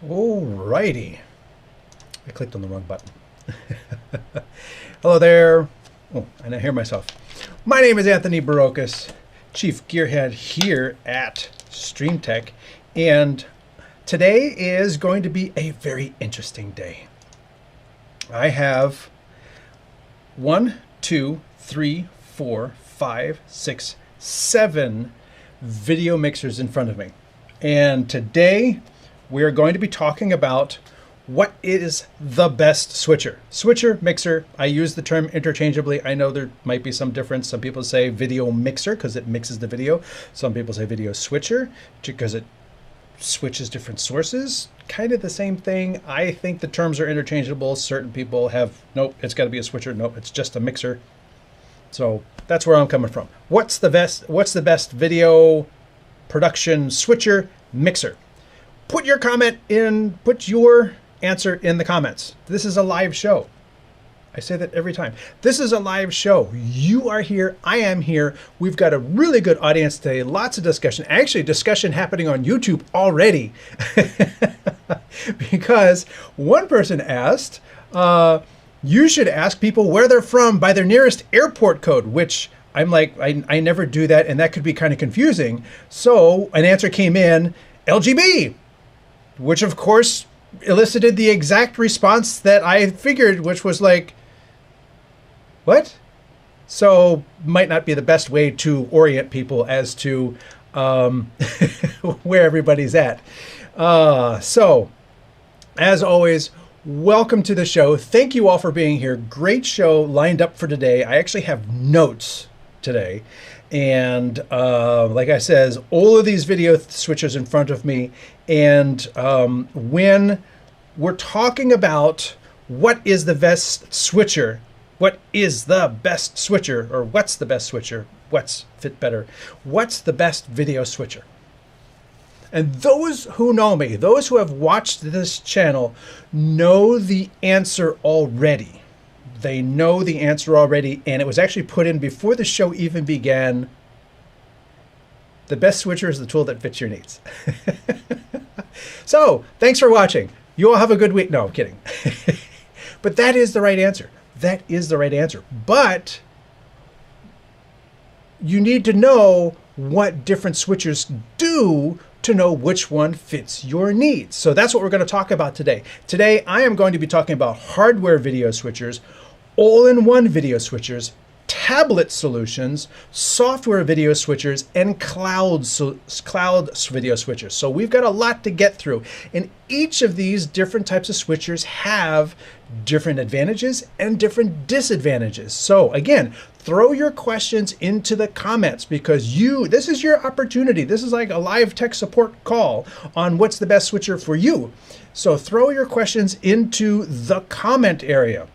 Alrighty. I clicked on the wrong button. Hello there. Oh, and I hear myself. My name is Anthony Barocas, Chief Gearhead here at StreamTek, and today is going to be a very interesting day. I have 1, 2, 3, 4, 5, 6, 7 video mixers in front of me. And today we are going to be talking about what is the best switcher. Switcher, mixer, I use the term interchangeably. I know there might be some difference. Some people say video mixer because it mixes the video. Some people say video switcher because it switches different sources. Kind of the same thing. I think the terms are interchangeable. Certain people have, nope, it's got to be a switcher. Nope, it's just a mixer. So that's where I'm coming from. What's the best video production switcher mixer? Put your comment in, put your answer in the comments. This is a live show. I say that every time. This is a live show. You are here. I am here. We've got a really good audience today. Lots of discussion. Actually, discussion happening on YouTube already. Because one person asked, you should ask people where they're from by their nearest airport code, which I'm like, I never do that, and that could be kind of confusing. So an answer came in, LGB, which of course elicited the exact response that I figured, which was like, what? So might not be the best way to orient people as to where everybody's at. So as always, welcome to the show. Thank you all for being here. Great show lined up for today. I actually have notes today. And like I says, all of these video switchers in front of me. And when we're talking about what is the best switcher, what is the best switcher, or what's the best switcher, what's fit better, what's the best video switcher? And those who know me, those who have watched this channel, know the answer already. They know the answer already, and it was actually put in before the show even began. The best switcher is the tool that fits your needs. So, thanks for watching. You all have a good week. No, I'm kidding. But that is the right answer. That is the right answer. But you need to know what different switchers do to know which one fits your needs. So that's what we're going to talk about today. Today, I am going to be talking about hardware video switchers, all-in-one video switchers, tablet solutions, software video switchers, and cloud video switchers. So we've got a lot to get through. And each of these different types of switchers have different advantages and different disadvantages. So again, throw your questions into the comments because this is your opportunity. This is like a live tech support call on what's the best switcher for you. So throw your questions into the comment area.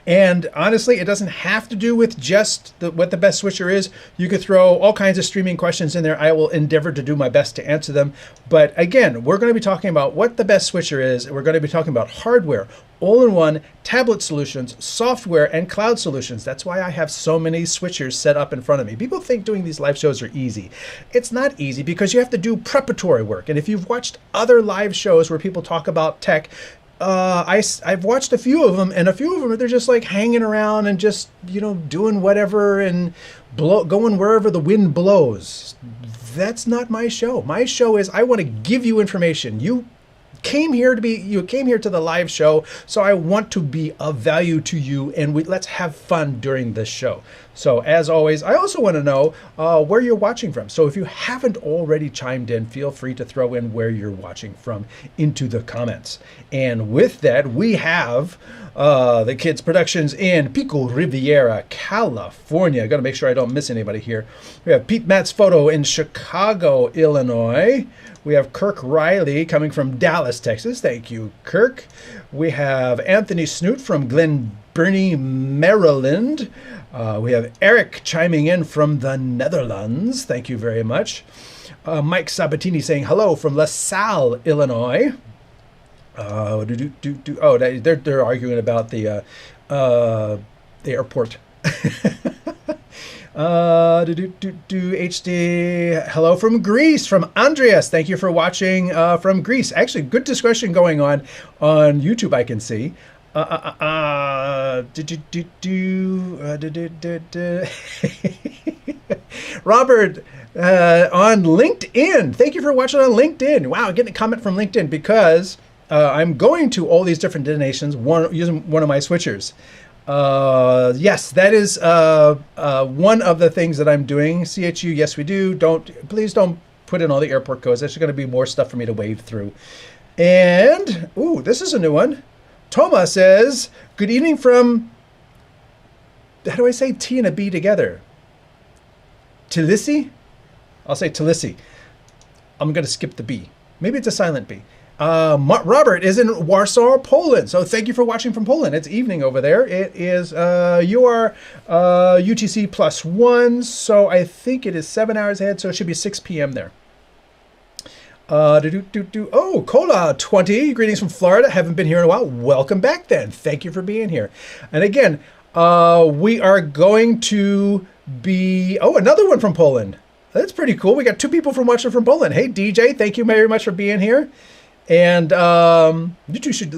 And honestly, it doesn't have to do with just what the best switcher is. You could throw all kinds of streaming questions in there. I will endeavor to do my best to answer them. But again, we're going to be talking about what the best switcher is. We're going to be talking about hardware, all-in-one, tablet solutions, software, and cloud solutions. That's why I have so many switchers set up in front of me. People think doing these live shows are easy. It's not easy because you have to do preparatory work. And if you've watched other live shows where people talk about tech, I've watched a few of them, and a few of them they're just like hanging around and just doing whatever and going wherever the wind blows. That's not my show. My show is I want to give you information. You came here to the live show, so I want to be of value to you, and let's have fun during this show. So as always, I also want to know where you're watching from. So if you haven't already chimed in, feel free to throw in where you're watching from into the comments. And with that, we have the kids' productions in Pico Riviera, California. I got to make sure I don't miss anybody here. We have Pete Matt's Photo in Chicago, Illinois. We have Kirk Riley coming from Dallas, Texas. Thank you, Kirk. We have Anthony Snoot from Glen Burnie, Maryland. We have Eric chiming in from the Netherlands. Thank you very much. Mike Sabatini saying hello from LaSalle, Illinois. Oh, they're arguing about the airport. HD. Hello from Greece, from Andreas. Thank you for watching from Greece. Actually, good discussion going on YouTube, I can see. Robert on LinkedIn. Thank you for watching on LinkedIn. Wow, getting a comment from LinkedIn because I'm going to all these different destinations using one of my switchers. Yes, that is one of the things that I'm doing. CHU, yes, we do. Please don't put in all the airport codes. There's going to be more stuff for me to wave through. And, ooh, this is a new one. Toma says, good evening from, how do I say T and a B together? Tbilisi? I'll say Tbilisi. I'm going to skip the B. Maybe it's a silent B. Robert is in Warsaw, Poland. So thank you for watching from Poland. It's evening over there. It is, you are UTC +1. So I think it is 7 hours ahead. So it should be 6 p.m. there. Oh, Cola 20. Greetings from Florida. Haven't been here in a while. Welcome back then. Thank you for being here. And again, we are going to be, oh, another one from Poland. That's pretty cool. We got 2 people watching from Poland. Hey, DJ, thank you very much for being here. And you two should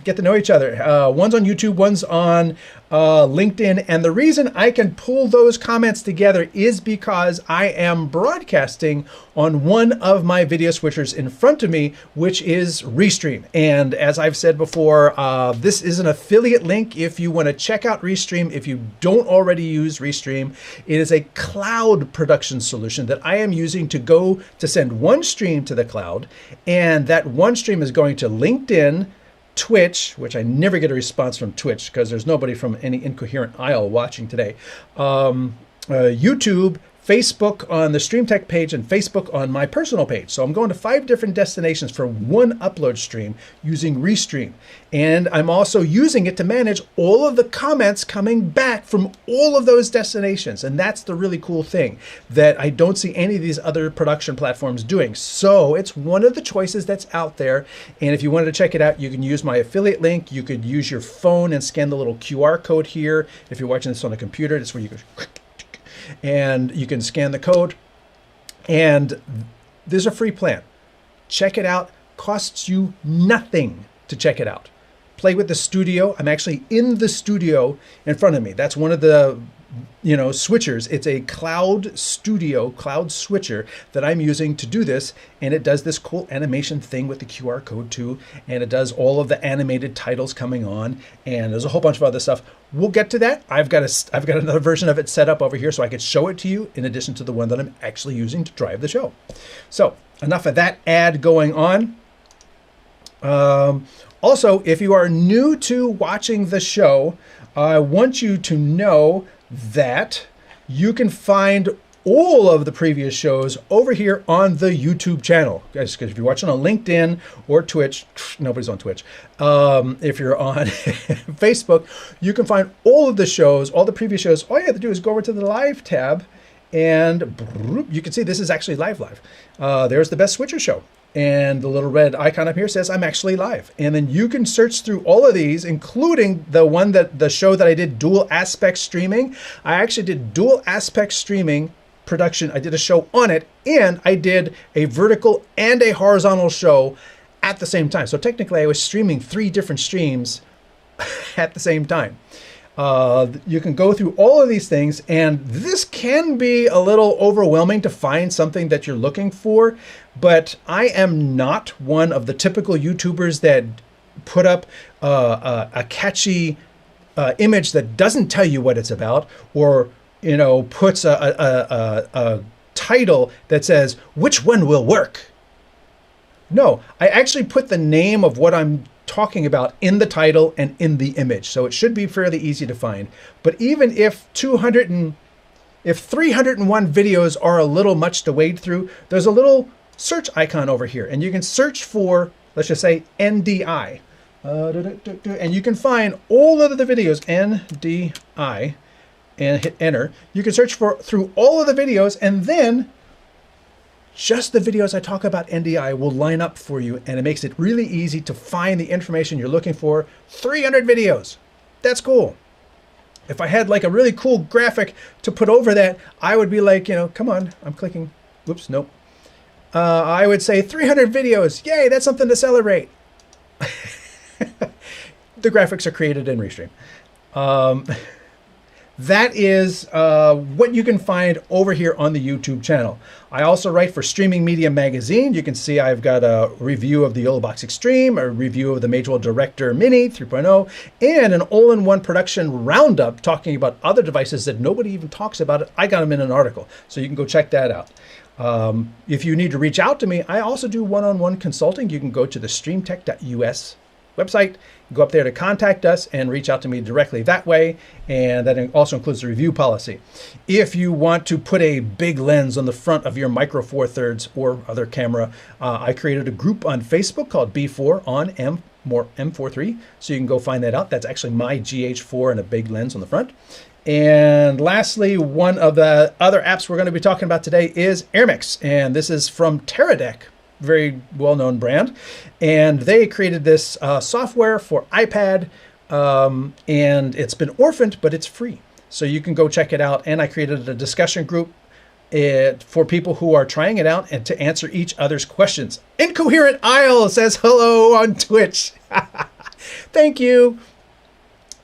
get to know each other. One's on YouTube, one's on LinkedIn. And the reason I can pull those comments together is because I am broadcasting on one of my video switchers in front of me, which is Restream. And as I've said before, this is an affiliate link if you want to check out Restream. If you don't already use Restream, it is a cloud production solution that I am using to send one stream to the cloud. And that one stream is going to LinkedIn, Twitch, which I never get a response from Twitch because there's nobody from any incoherent aisle watching today. YouTube, Facebook on the StreamTek page, and Facebook on my personal page. So I'm going to 5 different destinations for one upload stream using Restream. And I'm also using it to manage all of the comments coming back from all of those destinations. And that's the really cool thing that I don't see any of these other production platforms doing. So it's one of the choices that's out there. And if you wanted to check it out, you can use my affiliate link. You could use your phone and scan the little QR code here. If you're watching this on a computer, that's where you go, and you can scan the code. And there's a free plan. Check it out. Costs you nothing to check it out. Play with the studio. I'm actually in the studio in front of me. That's one of the switchers. It's a cloud switcher that I'm using to do this. And it does this cool animation thing with the QR code too. And it does all of the animated titles coming on. And there's a whole bunch of other stuff. We'll get to that. I've got another version of it set up over here so I could show it to you in addition to the one that I'm actually using to drive the show. So enough of that ad going on. Also, if you are new to watching the show, I want you to know that you can find all of the previous shows over here on the YouTube channel. Guys, because if you're watching on LinkedIn or Twitch, nobody's on Twitch. If you're on Facebook, you can find all of the shows, all the previous shows. All you have to do is go over to the live tab and you can see this is actually live. There's the Best Switcher Show. And the little red icon up here says I'm actually live. And then you can search through all of these, including the show that I did dual aspect streaming. I actually did dual aspect streaming production. I did a show on it, and I did a vertical and a horizontal show at the same time. So technically I was streaming 3 different streams at the same time. You can go through all of these things, and this can be a little overwhelming to find something that you're looking for, but I am not one of the typical YouTubers that put up a catchy image that doesn't tell you what it's about, or puts a title that says, which one will work? No, I actually put the name of what I'm talking about in the title and in the image. So it should be fairly easy to find. But even if 301 videos are a little much to wade through, there's a little search icon over here. And you can search for, let's just say, NDI. And you can find all of the videos, NDI, and hit enter. You can search through all of the videos, and then just the videos I talk about NDI will line up for you, and it makes it really easy to find the information you're looking for. 300 videos. That's cool. If I had like a really cool graphic to put over that, I would be like, come on, I'm clicking. Whoops, nope. I would say 300 videos. Yay, that's something to celebrate. The graphics are created in Restream. That is what you can find over here on the YouTube channel. I also write for Streaming Media Magazine. You can see I've got a review of the YOLObox Extreme, a review of the Magewell Director Mini 3.0, and an all-in-one production roundup talking about other devices that nobody even talks about. I got them in an article, so you can go check that out. If you need to reach out to me, I also do one-on-one consulting. You can go to the StreamTek.us website, go up there to contact us and reach out to me directly that way. And that also includes the review policy. If you want to put a big lens on the front of your Micro Four Thirds or other camera, I created a group on Facebook called B4 on M43. So you can go find that out. That's actually my GH4 and a big lens on the front. And lastly, one of the other apps we're going to be talking about today is AirMix. And this is from Teradek, very well-known brand. And they created this software for iPad. And it's been orphaned, but it's free. So you can go check it out. And I created a discussion group for people who are trying it out and to answer each other's questions. Incoherent Isle says hello on Twitch. Thank you.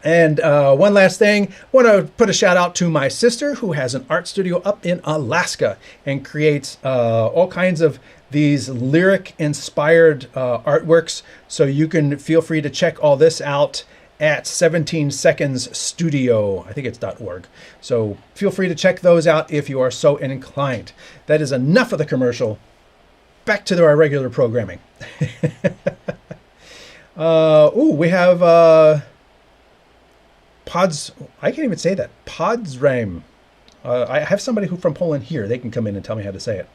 And one last thing, I want to put a shout out to my sister who has an art studio up in Alaska and creates all kinds of these lyric inspired artworks. So you can feel free to check all this out at 17 Seconds Studio. I think it's .org. So feel free to check those out if you are so inclined. That is enough of the commercial. Back to our regular programming. We have Pods, I can't even say that. Podsrame. I have somebody who from Poland here. They can come in and tell me how to say it.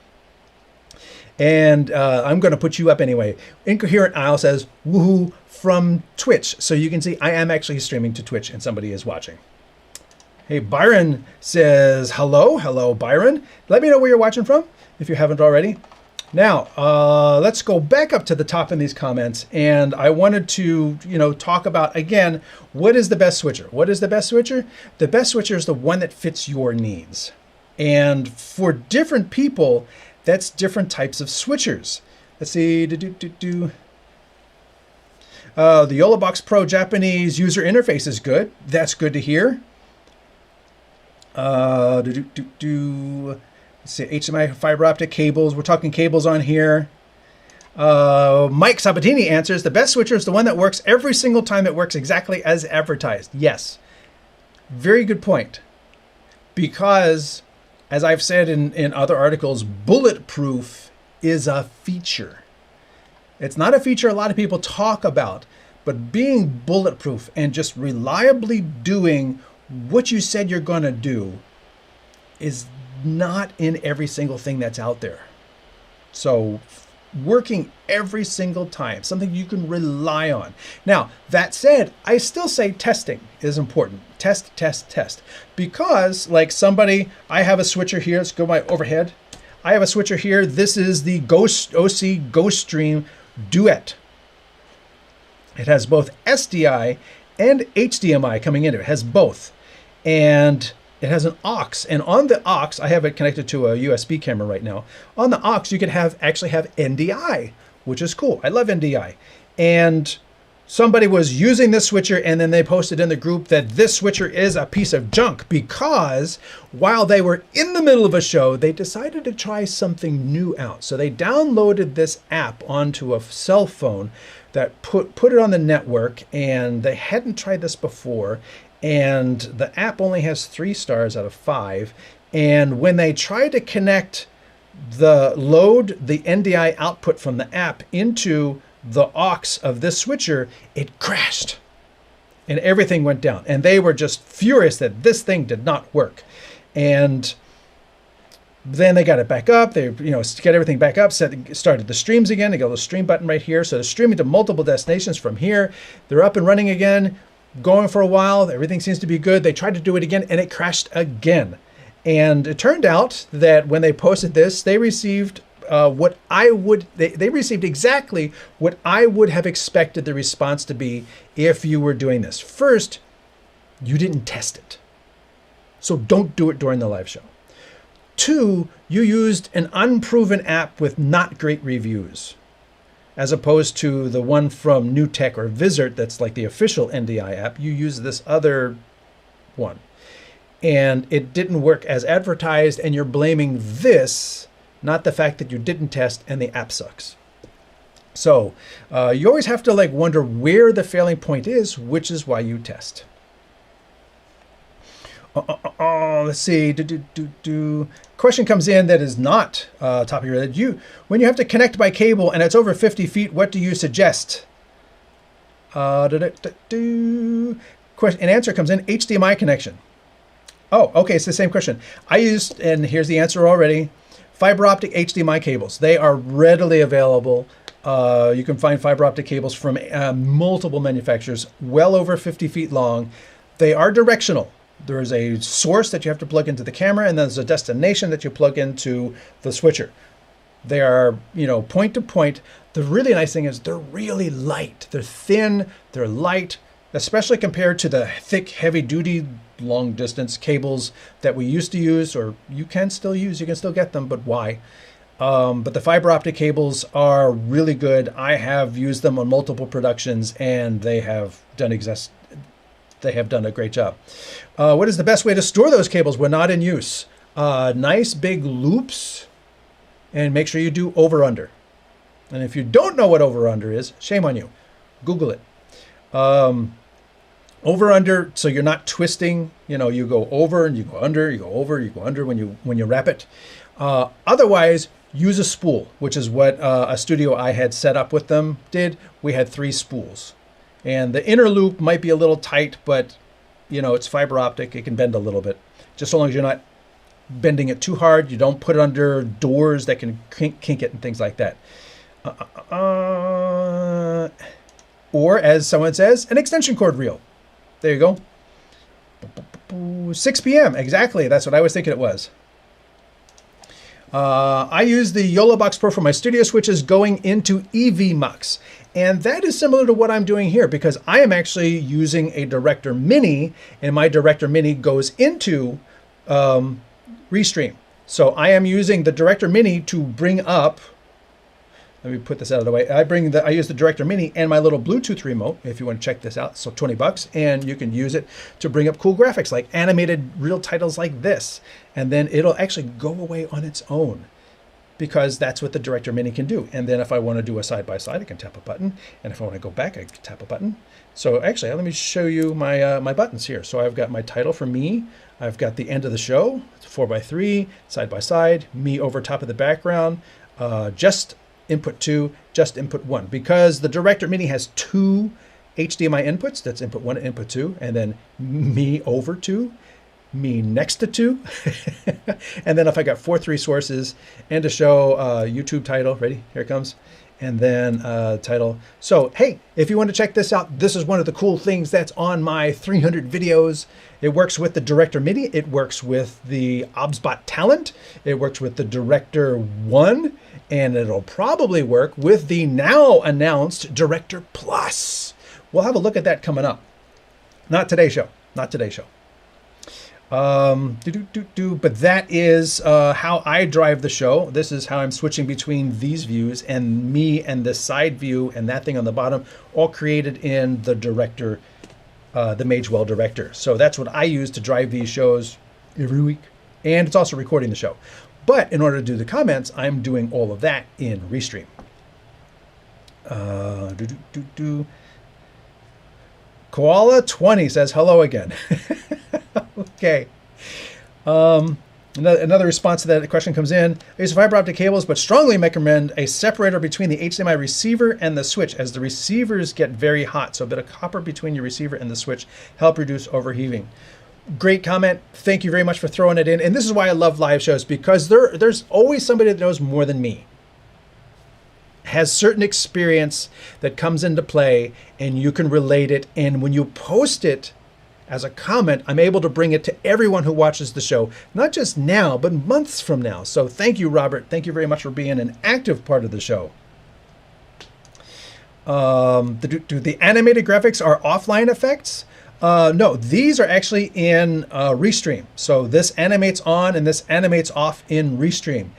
And I'm going to put you up anyway. Incoherent Isle says, woohoo, from Twitch. So you can see I am actually streaming to Twitch and somebody is watching. Hey, Byron says, hello. Hello, Byron. Let me know where you're watching from if you haven't already. Now, let's go back up to the top in these comments. And I wanted to, talk about, again, what is the best switcher? What is the best switcher? The best switcher is the one that fits your needs. And for different people, that's different types of switchers. Let's see. The YOLObox Pro Japanese user interface is good. That's good to hear. Let's see, HDMI fiber optic cables. We're talking cables on here. Mike Sabatini answers, the best switcher is the one that works every single time it works exactly as advertised. Yes. Very good point. Because, as I've said in other articles, bulletproof is a feature. It's not a feature a lot of people talk about, but being bulletproof and just reliably doing what you said you're going to do is not in every single thing that's out there. So working every single time, something you can rely on. Now, that said, I still say testing is important. Test, test, test. Because like I have a switcher here. Let's go my overhead. I have a switcher here. This is the Osee GoStream Duet. It has both SDI and HDMI coming into it. It has both. And it has an aux, and on the aux, I have it connected to a USB camera right now. On the aux, you can actually have NDI, which is cool. I love NDI. And somebody was using this switcher, and then they posted in the group that this switcher is a piece of junk because while they were in the middle of a show, they decided to try something new out. So they downloaded this app onto a cell phone that put it on the network, and they hadn't tried this before. And the app only has 3 stars out of 5. And when they tried to connect the NDI output from the app into the aux of this switcher, it crashed and everything went down. And they were just furious that this thing did not work. And then they got it back up. They, get everything back up, started the streams again. They got the stream button right here. So they're streaming to multiple destinations from here. They're up and running again. Going for a while, everything seems to be good. They tried to do it again and it crashed again. And it turned out that when they posted this, they received they received exactly what I would have expected the response to be if you were doing this. First, you didn't test it. So don't do it during the live show. 2, you used an unproven app with not great reviews, as opposed to the one from NewTek or Vizert that's like the official NDI app. You use this other one, and it didn't work as advertised, and you're blaming this, not the fact that you didn't test and the app sucks. So you always have to like wonder where the failing point is, which is why you test. Let's see. Question comes in that is not top of your head. When you have to connect by cable and it's over 50 feet, what do you suggest? Question and answer comes in HDMI connection. Oh, okay. It's the same question. I used, and here's the answer already, fiber optic HDMI cables. They are readily available. You can find fiber optic cables from multiple manufacturers, well over 50 feet long. They are directional. There is a source that you have to plug into the camera, and then there's a destination that you plug into the switcher. They are, point to point. The really nice thing is they're really light. They're thin, they're light, especially compared to the thick, heavy-duty, long-distance cables that we used to use, or you can still use. You can still get them, but why? But the fiber optic cables are really good. I have used them on multiple productions, and they have done a great job. What is the best way to store those cables when not in use? Nice big loops, and make sure you do over-under. And if you don't know what over-under is, shame on you. Google it. Over-under, so you're not twisting. You go over and you go under, you go over, you go under when you wrap it. Otherwise, use a spool, which is what a studio I had set up with them did. We had 3 spools. And the inner loop might be a little tight, but it's fiber optic. It can bend a little bit. Just so long as you're not bending it too hard. You don't put it under doors that can kink it and things like that. Or, as someone says, an extension cord reel. There you go. 6 p.m. Exactly. That's what I was thinking it was. I use the YOLO Box Pro for my studio switches going into EV Mux. And that is similar to what I'm doing here, because I am actually using a Director Mini, and my Director Mini goes into Restream. So I am using the Director Mini to bring up, let me put this out of the way. I use the Director Mini and my little Bluetooth remote, if you want to check this out. So $20, and you can use it to bring up cool graphics like animated reel titles like this. And then it'll actually go away on its own, because that's what the Director Mini can do. And then if I want to do a side-by-side, I can tap a button. And if I want to go back, I can tap a button. So actually, let me show you my my buttons here. So I've got my title for me. I've got the end of the show. It's 4x3, side-by-side, me over top of the background, just input 2, just input 1. Because the Director Mini has 2 HDMI inputs, that's input 1 and input 2, and then me over 2, me next to 2. And then if I got 4 3 sources and to show YouTube title, ready, here it comes, and then title. So hey, if you want to check this out, this is one of the cool things that's on my 300 videos. It works with the Director Mini, it works with the OBSBot Talent, it works with the Director 1, and it'll probably work with the now announced Director Plus. We'll have a look at that coming up. Not today's show, not today's show. But that is how I drive the show. This is how I'm switching between these views, and me and the side view and that thing on the bottom, all created in the Director, the Magewell Director. So that's what I use to drive these shows every week. And it's also recording the show. But in order to do the comments, I'm doing all of that in Restream. Koala20 says hello again. Okay. Another response to that question comes in. I use fiber optic cables, but strongly recommend a separator between the HDMI receiver and the switch, as the receivers get very hot. So a bit of copper between your receiver and the switch help reduce overheating. Great comment. Thank you very much for throwing it in. And this is why I love live shows, because there's always somebody that knows more than me, has certain experience that comes into play, and you can relate it. And when you post it as a comment, I'm able to bring it to everyone who watches the show, not just now, but months from now. So thank you, Robert. Thank you very much for being an active part of the show. The animated graphics are offline effects. No, these are actually in Restream. So this animates on and this animates off in Restream.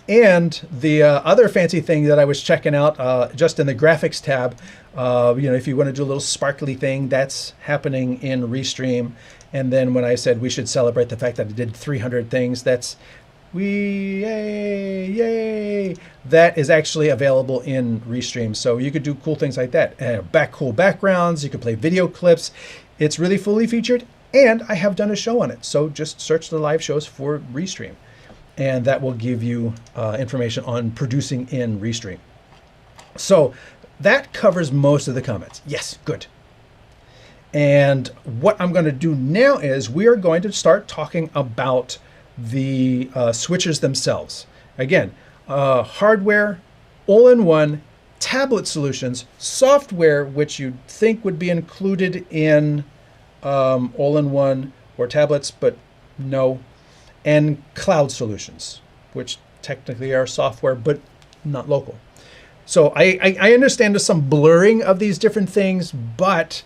And the other fancy thing that I was checking out just in the graphics tab, if you want to do a little sparkly thing, that's happening in Restream. And then when I said we should celebrate the fact that I did 300 things, that's yay. That is actually available in Restream. So you could do cool things like that. Cool backgrounds, you could play video clips. It's really fully featured, and I have done a show on it. So just search the live shows for Restream, and that will give you information on producing in Restream. So that covers most of the comments. Yes, good. And what I'm going to do now is we are going to start talking about the switchers themselves. Again, hardware, all-in-one, tablet solutions, software, which you'd think would be included in all-in-one or tablets, but no, and cloud solutions, which technically are software, but not local. So I understand there's some blurring of these different things, but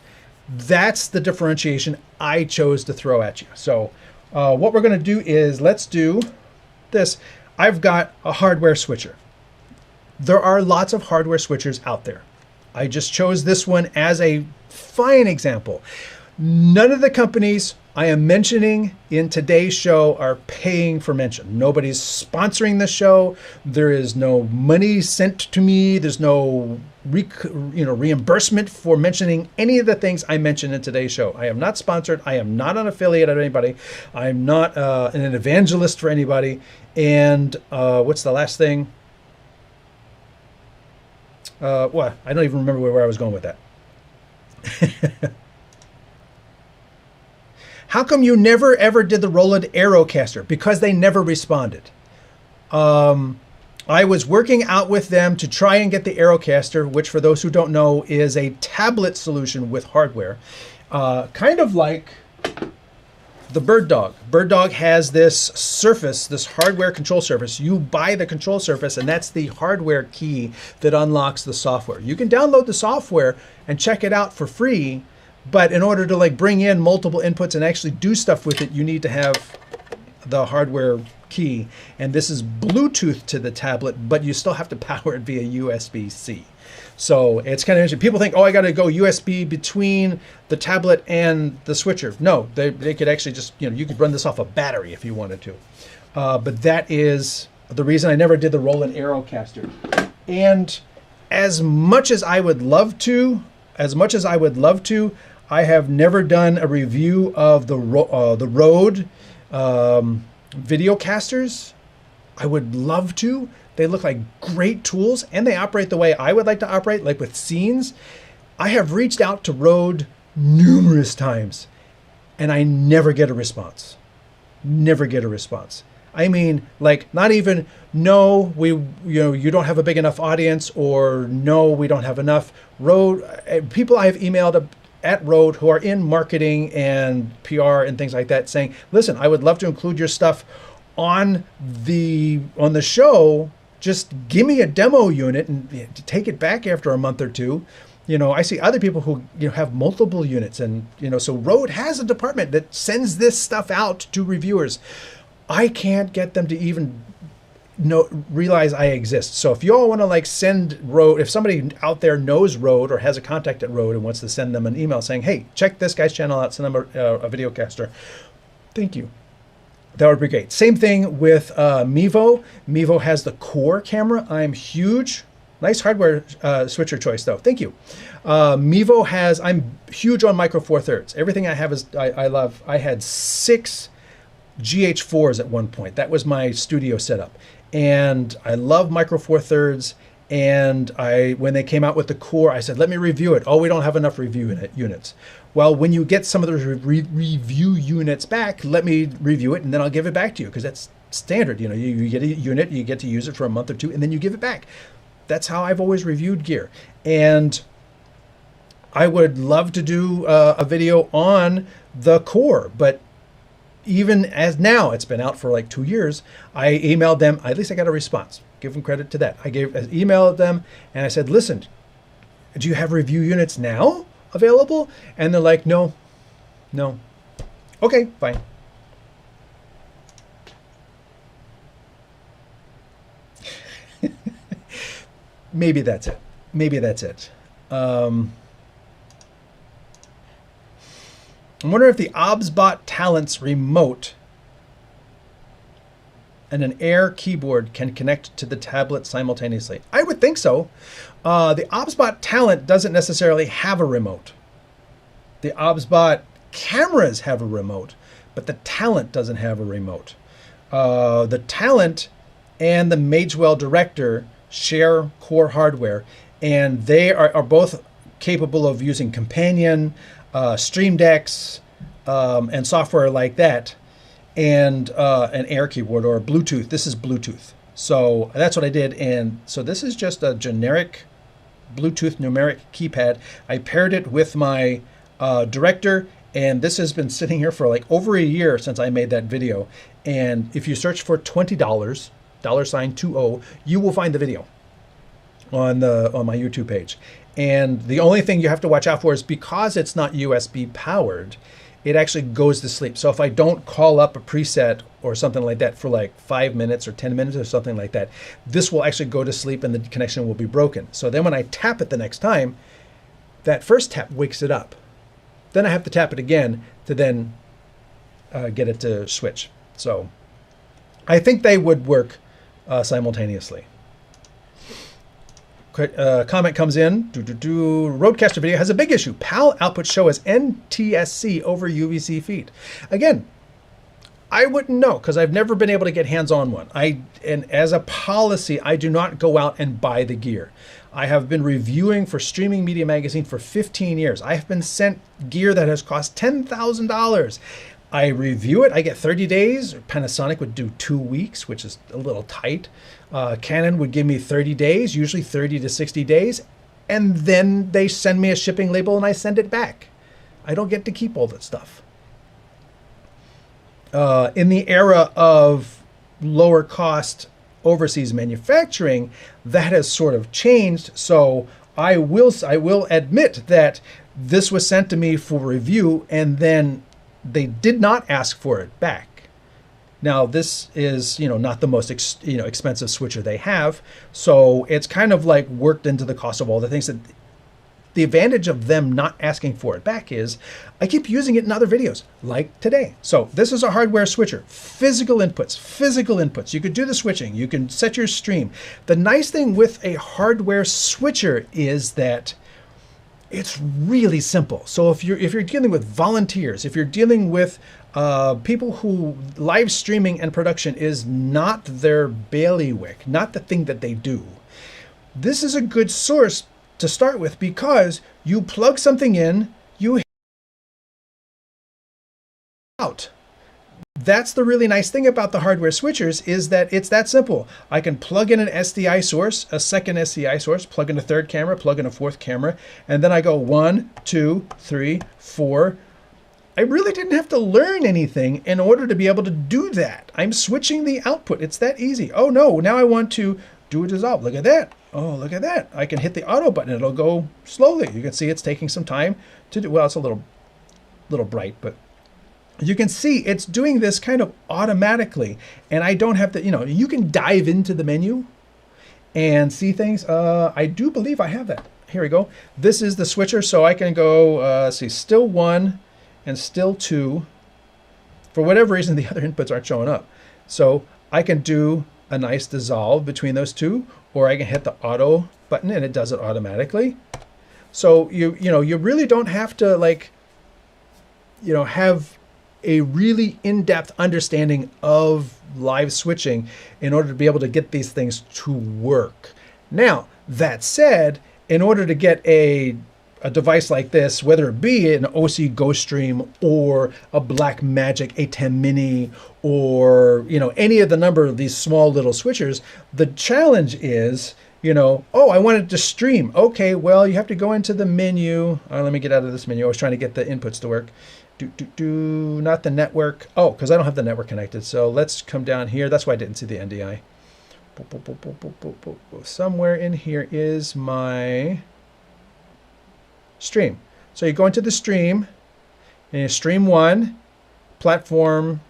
that's the differentiation I chose to throw at you. So what we're going to do is let's do this. I've got a hardware switcher. There are lots of hardware switchers out there. I just chose this one as a fine example. None of the companies I am mentioning in today's show are paying for mention. Nobody's sponsoring the show. There is no money sent to me. There's no reimbursement for mentioning any of the things I mentioned in today's show. I am not sponsored. I am not an affiliate of anybody. I'm not an evangelist for anybody. And what's the last thing? What? I don't even remember where I was going with that. How come you never ever did the Roland Aerocaster? Because they never responded. I was working out with them to try and get the Aerocaster, which for those who don't know is a tablet solution with hardware. Kind of like the Bird Dog. Bird Dog has this surface, this hardware control surface. You buy the control surface, and that's the hardware key that unlocks the software. You can download the software and check it out for free, but in order to bring in multiple inputs and actually do stuff with it, you need to have the hardware key. And this is Bluetooth to the tablet, but you still have to power it via USB-C. So it's kind of interesting. People think, oh, I got to go USB between the tablet and the switcher. No, they could actually just, you could run this off a battery if you wanted to. But that is the reason I never did the Roland Aerocaster. And as much as I would love to, I have never done a review of the Rode Videocasters. I would love to. They look like great tools, and they operate the way I would like to operate, like with scenes. I have reached out to Rode numerous times, and I never get a response. Never get a response. I mean, not even, no, you don't have a big enough audience, or no, we don't have enough. Rode, people I have emailed at Rode who are in marketing and PR and things like that saying, listen, I would love to include your stuff on the show. Just give me a demo unit and take it back after a month or two. I see other people who have multiple units, and so Rode has a department that sends this stuff out to reviewers. I can't get them to even realize I exist. So if you all want to send Rode, if somebody out there knows Rode or has a contact at Rode and wants to send them an email saying, hey, check this guy's channel out, send them a Videocaster, thank you. That would be great. Same thing with Mevo. Mevo has the Core camera. I'm huge. Nice hardware switcher choice, though. Thank you. Mevo has, I'm huge on Micro Four Thirds. Everything I have is, I love. I had 6 GH4s at one point. That was my studio setup. And I love Micro Four Thirds. And when they came out with the Core, I said, let me review it. Oh, we don't have enough review units. Well, when you get some of those review units back, let me review it, and then I'll give it back to you, because that's standard. You get a unit, you get to use it for a month or two, and then you give it back. That's how I've always reviewed gear. And I would love to do a video on the Core, but even as now, it's been out for 2 years, I emailed them. At least I got a response. Give them credit to that. I emailed them, and I said, listen, do you have review units now available? And they're like, no, No. Okay, fine. Maybe that's it. Maybe that's it. I'm wondering if the OBSBot Talents remote and an Air keyboard can connect to the tablet simultaneously. I would think so. The OBSBot Talent doesn't necessarily have a remote. The OBSBot cameras have a remote, but the Talent doesn't have a remote. The Talent and the Magewell Director share core hardware, and they are both capable of using companion, StreamTeks, and software like that, and an Air keyboard or Bluetooth. This is Bluetooth. So that's what I did. And so this is just a generic Bluetooth numeric keypad. I paired it with my Director, and this has been sitting here for like over a year since I made that video. And if you search for $20, $20, you will find the video on my YouTube page. And the only thing you have to watch out for is because it's not USB powered, it actually goes to sleep. So if I don't call up a preset or something like that for like 5 minutes or 10 minutes or something like that, this will actually go to sleep and the connection will be broken. So then when I tap it the next time, that first tap wakes it up. Then I have to tap it again to then get it to switch. So I think they would work simultaneously. Comment comes in. Roadcaster video has a big issue. PAL output show as NTSC over UVC feed. Again, I wouldn't know because I've never been able to get hands-on one. And as a policy, I do not go out and buy the gear. I have been reviewing for Streaming Media Magazine for 15 years. I have been sent gear that has cost $10,000. I review it. I get 30 days. Panasonic would do 2 weeks, which is a little tight. Canon would give me 30 days, usually 30 to 60 days. And then they send me a shipping label and I send it back. I don't get to keep all that stuff. In the era of lower cost overseas manufacturing, that has sort of changed. So I will admit that this was sent to me for review and then they did not ask for it back. Now this is, not the most expensive switcher they have, so it's kind of like worked into the cost of all the things. That the advantage of them not asking for it back is I keep using it in other videos like today. So this is a hardware switcher, physical inputs. You could do the switching, you can set your stream. The nice thing with a hardware switcher is that it's really simple. So if you're dealing with volunteers, if you're dealing with people who live streaming and production is not their bailiwick, not the thing that they do, this is a good source to start with because you plug something in, you out. That's the really nice thing about the hardware switchers is that it's that simple. I can plug in an SDI source, a second SDI source, plug in a third camera, plug in a fourth camera, and then I go 1, 2, 3, 4. I really didn't have to learn anything in order to be able to do that. I'm switching the output. It's that easy. Oh no, now I want to do a dissolve. Look at that. Oh, look at that. I can hit the auto button. It'll go slowly. You can see it's taking some time to do. Well, it's a little bright, but you can see it's doing this kind of automatically, and I don't have to, you can dive into the menu and see things. I do believe I have that. Here we go. This is the switcher, so I can go, see, still 1 and still 2. For whatever reason, the other inputs aren't showing up. So I can do a nice dissolve between those two, or I can hit the auto button and it does it automatically. So you really don't have to have a really in-depth understanding of live switching in order to be able to get these things to work. Now, that said, in order to get a device like this, whether it be an Osee GoStream or a Blackmagic A10 Mini or any of the number of these small little switchers, the challenge is, oh, I wanted to stream. Okay, well, you have to go into the menu. Let me get out of this menu. I was trying to get the inputs to work. Not the network. Oh, because I don't have the network connected. So let's come down here. That's why I didn't see the NDI. Somewhere in here is my stream. So you go into the stream And stream 1, platform.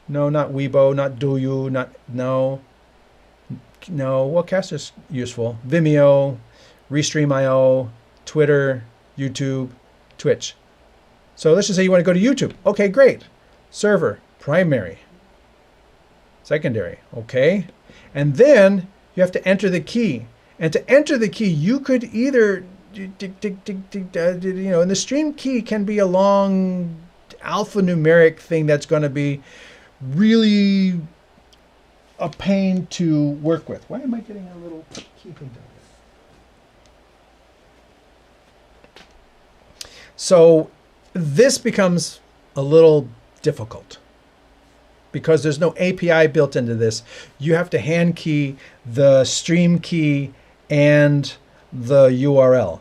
No, not Weibo, not Douyu, not, no. No, well, Caster's useful. Vimeo, Restream.io, Twitter, YouTube, Twitch. So let's just say you want to go to YouTube. Okay, great. Server, primary, secondary, okay. And then you have to enter the key. And to enter the key, you could either, and the stream key can be a long alphanumeric thing that's going to be really a pain to work with. Why am I getting a little key thing down there? So this becomes a little difficult because there's no API built into this. You have to hand key the stream key and the URL.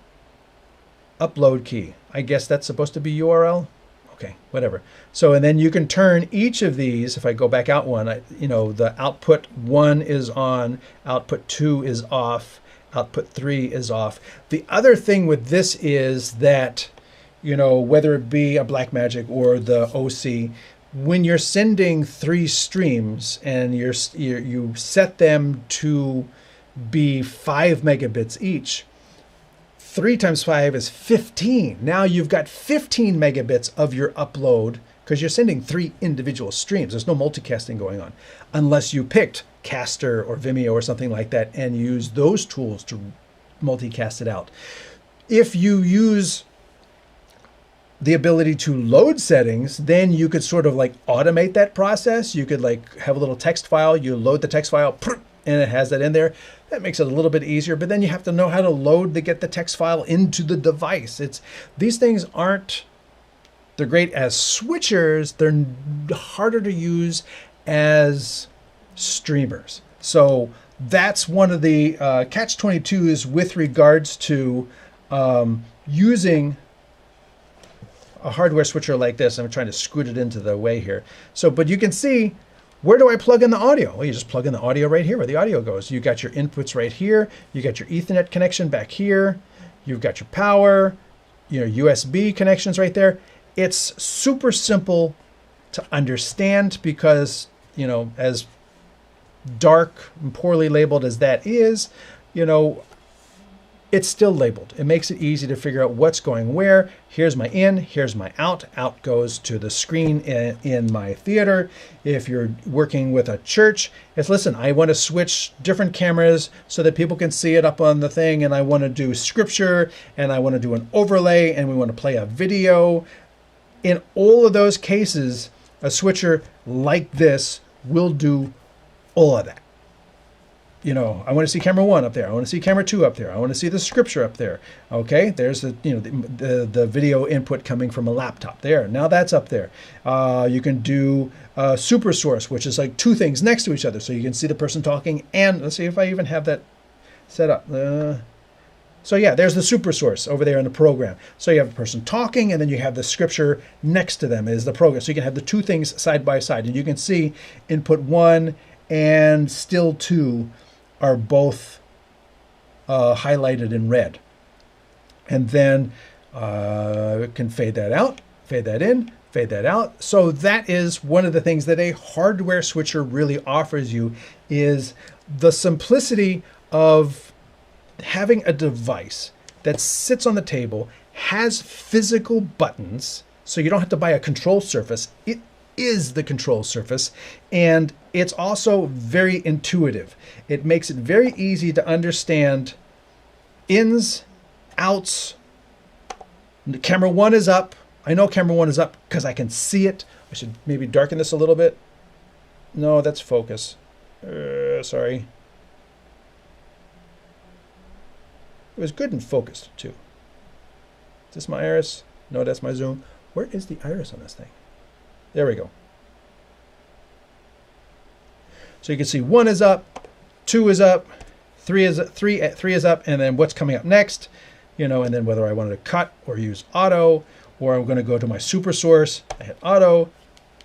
Upload key. I guess that's supposed to be URL. Okay, whatever. So, and then you can turn each of these. If I go back out one, the output 1 is on, output 2 is off, output 3 is off. The other thing with this is that, whether it be a Blackmagic or the Osee, when you're sending 3 streams and you set them to be 5 megabits each, 3 times 5 is 15. Now you've got 15 megabits of your upload because you're sending 3 individual streams. There's no multicasting going on unless you picked Caster or Vimeo or something like that and use those tools to multicast it out. If you use the ability to load settings, then you could sort of like automate that process. You could like have a little text file, you load the text file, and it has that in there. That makes it a little bit easier, but then you have to know how to load to get the text file into the device. These things they're great as switchers, they're harder to use as streamers. So that's one of the catch-22s with regards to using a hardware switcher like this. I'm trying to scoot it into the way here. So, but you can see, where do I plug in the audio? Well, you just plug in the audio right here where the audio goes. You got your inputs right here. You got your Ethernet connection back here. You've got your power, your USB connections right there. It's super simple to understand because, as dark and poorly labeled as that is, it's still labeled. It makes it easy to figure out what's going where. Here's my in, here's my out. Out goes to the screen in my theater. If you're working with a church, listen, I want to switch different cameras so that people can see it up on the thing, and I want to do scripture, and I want to do an overlay, and we want to play a video. In all of those cases, a switcher like this will do all of that. I want to see camera 1 up there. I want to see camera 2 up there. I want to see the scripture up there. Okay, there's the video input coming from a laptop there. Now that's up there. You can do super source, which is like 2 things next to each other. So you can see the person talking, and let's see if I even have that set up. So yeah, there's the super source over there in the program. So you have the person talking, and then you have the scripture next to them is the program. So you can have the 2 things side by side, and you can see input 1 and still 2 are both highlighted in red. And then can fade that out, fade that in, fade that out. So that is one of the things that a hardware switcher really offers you, is the simplicity of having a device that sits on the table, has physical buttons, so you don't have to buy a control surface. It is the control surface, and it's also very intuitive. It makes it very easy to understand ins, outs. Camera 1 is up. I know camera 1 is up because I can see it. I should maybe darken this a little bit. No, that's focus. Sorry. It was good and focused too. Is this my iris? No, that's my zoom. Where is the iris on this thing? There we go. So you can see 1 is up, 2 is up, 3 is up, and then what's coming up next, and then whether I wanted to cut or use auto, or I'm going to go to my super source. I hit auto,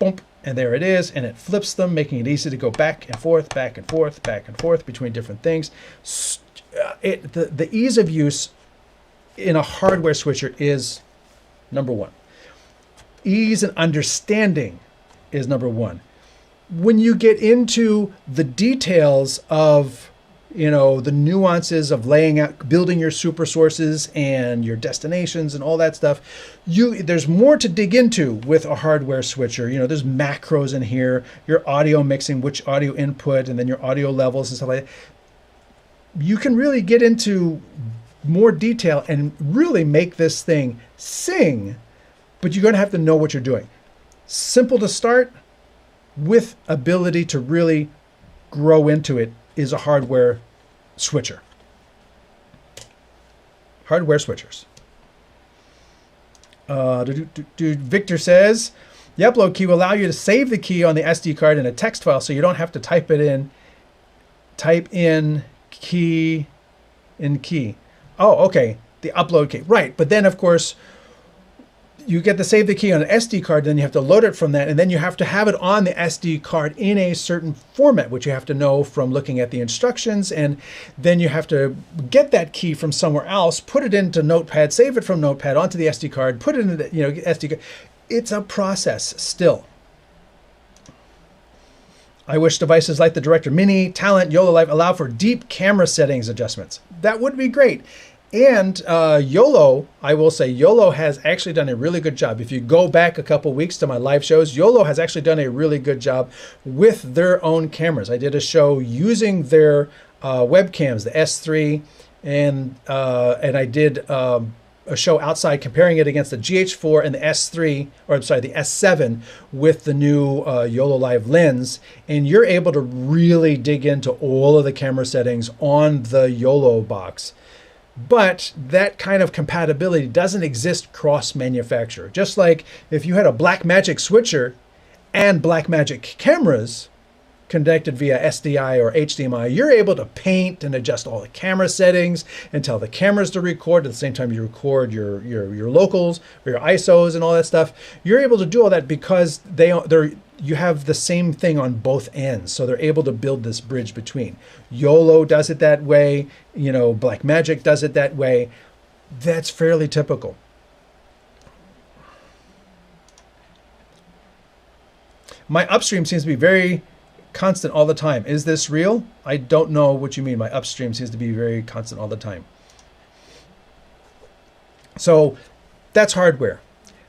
boom, and there it is, and it flips them, making it easy to go back and forth, back and forth, back and forth between different things. The ease of use in a hardware switcher is number one. Ease and understanding is number one. When you get into the details of, you know, the nuances of laying out, building your super sources and your destinations and all that stuff, there's more to dig into with a hardware switcher. You know, there's macros in here, your audio mixing, which audio input, and then your audio levels and stuff like that. You can really get into more detail and really make this thing sing, but you're going to have to know what you're doing. Simple to start, with ability to really grow into it, is a hardware switcher. Hardware switchers. Victor says, the upload key will allow you to save the key on the SD card in a text file, so you don't have to type it in. Type in key in key. Oh, okay. The upload key. Right. But then, of course, you get to save the key on an SD card, then you have to load it from that, and then you have to have it on the SD card in a certain format, which you have to know from looking at the instructions, and then you have to get that key from somewhere else, put it into Notepad, save it from Notepad onto the SD card, put it in the SD card. It's a process still. I wish devices like the Director Mini, Talent, YOLO Live allow for deep camera settings adjustments. That would be great. And YOLO, I will say, YOLO has actually done a really good job. If you go back a couple weeks to my live shows, YOLO has actually done a really good job with their own cameras. I did a show using their webcams, the S3, and I did a show outside comparing it against the GH4 and the S3, or I'm sorry, the S7 with the new YOLO Live lens. And you're able to really dig into all of the camera settings on the YOLO box. But that kind of compatibility doesn't exist cross-manufacturer. Just like if you had a Blackmagic switcher and Blackmagic cameras connected via SDI or HDMI, you're able to paint and adjust all the camera settings and tell the cameras to record at the same time you record your locals or your ISOs and all that stuff. You're able to do all that because you have the same thing on both ends, so they're able to build this bridge between. YOLO does it that way, you know, Blackmagic does it that way. That's fairly typical. My upstream seems to be very constant all the time. Is this real? I don't know what you mean. My upstream seems to be very constant all the time. So that's hardware.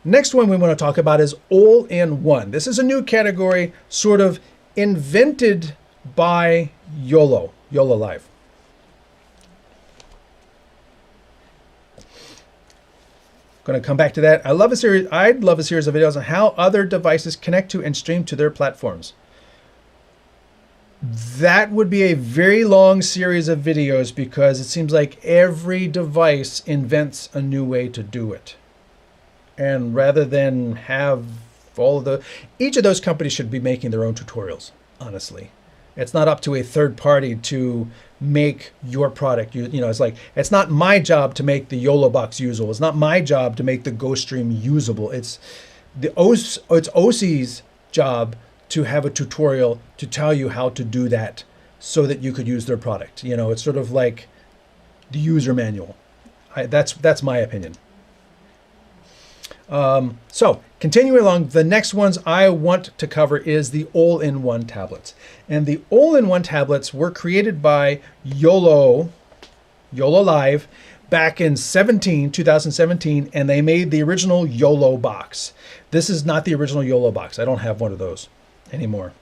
Next one we want to talk about is all-in-one. This is a new category sort of invented by YOLO Live. Going to come back to that. I'd love a series of videos on how other devices connect to and stream to their platforms. That would be a very long series of videos because it seems like every device invents a new way to do it. And rather than have each of those companies should be making their own tutorials, honestly. It's not up to a third party to make your product. You know, it's like, it's not my job to make the YOLO box usable. It's not my job to make the GoStream usable. It's Osee's job to have a tutorial to tell you how to do that so that you could use their product. You know, it's sort of like the user manual. That's my opinion. So continuing along, the next ones I want to cover is the all-in-one tablets. And the all-in-one tablets were created by YOLO Live back in 2017, and they made the original YOLO box. This is not the original YOLO box. I don't have one of those anymore.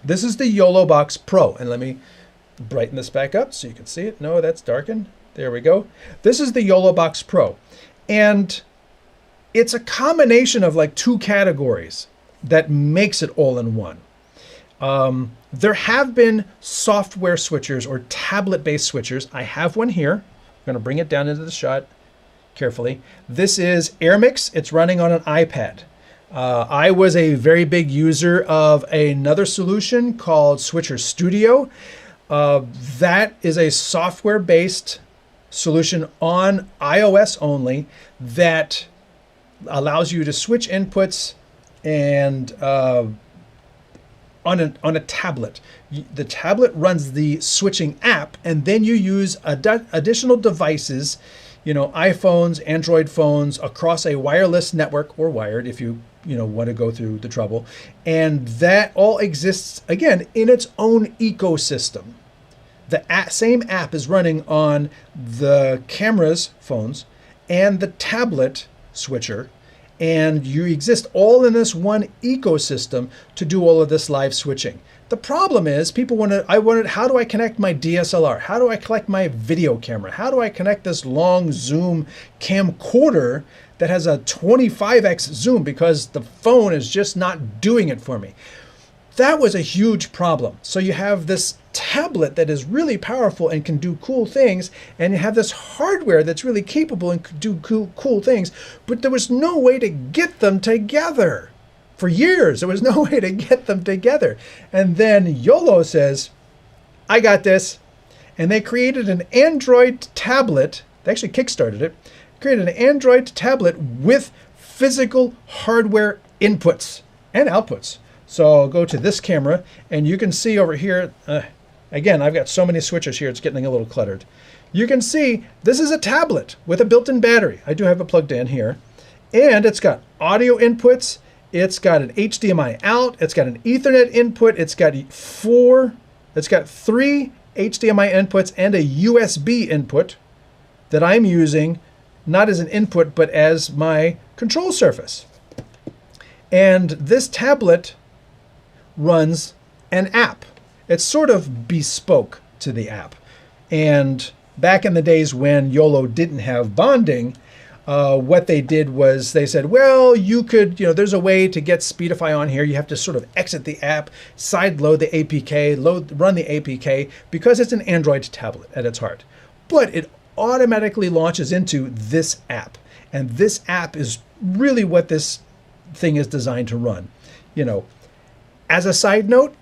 This is the YOLO Box Pro. And let me brighten this back up so you can see it. No, that's darkened. There we go. This is the YOLO Box Pro. And it's a combination of like two categories that makes it all in one. There have been software switchers or tablet-based switchers. I have one here. I'm going to bring it down into the shot carefully. This is AirMix. It's running on an iPad. I was a very big user of another solution called Switcher Studio. That is a software-based solution on iOS only that allows you to switch inputs and on a tablet. The tablet runs the switching app, and then you use additional devices iPhones, Android phones across a wireless network, or wired if you want to go through the trouble. And that all exists, again, in its own ecosystem. The same app is running on the camera's phones and the tablet switcher, and you exist all in this one ecosystem to do all of this live switching. The problem is people how do I connect my DSLR? How do I connect my video camera? How do I connect this long zoom camcorder that has a 25x zoom because the phone is just not doing it for me? That was a huge problem. So you have this tablet that is really powerful and can do cool things, and you have this hardware that's really capable and could do cool things, but there was no way to get them together. For years, there was no way to get them together. And then YOLO says, I got this. And they created an Android tablet. They actually kickstarted it. Created an Android tablet with physical hardware inputs and outputs. So I'll go to this camera, and you can see over here, again, I've got so many switches here, it's getting a little cluttered. You can see this is a tablet with a built-in battery. I do have it plugged in here. And it's got audio inputs. It's got an HDMI out. It's got an Ethernet input. It's got three HDMI inputs and a USB input that I'm using not as an input, but as my control surface. And this tablet runs an app. It's sort of bespoke to the app. And back in the days when YOLO didn't have bonding, what they did was they said, well, you could, there's a way to get Speedify on here. You have to sort of exit the app, sideload the APK, run the APK, because it's an Android tablet at its heart. But it automatically launches into this app. And this app is really what this thing is designed to run. As a side note,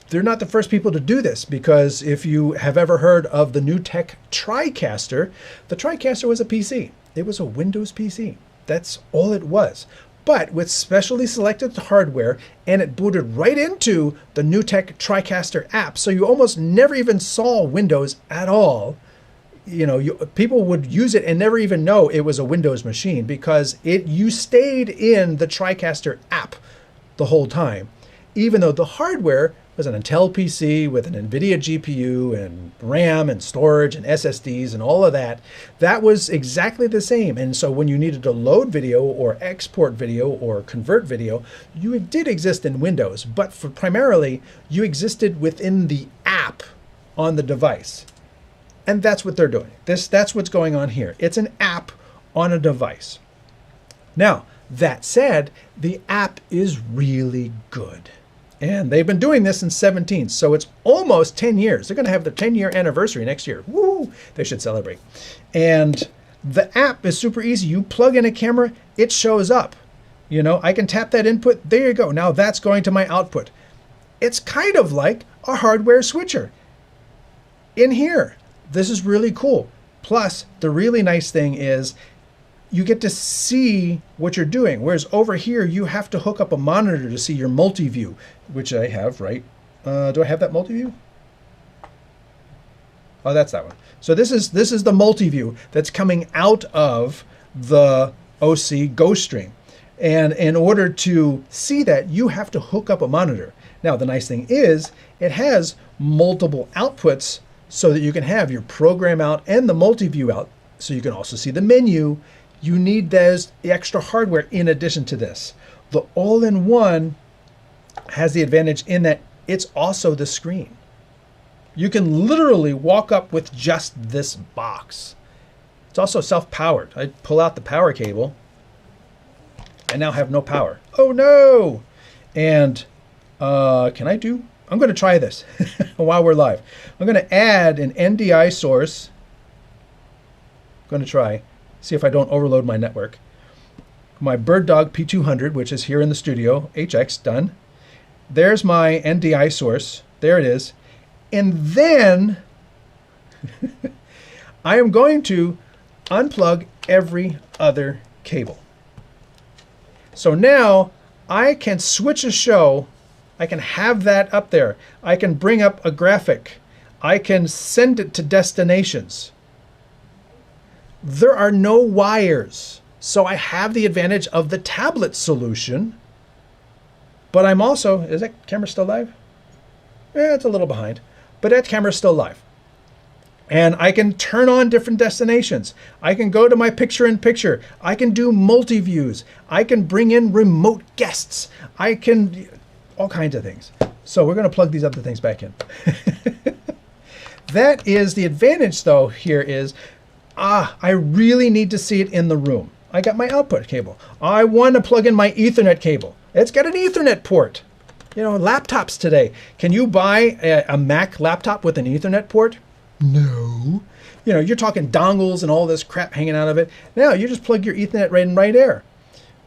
they're not the first people to do this, because if you have ever heard of the NewTek TriCaster, the TriCaster was a PC. It was a Windows PC. That's all it was. But with specially selected hardware, and it booted right into the NewTek TriCaster app, so you almost never even saw Windows at all. People would use it and never even know it was a Windows machine, because you stayed in the TriCaster app the whole time, even though the hardware was an Intel PC with an NVIDIA GPU and RAM and storage and SSDs and all of that. That was exactly the same. And so when you needed to load video or export video or convert video, you did exist in Windows, but primarily you existed within the app on the device. And that's what they're doing. That's what's going on here. It's an app on a device. Now, that said, the app is really good. And they've been doing this since 2017, so it's almost 10 years. They're going to have their 10-year anniversary next year. Woo! They should celebrate. And the app is super easy. You plug in a camera, it shows up. I can tap that input. There you go. Now that's going to my output. It's kind of like a hardware switcher in here. This is really cool. Plus, the really nice thing is you get to see what you're doing. Whereas over here, you have to hook up a monitor to see your multi-view, which I have, right? Do I have that multi-view? Oh, that's that one. So this is the multi-view that's coming out of the Osee GoStream. And in order to see that, you have to hook up a monitor. Now, the nice thing is it has multiple outputs so that you can have your program out and the multi-view out. So you can also see the menu. You need the extra hardware in addition to this. The all-in-one has the advantage in that it's also the screen. You can literally walk up with just this box. It's also self-powered. I pull out the power cable. I now have no power. Oh no! And I'm going to try this while we're live. I'm going to add an NDI source. I'm going to try. See if I don't overload my network. My BirdDog P200, which is here in the studio, HX, done. There's my NDI source. There it is. And then I am going to unplug every other cable. So now I can switch a show. I can have that up there. I can bring up a graphic. I can send it to destinations. there are no wires. So I have the advantage of the tablet solution, but I'm also, is that camera still live? Yeah, it's a little behind, but that camera's still live. And I can turn on different destinations. I can go to my picture-in-picture. I can do multi-views. I can bring in remote guests. I can, all kinds of things. So we're gonna plug these other things back in. That is the advantage though here is, I really need to see it in the room. I got my output cable. I want to plug in my Ethernet cable. It's got an Ethernet port. You know, laptops today. Can you buy a Mac laptop with an Ethernet port? No. You know, you're talking dongles and all this crap hanging out of it. Now you just plug your Ethernet right in right there.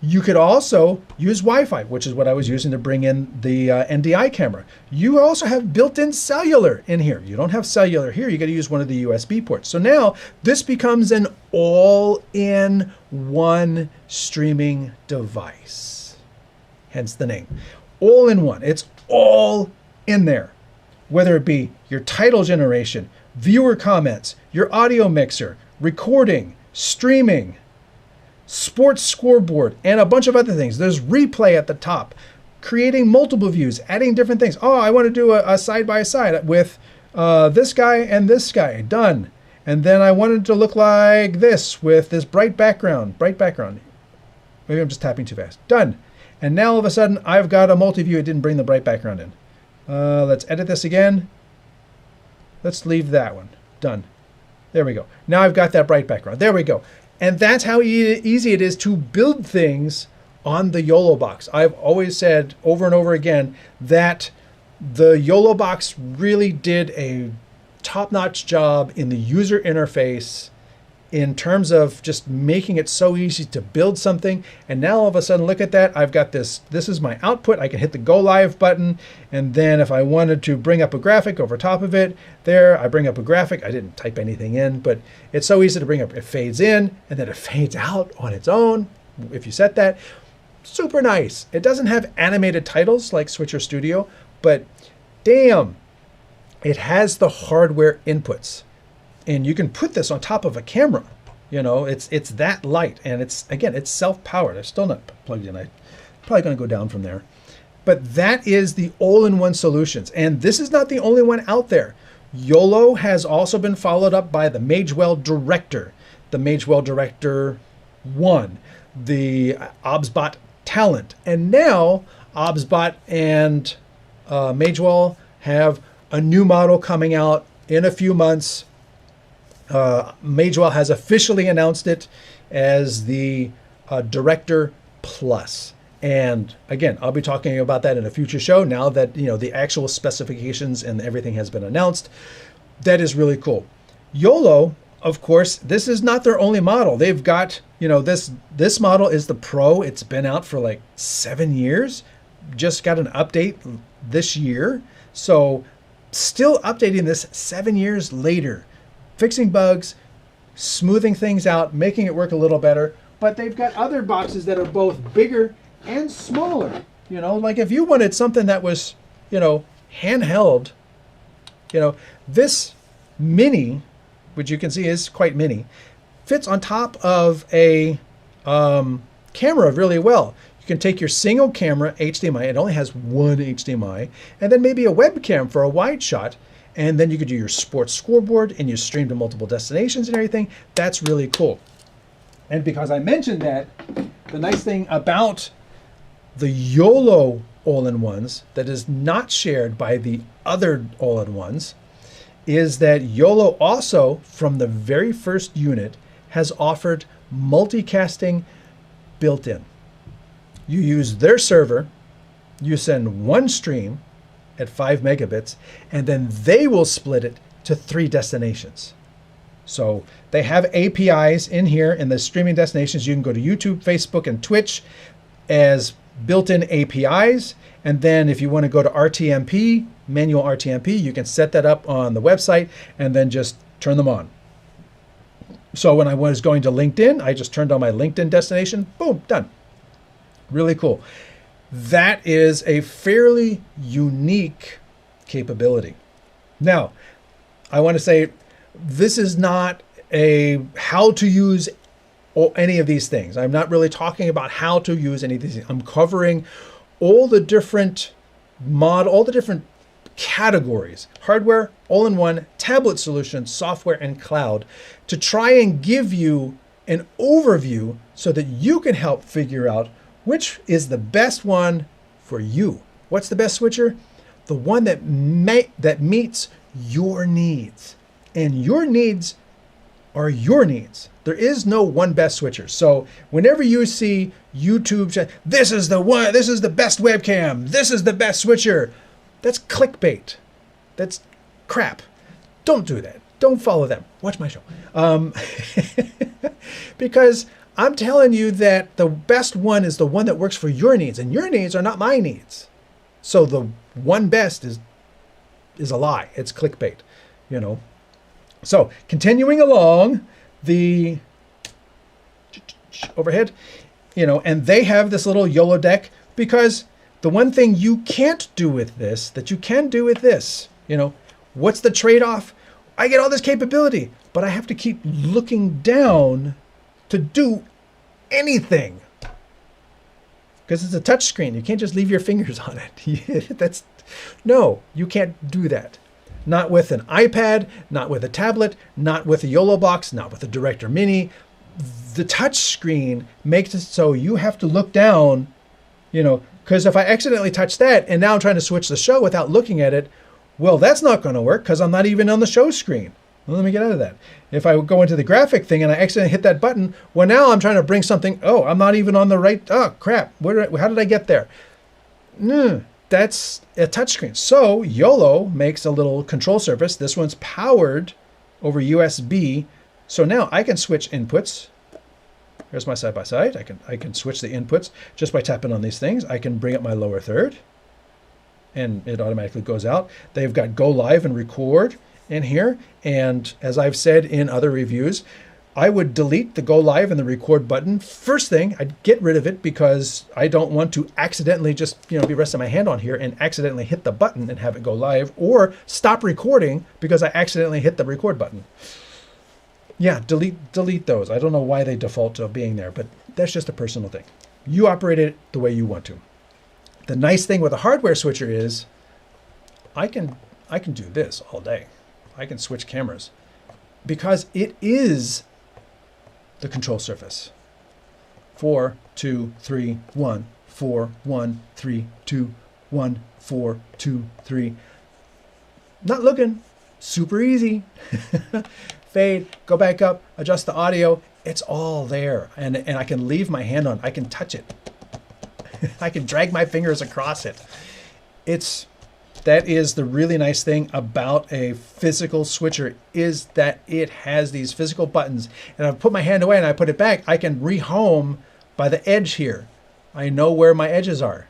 You could also use Wi-Fi, which is what I was using to bring in the NDI camera. You also have built-in cellular in here. You don't have cellular here. You got to use one of the USB ports. So now this becomes an all-in-one streaming device. Hence the name. All-in-one. It's all in there. Whether it be your title generation, viewer comments, your audio mixer, recording, streaming, sports scoreboard, and a bunch of other things. There's replay at the top, creating multiple views, adding different things. Oh, I want to do a side-by-side with this guy and this guy. Done. And then I wanted to look like this with this bright background. Maybe I'm just tapping too fast. Done. And now all of a sudden, I've got a multi-view. It didn't bring the bright background in. Let's edit this again. Let's leave that one. Done. There we go. Now I've got that bright background. There we go. And that's how easy it is to build things on the YOLO box. I've always said over and over again that the YOLO box really did a top-notch job in the user interface in terms of just making it so easy to build something. And now all of a sudden, look at that. I've got this is my output. I can hit the go live button. And then if I wanted to bring up a graphic over top of it, there, I bring up a graphic. I didn't type anything in, but it's so easy to bring up. It fades in and then it fades out on its own. If you set that, super nice. It doesn't have animated titles like Switcher Studio, but damn, it has the hardware inputs. And you can put this on top of a camera. You know, it's that light, and it's self-powered. I'm still not plugged in. I'm probably going to go down from there. But that is the all-in-one solutions. And this is not the only one out there. YOLO has also been followed up by the Magewell Director, the Magewell Director 1, the OBSBot Talent. And now OBSBot and Magewell have a new model coming out in a few months. Magewell has officially announced it as the Director Plus. And again, I'll be talking about that in a future show now that, you know, the actual specifications and everything has been announced. That is really cool. YOLO, of course, this is not their only model. They've got, you know, this model is the Pro. It's been out for like 7 years. Just got an update this year. So still updating this 7 years later. Fixing bugs, smoothing things out, making it work a little better. But they've got other boxes that are both bigger and smaller. You know, like if you wanted something that was, you know, handheld, you know, this mini, which you can see is quite mini, fits on top of a camera really well. You can take your single camera HDMI, it only has one HDMI, and then maybe a webcam for a wide shot. And then you could do your sports scoreboard and you stream to multiple destinations and everything. That's really cool. And because I mentioned that, the nice thing about the YOLO all-in-ones that is not shared by the other all-in-ones is that YOLO also, from the very first unit, has offered multicasting built in. You use their server, you send one stream at 5 megabits, and then they will split it to 3 destinations. So they have APIs in here in the streaming destinations. You can go to YouTube, Facebook, and Twitch as built-in APIs. And then if you want to go to RTMP, manual RTMP, you can set that up on the website and then just turn them on. So when I was going to LinkedIn, I just turned on my LinkedIn destination. Boom, done. Really cool. That is a fairly unique capability. Now, I want to say this is not how to use any of these things. I'm not really talking about how to use any of these things. I'm covering all the different all the different categories: hardware, all-in-one, tablet solutions, software, and cloud, to try and give you an overview so that you can help figure out which is the best one for you. What's the best switcher? The one that meets your needs. And your needs are your needs. There is no one best switcher. So whenever you see YouTube, this is the one, this is the best webcam, this is the best switcher, that's clickbait. That's crap. Don't do that. Don't follow them. Watch my show. Because I'm telling you that the best one is the one that works for your needs, and your needs are not my needs. So the one best is a lie. It's clickbait, you know. So continuing along the overhead, you know, and they have this little YOLO deck, because the one thing you can't do with this that you can do with this, you know, what's the trade-off? I get all this capability, but I have to keep looking down to do anything, because it's a touch screen. You can't just leave your fingers on it. No, you can't do that. Not with an iPad, not with a tablet, not with a YOLO box, not with a Director Mini. The touch screen makes it so you have to look down, you know, because if I accidentally touch that and now I'm trying to switch the show without looking at it, well, that's not going to work because I'm not even on the show screen. Well, let me get out of that. If I go into the graphic thing and I accidentally hit that button, well, now I'm trying to bring something. Oh, I'm not even on the right. Oh, crap. How did I get there? That's a touchscreen. So YOLO makes a little control surface. This one's powered over USB. So now I can switch inputs. Here's my side-by-side. I can switch the inputs just by tapping on these things. I can bring up my lower third, and it automatically goes out. They've got go live and record in here. And as I've said in other reviews, I would delete the go live and the record button. First thing, I'd get rid of it because I don't want to accidentally just, you know, be resting my hand on here and accidentally hit the button and have it go live, or stop recording because I accidentally hit the record button. Yeah, delete those. I don't know why they default to being there, but that's just a personal thing. You operate it the way you want to. The nice thing with a hardware switcher is I can do this all day. I can switch cameras because it is the control surface. 4, 2, 3, 1, 4, 1, 3, 2, 1, 4, 2, 3. Not looking. Super easy. Fade, go back up, adjust the audio. It's all there. And I can leave my hand on. I can touch it. I can drag my fingers across it. That is the really nice thing about a physical switcher, is that it has these physical buttons. And I put my hand away and I put it back, I can rehome by the edge here. I know where my edges are.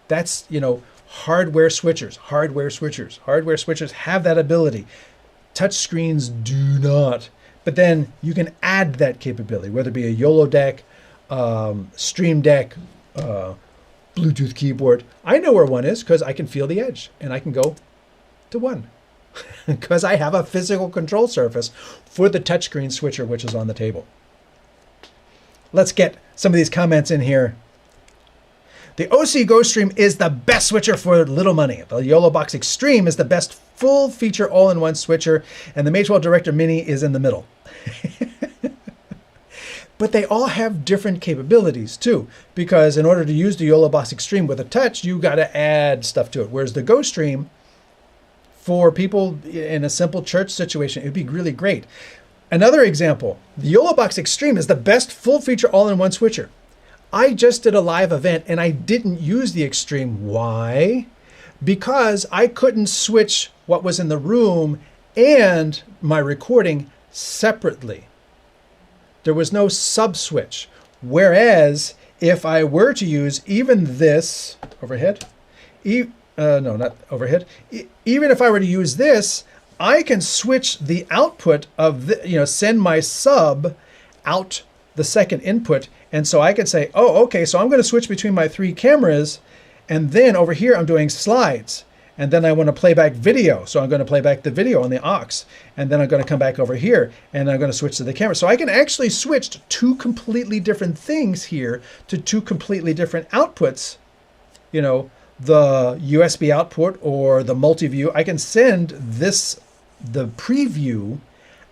That's, you know, hardware switchers. Hardware switchers have that ability. Touch screens do not. But then you can add that capability, whether it be a YOLO deck, StreamTek, Bluetooth keyboard. I know where one is because I can feel the edge and I can go to one because I have a physical control surface for the touchscreen switcher, which is on the table. Let's get some of these comments in here. The Osee GoStream is the best switcher for little money. The YOLO Box Extreme is the best full-feature all-in-one switcher, and the Magewell Director Mini is in the middle. But they all have different capabilities too, because in order to use the YOLO Box Extreme with a touch, you got to add stuff to it. Whereas the GoStream, for people in a simple church situation, it'd be really great. Another example, the YOLO Box Extreme is the best full-feature all-in-one switcher. I just did a live event and I didn't use the Extreme. Why? Because I couldn't switch what was in the room and my recording separately. There was no sub switch. Whereas if I were to use even this overhead, no, not overhead. Even if I were to use this, I can switch the output of the, send my sub out the second input. And so I can say, oh, okay, so I'm going to switch between my 3 cameras. And then over here, I'm doing slides. and then I want to play back video. So I'm going to play back the video on the aux, and then I'm going to come back over here, and I'm going to switch to the camera. So I can actually switch to two completely different things here, to two completely different outputs. You know, the USB output or the multi-view. I can send the preview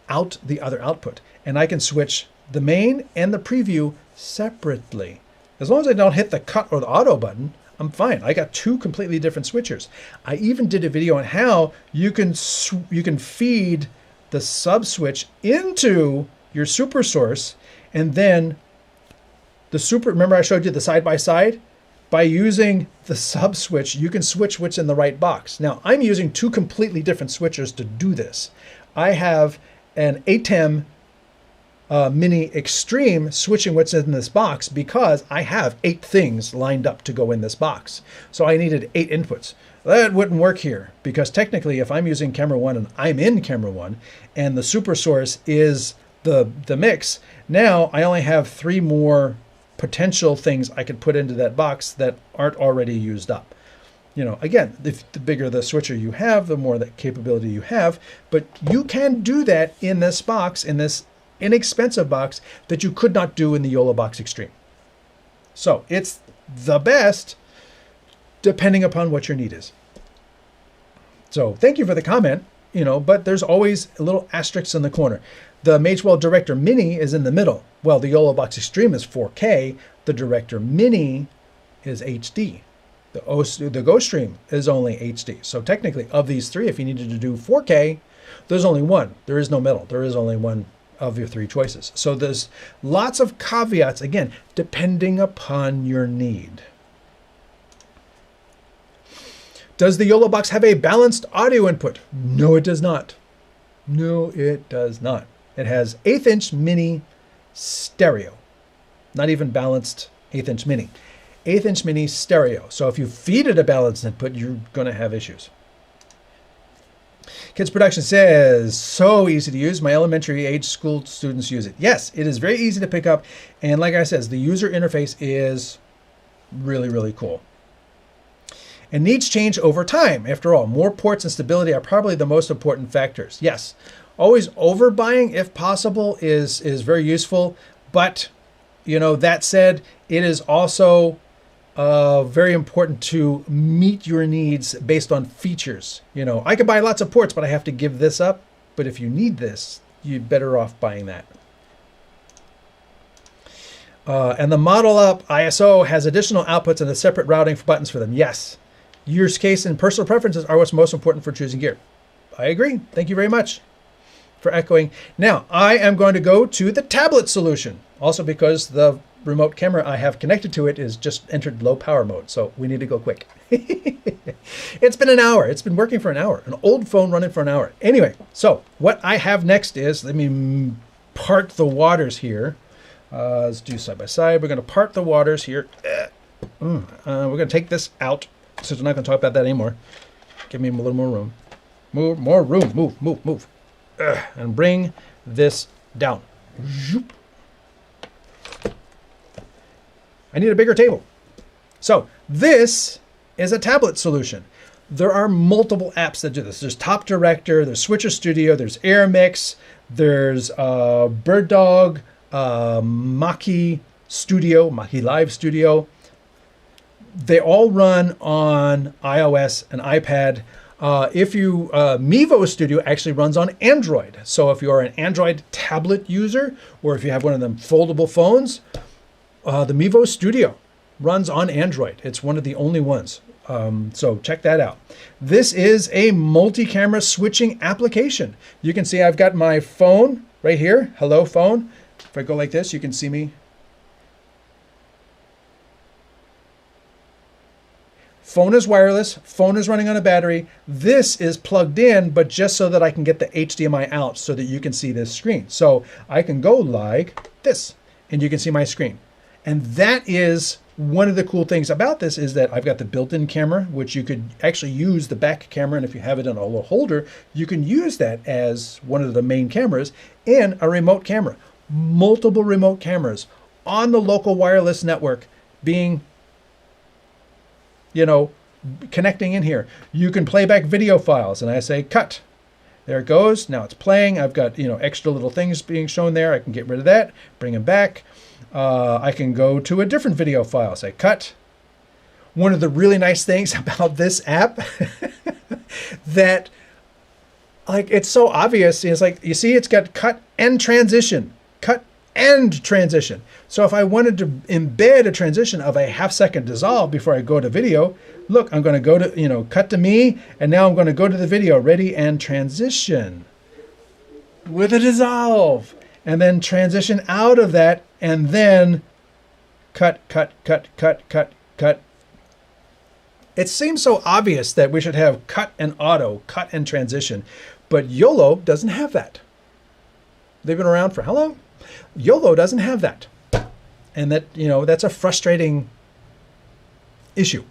out the other output, and I can switch the main and the preview separately. As long as I don't hit the cut or the auto button, I'm fine. I got two completely different switchers. I even did a video on how you can feed the sub switch into your super source, and then remember I showed you the side by side? By using the sub switch, you can switch what's in the right box. Now, I'm using two completely different switchers to do this. I have an ATEM Mini Extreme switching what's in this box because I have 8 things lined up to go in this box. So I needed 8 inputs. That wouldn't work here because technically if I'm using camera 1 and I'm in camera 1 and the super source is the mix, now I only have 3 more potential things I could put into that box that aren't already used up. You know, again, the bigger the switcher you have, the more that capability you have, but you can do that in this box, in this inexpensive box that you could not do in the YOLO Box Extreme. So it's the best depending upon what your need is. So thank you for the comment, you know, but there's always a little asterisk in the corner. The Magewell Director Mini is in the middle. Well, the YOLO Box Extreme is 4K. The Director Mini is HD. The GoStream is only HD. So technically of these 3, if you needed to do 4K, there's only one. There is no middle. There is only one of your 3 choices. So there's lots of caveats, again, depending upon your need. Does the YOLO Box have a balanced audio input? No, it does not. No, it does not. It has 1/8 inch mini stereo. Not even balanced 1/8 inch mini. 1/8 inch mini stereo. So if you feed it a balanced input, you're going to have issues. Kids Production says, so easy to use. My elementary age school students use it. Yes, it is very easy to pick up. And like I said, the user interface is really, really cool. And needs change over time. After all, more ports and stability are probably the most important factors. Yes, always overbuying, if possible, is very useful. But, you know, that said, it is also very important to meet your needs based on features. You know, I could buy lots of ports, but I have to give this up. But if you need this, you're better off buying that. And the Model Up ISO has additional outputs and a separate routing for buttons for them. Yes. Use case and personal preferences are what's most important for choosing gear. I agree. Thank you very much for echoing. Now, I am going to go to the tablet solution. Also because the remote camera I have connected to it is just entered low power mode. So we need to go quick. It's been an hour. It's been working for an hour. An old phone running for an hour. Anyway, so what I have next is, let me part the waters here. Let's do side by side. We're going to part the waters here. We're going to take this out. So we're not going to talk about that anymore. Give me a little more room. More room. Move. And bring this down. I need a bigger table. So this is a tablet solution. There are multiple apps that do this. There's Top Director, there's Switcher Studio, there's AirMix, there's BirdDog, Maki Live Studio. They all run on iOS and iPad. Mevo Studio actually runs on Android. So if you're an Android tablet user, or if you have one of them foldable phones, the Mevo Studio runs on Android. It's one of the only ones. So check that out. This is a multi-camera switching application. You can see I've got my phone right here. Hello, phone. If I go like this, you can see me. Phone is wireless, phone is running on a battery. This is plugged in, but just so that I can get the HDMI out so that you can see this screen. So I can go like this and you can see my screen. And that is one of the cool things about this, is that I've got the built-in camera, which you could actually use the back camera. And if you have it in a little holder, you can use that as one of the main cameras, and a remote camera. Multiple remote cameras on the local wireless network being, you know, connecting in here. You can play back video files, and I say cut. There it goes. Now it's playing. I've got, you know, extra little things being shown there. I can get rid of that, bring them back. I can go to a different video file, say cut. One of the really nice things about this app that, like, it's so obvious is, like, you see it's got cut and transition, cut and transition. So if I wanted to embed a transition of a half-second dissolve before I go to video, look, I'm going to go to, you know, cut to me, and now I'm going to go to the video, ready, and transition with a dissolve, and then transition out of that, and then cut, cut, cut, cut, cut, cut. It seems so obvious that we should have cut and auto, cut and transition, but YOLO doesn't have that. They've been around for how long? YOLO doesn't have that. And that, you know, that's a frustrating issue.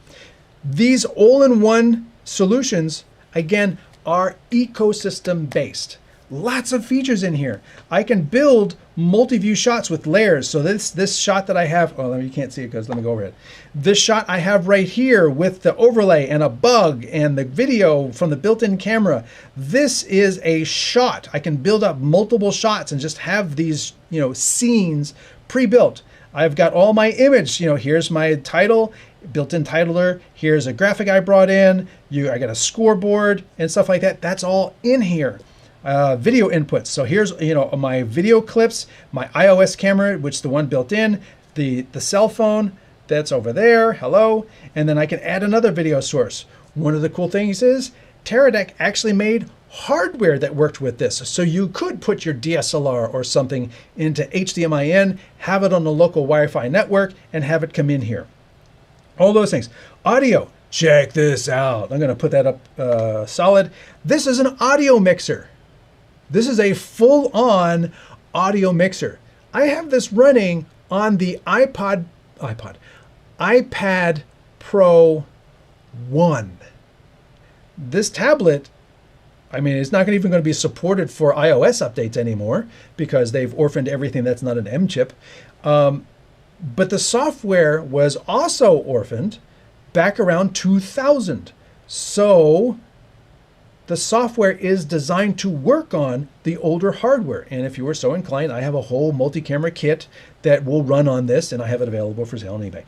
These all-in-one solutions, again, are ecosystem based. Lots of features in here. I can build multi-view shots with layers. So this shot that I have, oh, you can't see it because let me go over it. This shot I have right here with the overlay and a bug and the video from the built-in camera. This is a shot. I can build up multiple shots and just have these, you know, scenes pre-built. I've got all my image, you know, here's my title, built-in titler, here's a graphic I brought in, I got a scoreboard and stuff like that. That's all in here. Video inputs. So here's, you know, my video clips, my iOS camera, which is the one built in, the cell phone that's over there, hello, and then I can add another video source. One of the cool things is Teradek actually made hardware that worked with this. So you could put your DSLR or something into HDMI in, have it on the local Wi-Fi network, and have it come in here. All those things. Audio. Check this out. I'm going to put that up solid. This is an audio mixer. This is a full-on audio mixer. I have this running on the iPad Pro 1. This tablet, I mean, it's not even going to be supported for iOS updates anymore because they've orphaned everything that's not an M chip. But the software was also orphaned back around 2000. So the software is designed to work on the older hardware. And if you were so inclined, I have a whole multi-camera kit that will run on this, and I have it available for sale on eBay.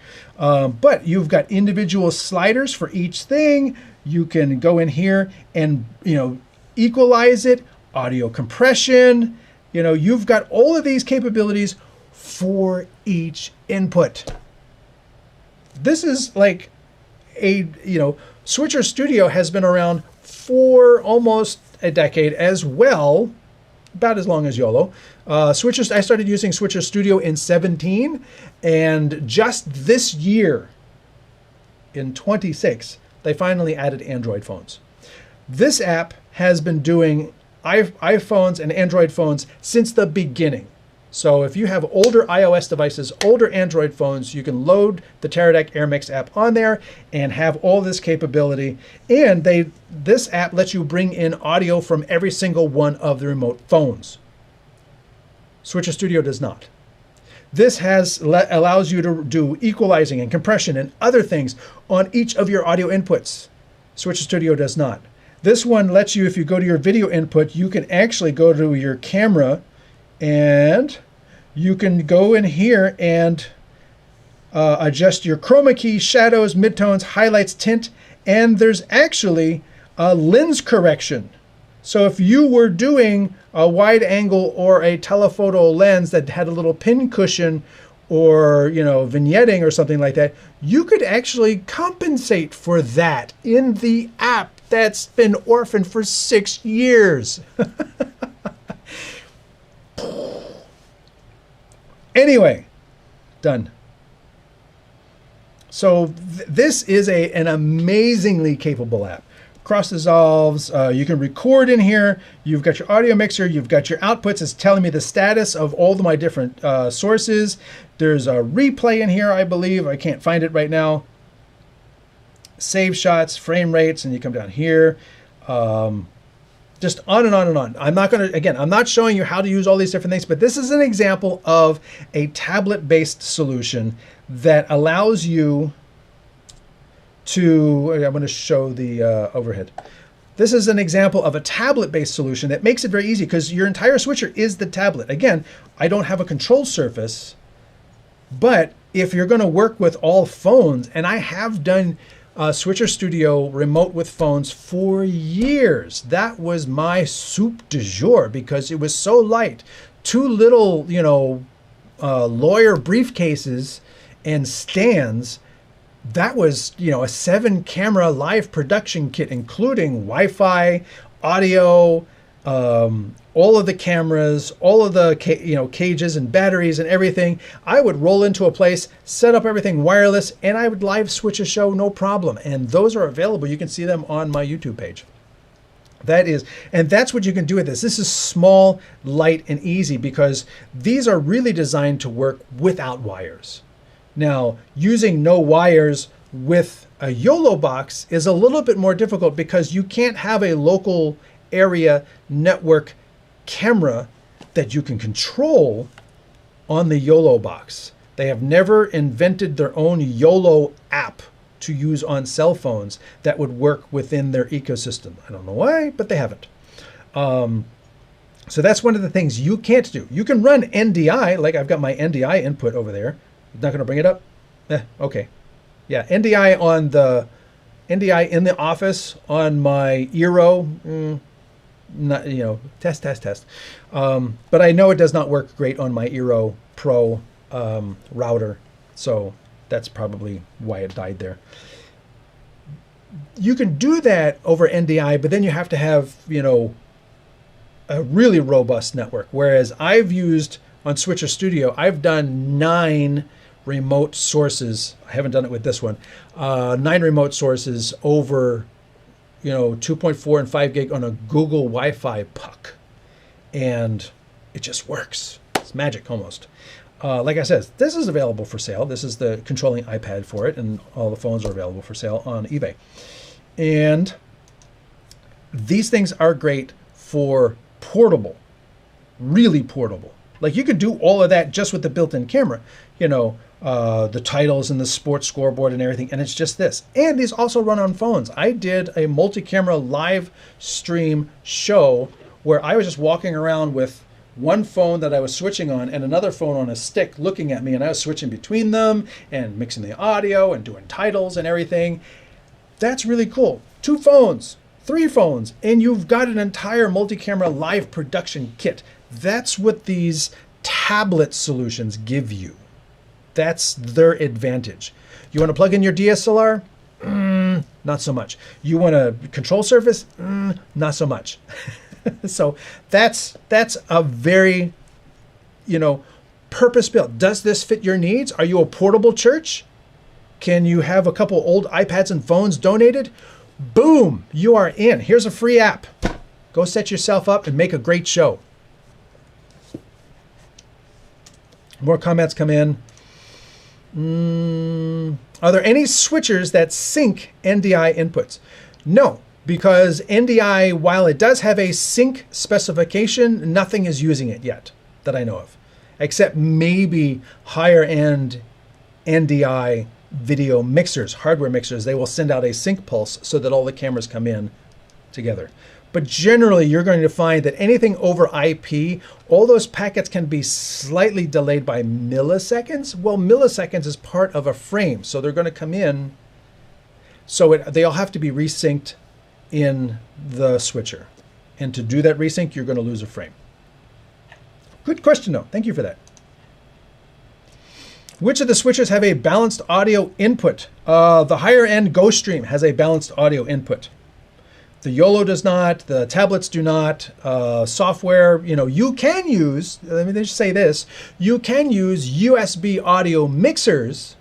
But you've got individual sliders for each thing. You can go in here and, you know, equalize it, audio compression. You know, you've got all of these capabilities for each input. This is like a, you know, Switcher Studio has been around for almost a decade as well, about as long as YOLO. I started using Switcher Studio in 17, and just this year, in 26, they finally added Android phones. This app has been doing iPhones and Android phones since the beginning. So if you have older iOS devices, older Android phones, you can load the Teradek AirMix app on there and have all this capability. And this app lets you bring in audio from every single one of the remote phones. Switcher Studio does not. This allows you to do equalizing and compression and other things on each of your audio inputs. Switcher Studio does not. This one lets you, if you go to your video input, you can actually go to your camera and you can go in here and adjust your chroma key, shadows, midtones, highlights, tint, and there's actually a lens correction. So if you were doing a wide angle or a telephoto lens that had a little pin cushion or, you know, vignetting or something like that, you could actually compensate for that in the app that's been orphaned for 6 years. Anyway, done. So this is an amazingly capable app. Cross dissolves, you can record in here. You've got your audio mixer, you've got your outputs. It's telling me the status of all of my different sources. There's a replay in here, I believe. I can't find it right now. Save shots, frame rates, and you come down here. Just on and on and on. I'm not going to, again, I'm not showing you how to use all these different things, but this is an example of a tablet-based solution that allows you to, I'm going to show the overhead. This is an example of a tablet-based solution that makes it very easy because your entire switcher is the tablet. Again, I don't have a control surface, but if you're going to work with all phones, and I have done Switcher Studio remote with phones for years. That was my soup du jour because it was so light. Two little, lawyer briefcases and stands. That was, a 7-camera live production kit, including Wi-Fi, audio, all of the cameras, all of the cages and batteries and everything. I would roll into a place, set up everything wireless, and I would live switch a show, no problem. And those are available. You can see them on my YouTube page. And that's what you can do with this. This is small, light, and easy because these are really designed to work without wires. Now, using no wires with a YOLO box is a little bit more difficult because you can't have a local area network camera that you can control on the YOLO box. They have never invented their own YOLO app to use on cell phones that would work within their ecosystem. I don't know why, but they haven't. So that's one of the things you can't do. You can run NDI, like I've got my NDI input over there. Not going to bring it up? Okay. Yeah, NDI in the office on my Eero. Not, test. But I know it does not work great on my Eero Pro router. So that's probably why it died there. You can do that over NDI, but then you have to have, a really robust network. Whereas I've used on Switcher Studio, I've done 9 remote sources. I haven't done it with this one. 9 remote sources over 2.4 and 5 gig on a Google Wi-Fi puck. And it just works. It's magic almost. Like I said, this is available for sale. This is the controlling iPad for it, and all the phones are available for sale on eBay. And these things are great for portable, really portable. Like you could do all of that just with the built-in camera, the titles and the sports scoreboard and everything, and it's just this. And these also run on phones. I did a multi-camera live stream show where I was just walking around with one phone that I was switching on and another phone on a stick looking at me, and I was switching between them and mixing the audio and doing titles and everything. That's really cool. 2 phones, 3 phones, and you've got an entire multi-camera live production kit. That's what these tablet solutions give you. That's their advantage. You want to plug in your DSLR? Not so much. You want a control surface? Not so much. So that's a very, purpose-built. Does this fit your needs? Are you a portable church? Can you have a couple old iPads and phones donated? Boom, you are in. Here's a free app. Go set yourself up and make a great show. More comments come in. Are there any switchers that sync NDI inputs? No, because NDI, while it does have a sync specification, nothing is using it yet that I know of, except maybe higher end NDI video mixers, hardware mixers. They will send out a sync pulse so that all the cameras come in together. But generally, you're going to find that anything over IP, all those packets can be slightly delayed by milliseconds. Well, milliseconds is part of a frame, so they're going to come in. So they all have to be resynced in the switcher. And to do that resync, you're going to lose a frame. Good question, though. Thank you for that. Which of the switchers have a balanced audio input? The higher end GoStream has a balanced audio input. The YOLO does not, the tablets do not. Software, you can use, let me just say this, you can use USB audio mixers.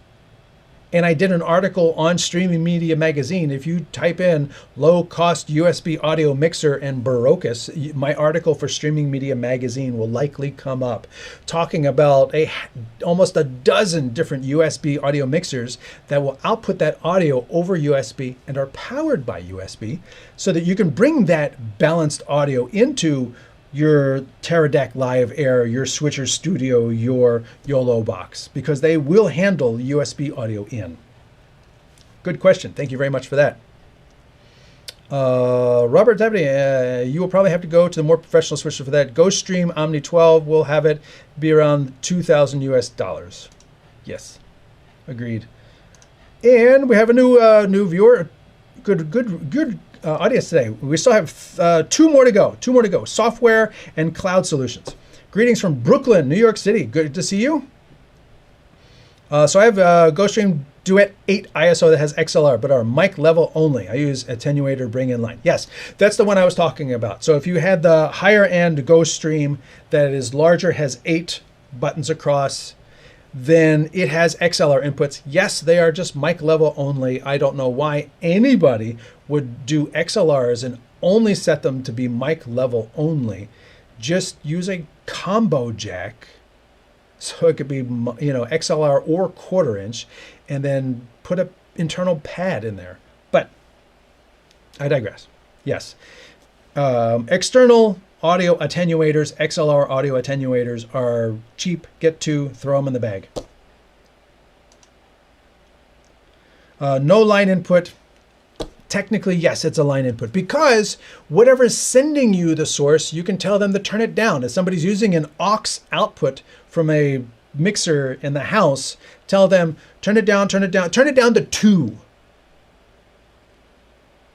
And I did an article on Streaming Media Magazine. If you type in low-cost USB audio mixer and Barocus, my article for Streaming Media Magazine will likely come up, talking about almost a dozen different USB audio mixers that will output that audio over USB and are powered by USB, so that you can bring that balanced audio into your Teradek Live Air, your Switcher Studio, your YOLO box, because they will handle USB audio in. Good question. Thank you very much for that. Robert Deputy, you will probably have to go to the more professional switcher for that. GoStream Omni 12 will have it be around 2,000 US dollars. Yes, agreed. And we have a new viewer. Good audience today. We still have two more to go. Two more to go. Software and cloud solutions. Greetings from Brooklyn, New York City. Good to see you. So I have GoStream Duet 8 ISO that has XLR, but are mic level only. I use attenuator bring in line. Yes, that's the one I was talking about. So if you had the higher end GoStream that is larger, has 8 buttons across, then it has XLR inputs. Yes, they are just mic level only. I don't know why anybody would do XLRs and only set them to be mic level only. Just use a combo jack. So it could be, XLR or 1/4 inch, and then put an internal pad in there. But I digress. Yes. External audio attenuators, XLR audio attenuators are cheap. Get 2, throw them in the bag. No line input. Technically, yes, it's a line input, because whatever is sending you the source, you can tell them to turn it down. If somebody's using an aux output from a mixer in the house, tell them, turn it down to 2.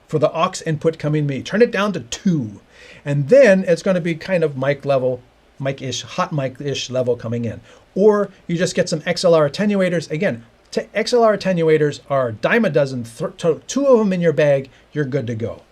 For the aux input coming to me, turn it down to 2. And then it's going to be kind of mic level, mic-ish, hot mic-ish level coming in. Or you just get some XLR attenuators. Again, XLR attenuators are a dime a dozen. 2 of them in your bag, you're good to go.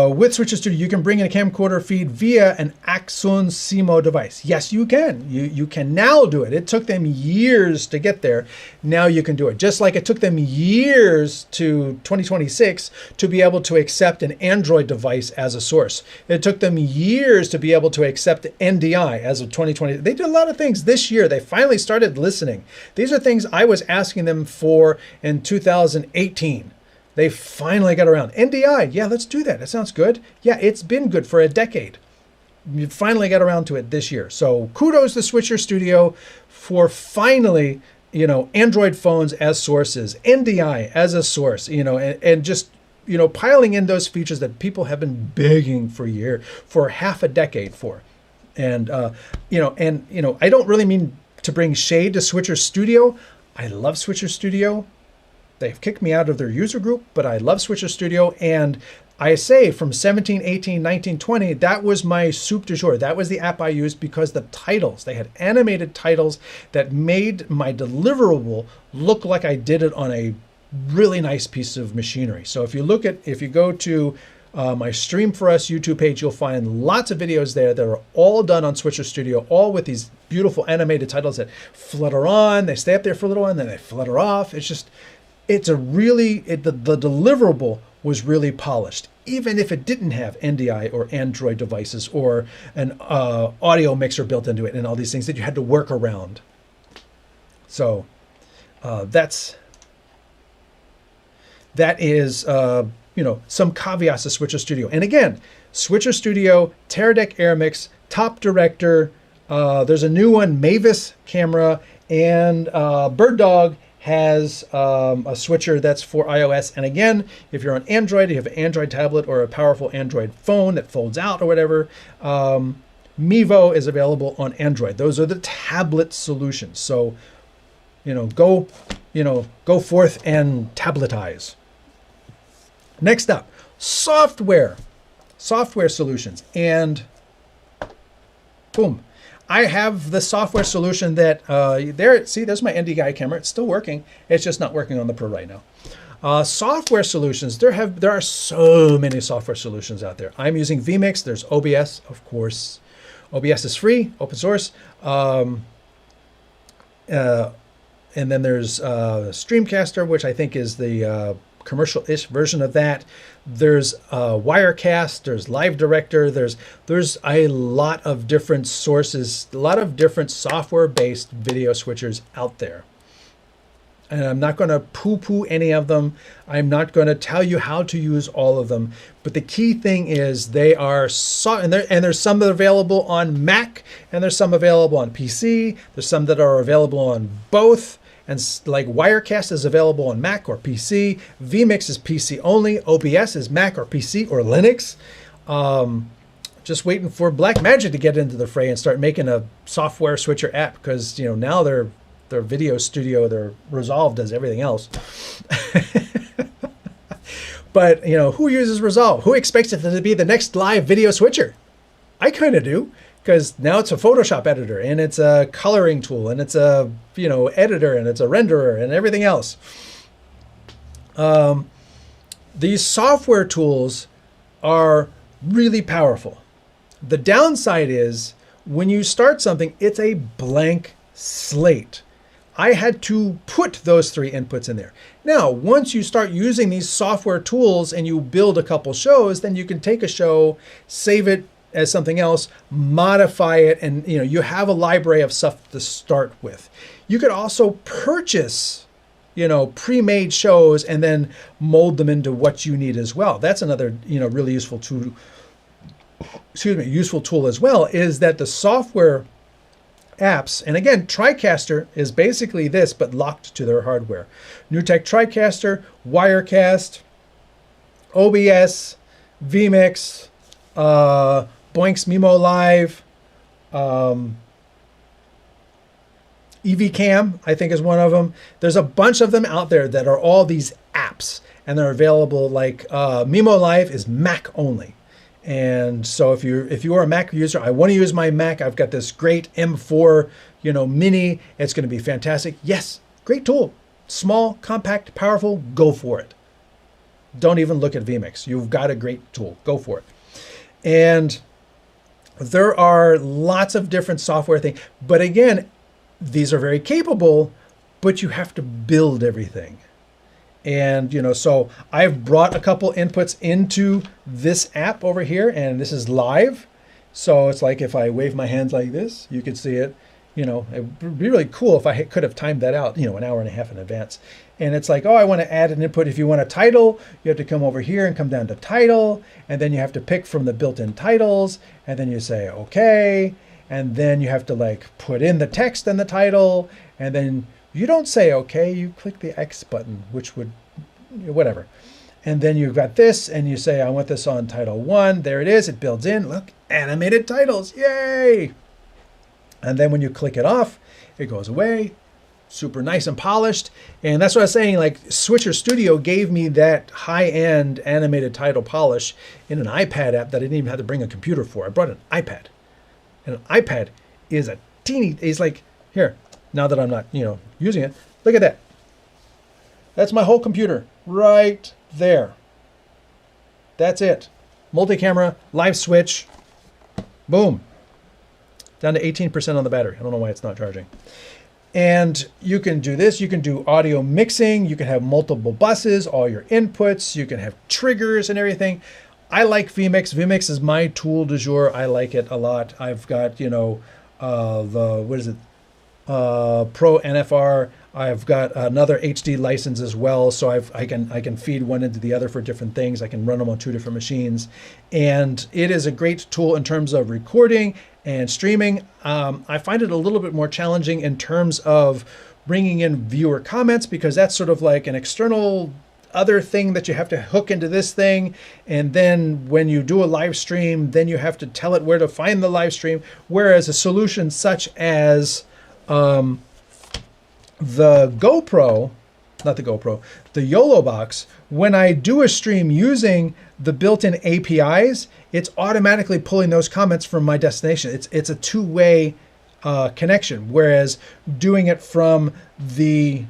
With Switcher Studio, you can bring in a camcorder feed via an Axon CMO device. Yes, you can. You can now do it. It took them years to get there. Now you can do it. Just like it took them years to 2026 to be able to accept an Android device as a source. It took them years to be able to accept NDI as of 2020. They did a lot of things this year. They finally started listening. These are things I was asking them for in 2018. They finally got around. NDI, yeah, let's do that. That sounds good. Yeah, it's been good for a decade. You finally got around to it this year. So kudos to Switcher Studio for finally, Android phones as sources, NDI as a source, and just, piling in those features that people have been begging for half a decade for. And, I don't really mean to bring shade to Switcher Studio. I love Switcher Studio. They've kicked me out of their user group, but I love Switcher Studio. And I say from 17, 18, 19, 20, that was my soup du jour. That was the app I used because the titles, they had animated titles that made my deliverable look like I did it on a really nice piece of machinery. So if you go to my Stream for Us YouTube page, you'll find lots of videos there that are all done on Switcher Studio, all with these beautiful animated titles that flutter on. They stay up there for a little while and then they flutter off. The deliverable was really polished, even if it didn't have NDI or Android devices or an audio mixer built into it and all these things that you had to work around. So that is some caveats to Switcher Studio. And again, Switcher Studio, Teradek AirMix, Top Director. There's a new one, Mavis camera, and Bird Dog has a switcher that's for iOS. And again, if you're on Android, you have an Android tablet or a powerful Android phone that folds out or whatever, Mevo is available on Android. Those are the tablet solutions. So, go forth and tabletize. Next up, software solutions. And boom. I have the software solution that there's my NDI camera. It's still working. It's just not working on the Pro right now. Software solutions. There are so many software solutions out there. I'm using vMix. There's OBS, of course. OBS is free, open source. And then there's Streamcaster, which I think is the commercial-ish version of that. There's Wirecast, there's Live Director, there's a lot of different sources, a lot of different software-based video switchers out there. And I'm not going to poo-poo any of them. I'm not going to tell you how to use all of them. But the key thing is they are and there's some that are available on Mac, and there's some available on PC. There's some that are available on both. And like Wirecast is available on Mac or PC. vMix is PC only. OBS is Mac or PC or Linux. Just waiting for Blackmagic to get into the fray and start making a software switcher app, because now their video studio, their Resolve does everything else. But who uses Resolve? Who expects it to be the next live video switcher? I kind of do, because now it's a Photoshop editor, and it's a coloring tool, and it's a editor, and it's a renderer, and everything else. These software tools are really powerful. The downside is when you start something, it's a blank slate. I had to put those 3 inputs in there. Now, once you start using these software tools and you build a couple shows, then you can take a show, save it as something else, modify it, and you have a library of stuff to start with. You could also purchase pre-made shows and then mold them into what you need as well. That's another really useful tool. Useful tool as well is that the software apps, and again, TriCaster is basically this, but locked to their hardware. NewTek TriCaster, Wirecast, OBS, vMix, Boinks Mimo Live, EVCam, I think is one of them. There's a bunch of them out there that are all these apps, and they're available. Like Mimo Live is Mac only. And so if you are a Mac user, I want to use my Mac. I've got this great M4, mini. It's going to be fantastic. Yes, great tool. Small, compact, powerful. Go for it. Don't even look at vMix. You've got a great tool. Go for it. And there are lots of different software things. But again, these are very capable, but you have to build everything. And, so I've brought a couple inputs into this app over here, and this is live. So it's like if I wave my hands like this, you could see it. It would be really cool if I could have timed that out, an hour and a half in advance. And it's like, oh, I want to add an input. If you want a title, you have to come over here and come down to title. And then you have to pick from the built-in titles. And then you say, okay. And then you have to put in the text and the title. And then you don't say okay, you click the X button, which would, whatever. And then you've got this, and you say, I want this on title 1. There it is, it builds in. Look, animated titles, yay! And then when you click it off, it goes away, super nice and polished. And that's what I was saying, Switcher Studio gave me that high-end animated title polish in an iPad app that I didn't even have to bring a computer for. I brought an iPad. And an iPad is a teeny, it's like, here, now that I'm not, using it, look at that. That's my whole computer right there. That's it. Multi-camera, live switch, boom. Down to 18% on the battery. I don't know why it's not charging. And you can do this. You can do audio mixing. You can have multiple buses, all your inputs. You can have triggers and everything. I like vMix. vMix is my tool du jour. I like it a lot. I've got, Pro NFR. I've got another HD license as well, so I can feed one into the other for different things. I can run them on 2 different machines, and it is a great tool in terms of recording and streaming. I find it a little bit more challenging in terms of bringing in viewer comments, because that's sort of like an external other thing that you have to hook into this thing, and then when you do a live stream, then you have to tell it where to find the live stream. Whereas a solution such as the GoPro, not the GoPro, the YOLO box, when I do a stream using the built-in APIs, it's automatically pulling those comments from my destination. It's a two-way connection, whereas doing it from the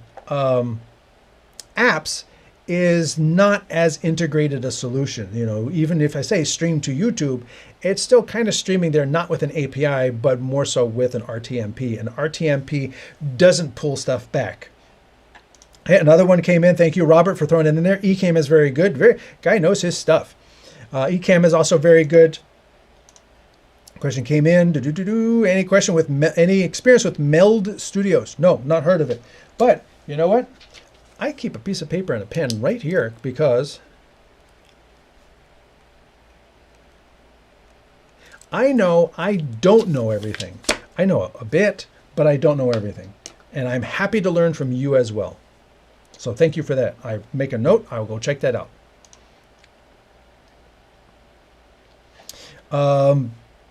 apps is not as integrated a solution. Even if I say stream to YouTube, it's still kind of streaming there, not with an API, but more so with an RTMP. And RTMP doesn't pull stuff back. Hey, another one came in. Thank you, Robert, for throwing it in there. Ecamm is very good. Guy knows his stuff. Ecamm is also very good. Question came in. Any question with any experience with Meld Studios? No, not heard of it. But You know what? I keep a piece of paper and a pen right here because I know I don't know everything. I know a bit, but I don't know everything. And I'm happy to learn from you as well. So thank you for that. I make a note. I will go check that out.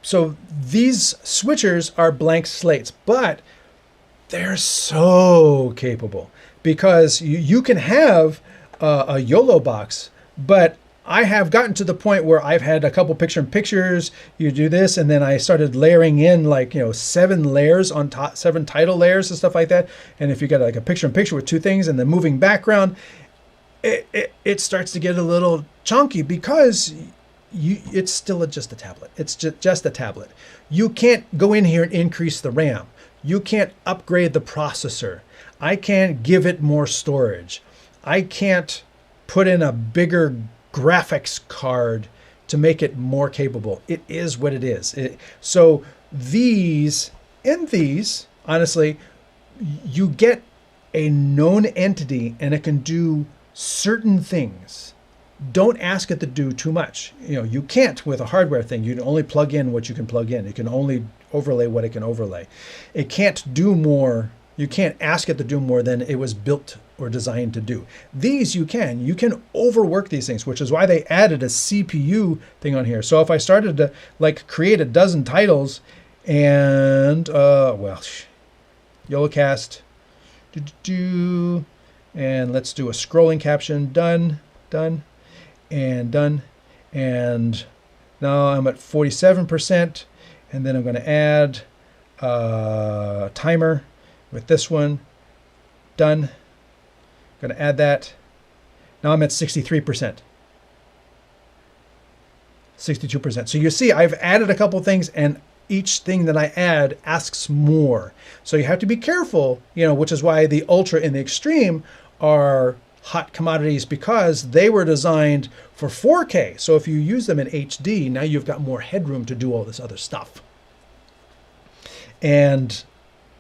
So these switchers are blank slates, but they're so capable because you can have a YOLO box, but I have gotten to the point where I've had a couple picture-in-pictures. You do this, and then I started layering in like 7 layers on top, 7 title layers and stuff like that. And if you got like a picture-in-picture with 2 things and the moving background, it starts to get a little chunky because it's still just a tablet. It's just a tablet. You can't go in here and increase the RAM. You can't upgrade the processor. I can't give it more storage. I can't put in a bigger graphics card to make it more capable. It is what it is. So these, honestly, you get a known entity and it can do certain things. Don't ask it to do too much. You can't with a hardware thing. You can only plug in what you can plug in. You can only overlay what it can overlay. It can't do more. You can't ask it to do more than it was built or designed to do. These you can overwork these things, which is why they added a CPU thing on here. So if I started to like create a dozen titles and YOLOcast, and let's do a scrolling caption, done, and now I'm at 47%, and then I'm going to add a timer with this one, done. Going to add that. Now I'm at 63%. 62%. So you see, I've added a couple things, and each thing that I add asks more. So you have to be careful, which is why the Ultra and the Extreme are hot commodities, because they were designed for 4K. So if you use them in HD, now you've got more headroom to do all this other stuff. And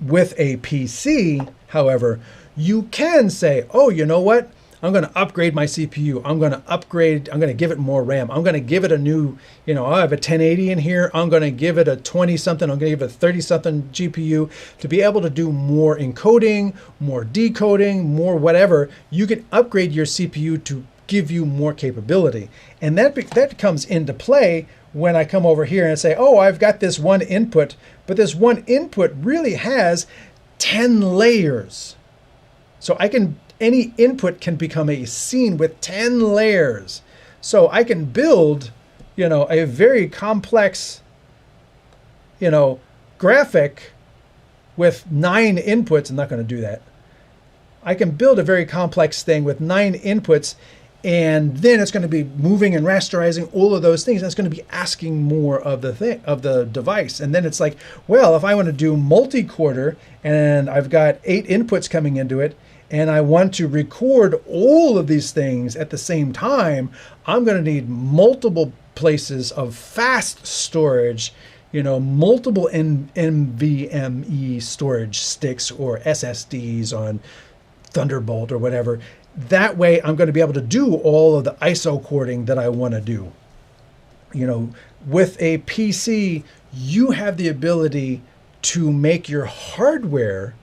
with a PC, however, you can say, oh, you know what? I'm going to upgrade my CPU. I'm going to give it more RAM. I'm going to give it a new, I have a 1080 in here. I'm going to give it a 20 something. I'm going to give it a 30 something GPU to be able to do more encoding, more decoding, more whatever. You can upgrade your CPU to give you more capability. And that comes into play when I come over here and say, oh, I've got this one input, but this one input really has 10 layers. So any input can become a scene with 10 layers. So I can build, a very complex, graphic with 9 inputs. I'm not going to do that. I can build a very complex thing with 9 inputs, and then it's going to be moving and rasterizing all of those things. That's going to be asking more of the device. And then it's like, well, if I want to do multi-quarter and I've got 8 inputs coming into it, and I want to record all of these things at the same time, I'm going to need multiple places of fast storage, multiple NVMe storage sticks or SSDs on Thunderbolt or whatever. That way I'm going to be able to do all of the ISO cording that I want to do. With a PC, you have the ability to make your hardware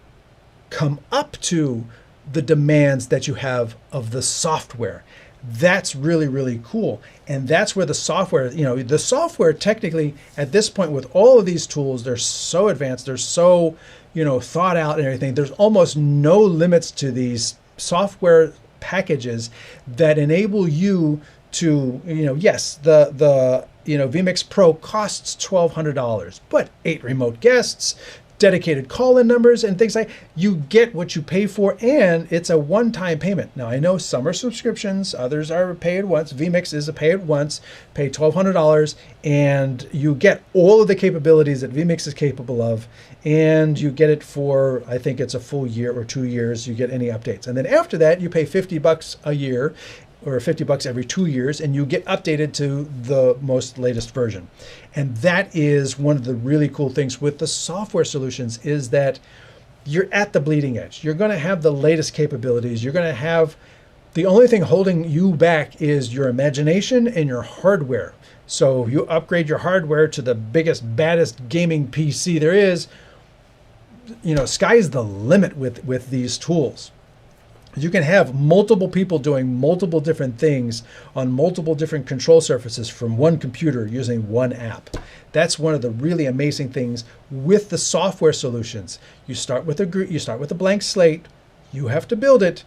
come up to the demands that you have of the software. That's really, really cool. And that's where the software, the software technically at this point with all of these tools, they're so advanced, they're so, thought out and everything. There's almost no limits to these software packages that enable you to, yes, the vMix Pro costs $1,200, but 8 remote guests, dedicated call-in numbers and things like you get what you pay for, and it's a one-time payment. Now I know some are subscriptions, others are pay at once. vMix is a pay at once, pay $1,200, and you get all of the capabilities that vMix is capable of, and you get it for, I think it's a full year or 2 years. You get any updates, and then after that you pay $50 a year or $50 every 2 years, and you get updated to the most latest version. And that is one of the really cool things with the software solutions, is that you're at the bleeding edge. You're going to have the latest capabilities. You're going to have, the only thing holding you back is your imagination and your hardware. So if you upgrade your hardware to the biggest, baddest gaming PC there is, you know, sky's the limit with these tools. You can have multiple people doing multiple different things on multiple different control surfaces from one computer using one app. That's one of the really amazing things with the software solutions. You start with a blank slate. You have to build it,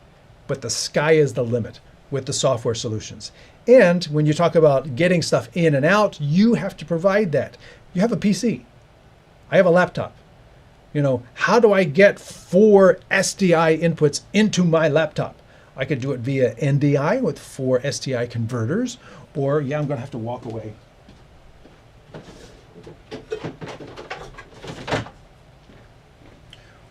but the sky is the limit with the software solutions. And when you talk about getting stuff in and out, you have to provide that. You have a PC. I have a laptop. You know, how do I get 4 SDI inputs into my laptop? I could do it via NDI with 4 SDI converters, or yeah, I'm going to have to walk away.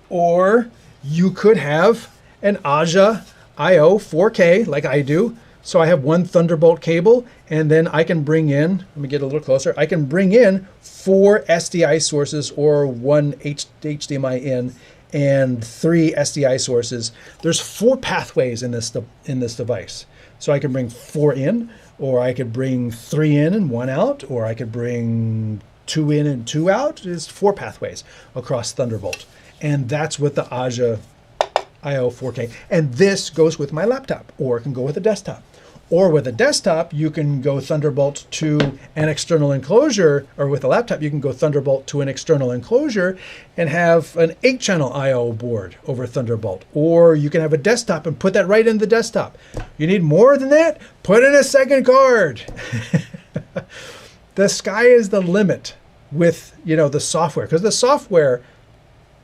Or you could have an Osee I/O 4K like I do. So I have one Thunderbolt cable, and then I can bring in, let me get a little closer, I can bring in 4 SDI sources or 1 HDMI in and 3 SDI sources. There's 4 pathways in this device. So I can bring 4 in, or I could bring 3 in and 1 out, or I could bring 2 in and 2 out. There's 4 pathways across Thunderbolt. And that's with the Osee I/O 4K. And this goes with my laptop, or it can go with a desktop. Or with a desktop, you can go Thunderbolt to an external enclosure, or with a laptop, you can go Thunderbolt to an external enclosure and have an 8-channel I/O board over Thunderbolt. Or you can have a desktop and put that right in the desktop. You need more than that? Put in a second card. The sky is the limit with, you know, the software, because the software,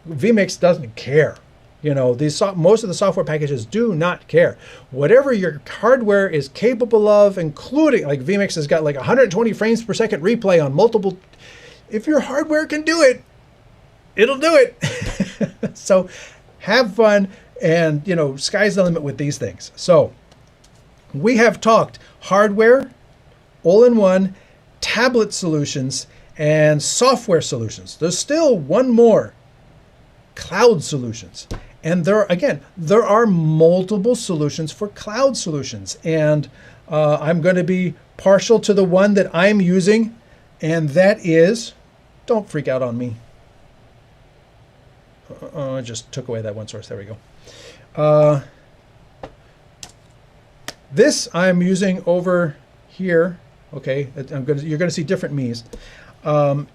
vMix doesn't care. You know, most of the software packages do not care. Whatever your hardware is capable of, including, like vMix has got like 120 frames per second replay on multiple. If your hardware can do it, it'll do it. So have fun, and, you know, sky's the limit with these things. So we have talked hardware, all-in-one, tablet solutions, and software solutions. There's still one more, cloud solutions. And there are multiple solutions for cloud solutions. And I'm going to be partial to the one that I'm using, and that is, don't freak out on me. I just took away that one source. There we go. This I'm using over here. Okay, you're going to see different me's.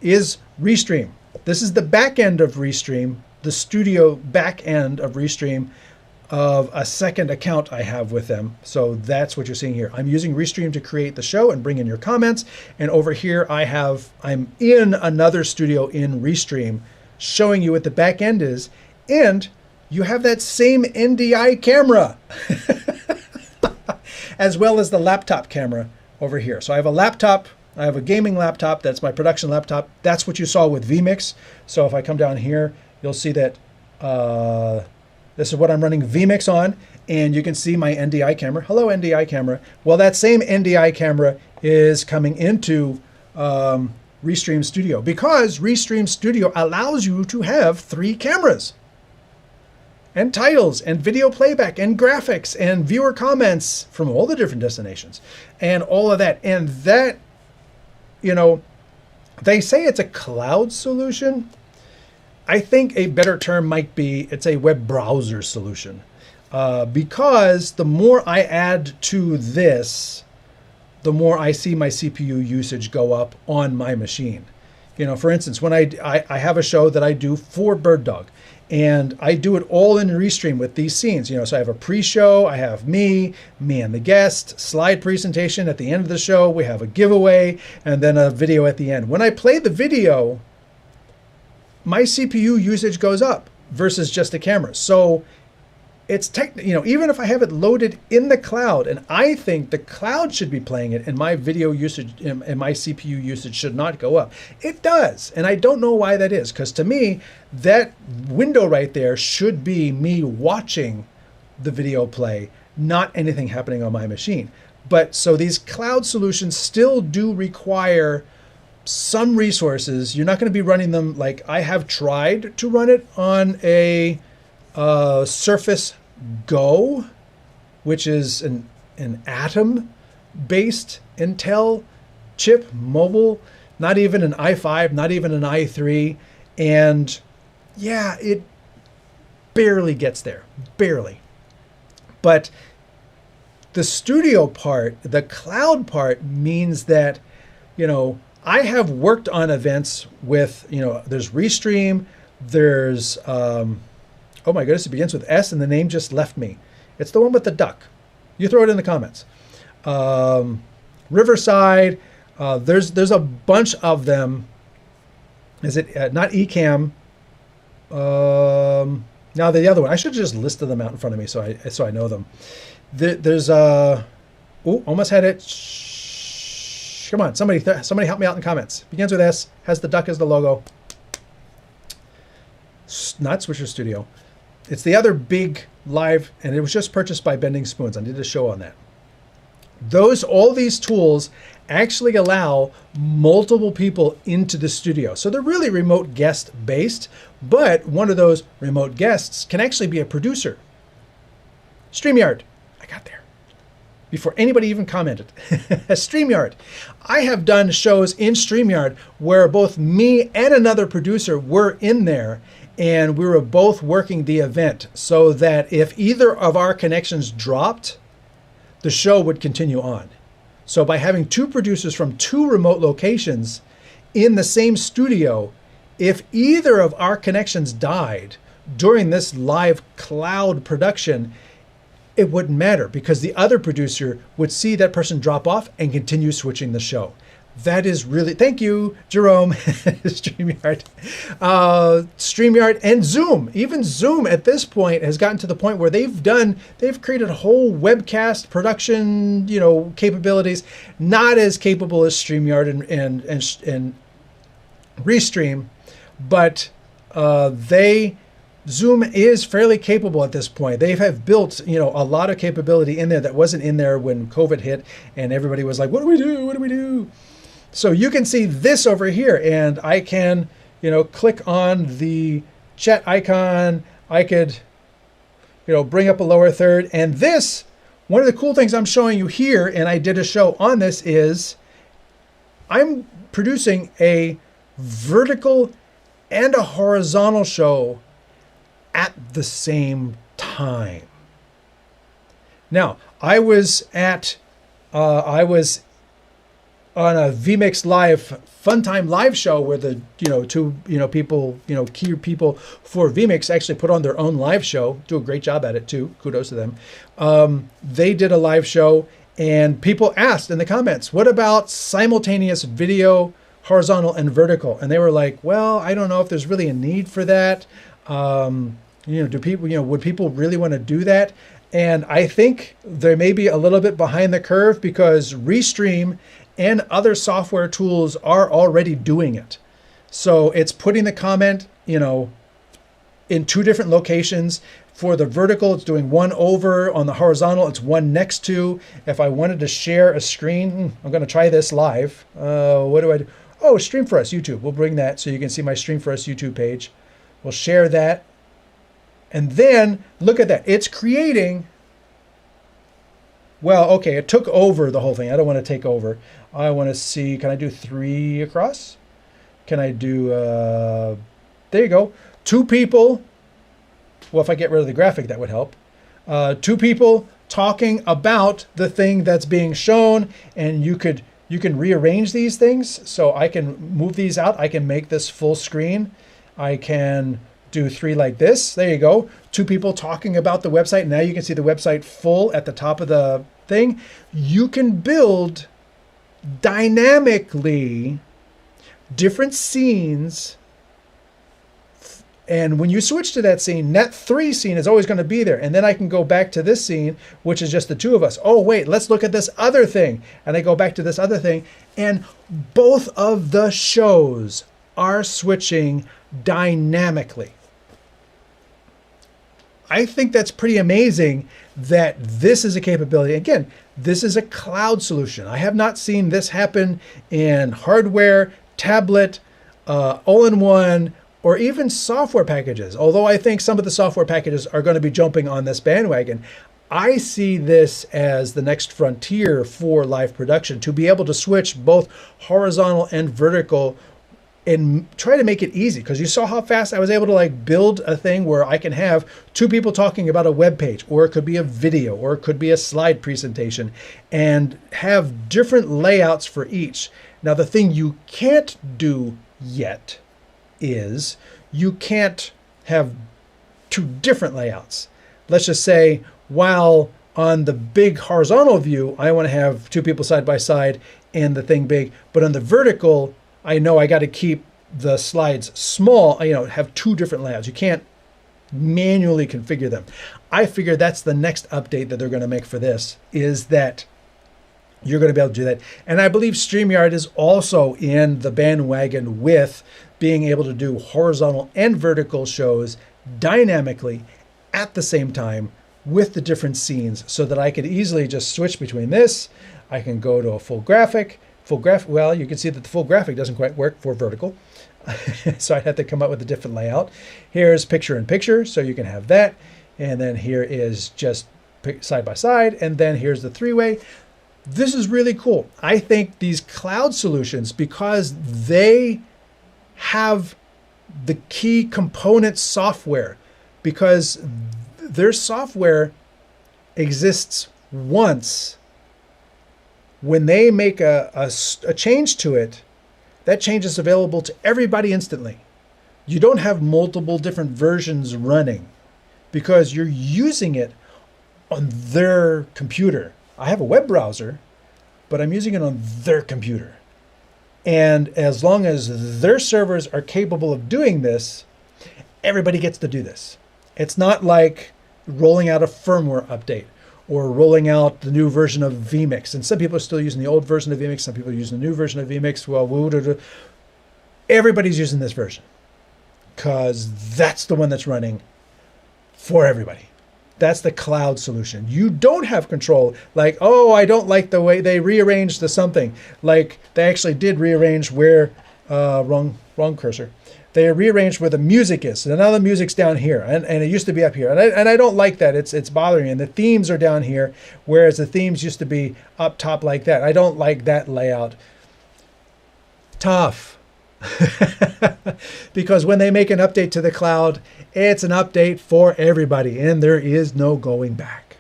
Is Restream. This is the back end of Restream, the studio back end of Restream, of a second account I have with them. So that's what you're seeing here. I'm using Restream to create the show and bring in your comments. And over here I'm in another studio in Restream showing you what the back end is. And you have that same NDI camera as well as the laptop camera over here. So I have a laptop. I have a gaming laptop. That's my production laptop. That's what you saw with vMix. So if I come down here, you'll see that this is what I'm running vMix on, and you can see my NDI camera. Hello, NDI camera. Well, that same NDI camera is coming into Restream Studio, because Restream Studio allows you to have 3 cameras, and titles, and video playback, and graphics, and viewer comments from all the different destinations, and all of that. And that, you know, they say it's a cloud solution. I think a better term might be it's a web browser solution, because the more I add to this, the more I see my CPU usage go up on my machine. You know, for instance, when I have a show that I do for Bird Dog, and I do it all in Restream with these scenes. You know, so I have a pre-show, I have me and the guest, slide presentation at the end of the show, we have a giveaway, and then a video at the end. When I play the video, my CPU usage goes up versus just a camera. So it's even if I have it loaded in the cloud, and I think the cloud should be playing it, and my video usage and my CPU usage should not go up. It does, and I don't know why that is, because to me, that window right there should be me watching the video play, not anything happening on my machine. But so these cloud solutions still do require some resources. You're not going to be running them like I have tried to run it on a Surface Go, which is an Atom-based Intel chip, mobile, not even an i5, not even an i3. And yeah, it barely gets there, barely. But the studio part, the cloud part means that, you know, I have worked on events with, you know, there's Restream, there's, oh my goodness, it begins with S and the name just left me. It's the one with the duck. You throw it in the comments. Riverside, there's a bunch of them. Is it not Ecamm? Now the other one, I should have just listed them out in front of me so I know them. There's almost had it. Come on, somebody help me out in the comments. Begins with S, has the duck as the logo. Not Switcher Studio. It's the other big live, and it was just purchased by Bending Spoons. I did a show on that. All these tools actually allow multiple people into the studio. So they're really remote guest based, but one of those remote guests can actually be a producer. StreamYard, I got there before anybody even commented. StreamYard. I have done shows in StreamYard where both me and another producer were in there, and we were both working the event so that if either of our connections dropped, the show would continue on. So by having two producers from two remote locations in the same studio, if either of our connections died during this live cloud production, it wouldn't matter because the other producer would see that person drop off and continue switching the show. That is really, thank you, Jerome, StreamYard. StreamYard and Zoom. Even Zoom at this point has gotten to the point where they've created a whole webcast production, you know, capabilities, not as capable as StreamYard and Restream, but Zoom is fairly capable at this point. They have built, you know, a lot of capability in there that wasn't in there when COVID hit and everybody was like, what do we do? What do we do? So you can see this over here, and I can, you know, click on the chat icon. I could, you know, bring up a lower third. And this, one of the cool things I'm showing you here, and I did a show on this, is I'm producing a vertical and a horizontal show at the same time. Now, I was on a vMix Live Funtime live show where the two people, key people for vMix actually put on their own live show, do a great job at it too. Kudos to them. They did a live show and people asked in the comments, what about simultaneous video, horizontal and vertical? And they were like, well, I don't know if there's really a need for that. Do people, would people really want to do that? And I think they may be a little bit behind the curve because Restream and other software tools are already doing it. So it's putting the comment, in two different locations. For the vertical, it's doing one over. On the horizontal, it's one next to. If I wanted to share a screen, I'm going to try this live. What do I do? Oh, Stream for Us YouTube. We'll bring that so you can see my Stream for Us YouTube page. We'll share that. And then look at that. It's creating. Well, okay, it took over the whole thing. I don't want to take over. I want to see, can I do 3 across? Can I do, there you go. 2 people. Well, if I get rid of the graphic, that would help. 2 people talking about the thing that's being shown, and you can rearrange these things. So I can move these out. I can make this full screen. I can do 3 like this. There you go. 2 people talking about the website. Now you can see the website full at the top of the thing. You can build dynamically different scenes. And when you switch to that scene, that 3 scene is always going to be there. And then I can go back to this scene, which is just the 2 of us. Oh, wait, let's look at this other thing. And I go back to this other thing. And both of the shows are switching dynamically. I think that's pretty amazing that this is a capability. Again, this is a cloud solution. I have not seen this happen in hardware, tablet, all-in-one, or even software packages. Although I think some of the software packages are going to be jumping on this bandwagon, I see this as the next frontier for live production, to be able to switch both horizontal and vertical and try to make it easy. Because you saw how fast I was able to like build a thing where I can have two people talking about a web page, or it could be a video, or it could be a slide presentation, and have different layouts for each. Now, the thing you can't do yet is you can't have two different layouts. Let's just say, while on the big horizontal view, I want to have two people side by side and the thing big, but on the vertical, I know I got to keep the slides small, have two different layouts. You can't manually configure them. I figure that's the next update that they're going to make for this, is that you're going to be able to do that. And I believe StreamYard is also in the bandwagon with being able to do horizontal and vertical shows dynamically at the same time with the different scenes, so that I could easily just switch between this. I can go to a full graphic. Well, you can see that the full graphic doesn't quite work for vertical. So I'd have to come up with a different layout. Here's picture in picture, so you can have that. And then here is just side by side. And then here's the three-way. This is really cool. I think these cloud solutions, because they have the key component software, because their software exists once. When they make a change to it, that change is available to everybody instantly. You don't have multiple different versions running because you're using it on their computer. I have a web browser, but I'm using it on their computer. And as long as their servers are capable of doing this, everybody gets to do this. It's not like rolling out a firmware update or rolling out the new version of vMix. And some people are still using the old version of vMix. Some people are using the new version of vMix. Well, everybody's using this version because that's the one that's running for everybody. That's the cloud solution. You don't have control. Like, oh, I don't like the way they rearranged the something. Like they actually did rearrange where, wrong cursor. They rearranged where the music is. So now the music's down here, and it used to be up here. And I don't like that. It's bothering me. And the themes are down here, whereas the themes used to be up top like that. I don't like that layout. Tough. Because when they make an update to the cloud, it's an update for everybody, and there is no going back.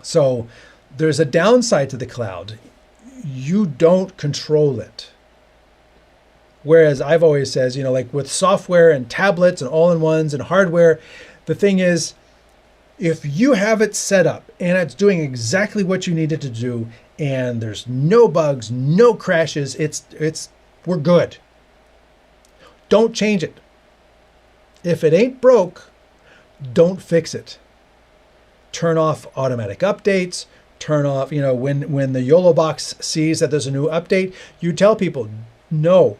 So there's a downside to the cloud. You don't control it. Whereas I've always said, like with software and tablets and all-in-ones and hardware, the thing is, if you have it set up and it's doing exactly what you need it to do, and there's no bugs, no crashes, we're good. Don't change it. If it ain't broke, don't fix it. Turn off automatic updates. Turn off, when the YOLO box sees that there's a new update, you tell people, no,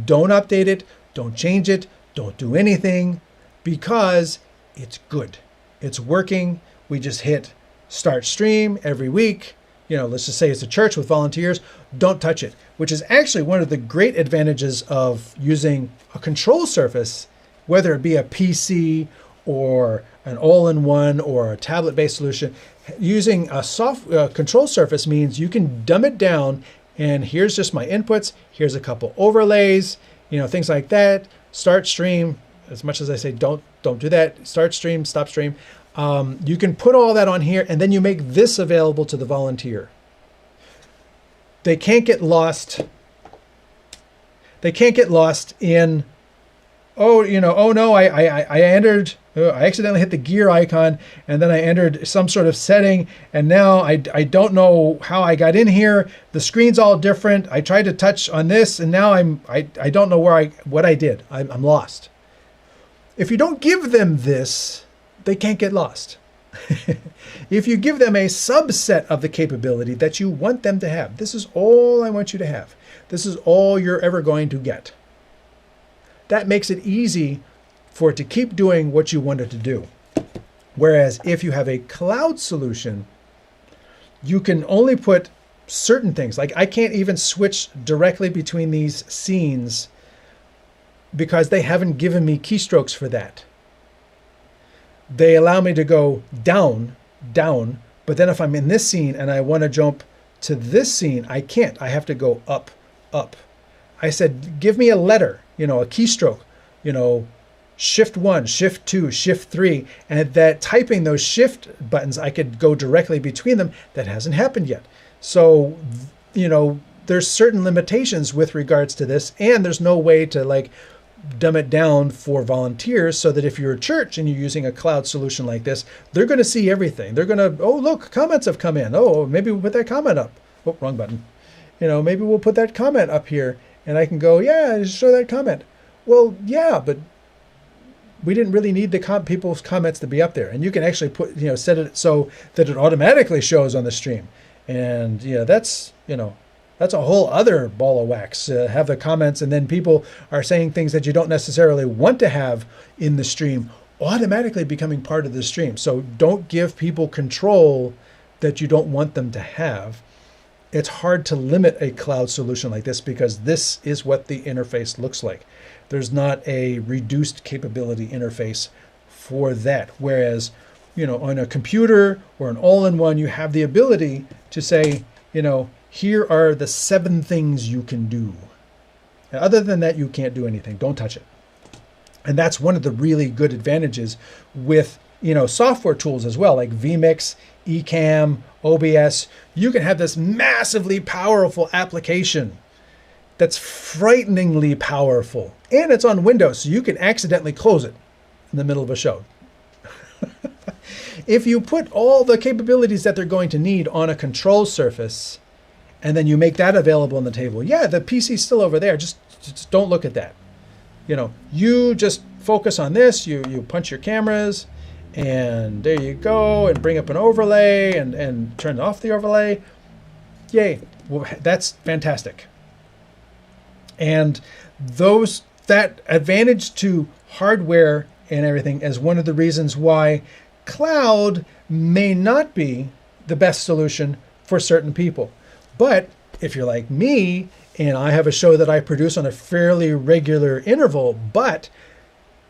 don't update it, don't change it, don't do anything, because it's good. It's working. We just hit start stream every week. Let's just say it's a church with volunteers. Don't touch it, which is actually one of the great advantages of using a control surface, whether it be a PC or an all-in-one or a tablet-based solution. Using a control surface means you can dumb it down, and here's just my inputs. Here's a couple overlays, things like that. Start stream. As much as I say, don't do that. Start stream, stop stream. You can put all that on here, and then you make this available to the volunteer. They can't get lost. They can't get lost in, oh no, I accidentally hit the gear icon, and then I entered some sort of setting, and now I don't know how I got in here. The screen's all different. I tried to touch on this, and now I don't know what I did. I'm lost. If you don't give them this, they can't get lost. If you give them a subset of the capability that you want them to have, this is all I want you to have. This is all you're ever going to get. That makes it easy for it to keep doing what you want it to do. Whereas if you have a cloud solution, you can only put certain things. Like I can't even switch directly between these scenes because they haven't given me keystrokes for that. They allow me to go down, down, but then if I'm in this scene and I want to jump to this scene, I can't. I have to go up, up. I said, give me a letter, you know, a keystroke, you know, Shift 1, Shift 2, Shift 3, and that typing those Shift buttons, I could go directly between them. That hasn't happened yet. So, you know, there's certain limitations with regards to this, and there's no way to like dumb it down for volunteers so that if you're a church and you're using a cloud solution like this, they're going to see everything. They're going to, oh, look, comments have come in. Oh, maybe we'll put that comment up. Oh, wrong button. You know, maybe we'll put that comment up here and I can go, yeah, show that comment. Well, yeah, but we didn't really need the people's comments to be up there. And you can actually put, you know, set it so that it automatically shows on the stream. And, yeah, that's, you know, that's a whole other ball of wax. Have the comments, and then people are saying things that you don't necessarily want to have in the stream automatically becoming part of the stream. So don't give people control that you don't want them to have. It's hard to limit a cloud solution like this because this is what the interface looks like. There's not a reduced capability interface for that. Whereas, you know, on a computer or an all-in-one, you have the ability to say, you know, here are the 7 things you can do. And other than that, you can't do anything. Don't touch it. And that's one of the really good advantages with, you know, software tools as well, like vMix, Ecamm, OBS. You can have this massively powerful application that's frighteningly powerful. And it's on Windows, so you can accidentally close it in the middle of a show. If you put all the capabilities that they're going to need on a control surface, and then you make that available on the table. Yeah, the PC's still over there. Just don't look at that. You know, you just focus on this. You punch your cameras, and there you go, and bring up an overlay and turn off the overlay. Yay. Well, that's fantastic. And that advantage to hardware and everything is one of the reasons why cloud may not be the best solution for certain people. But if you're like me, and I have a show that I produce on a fairly regular interval, but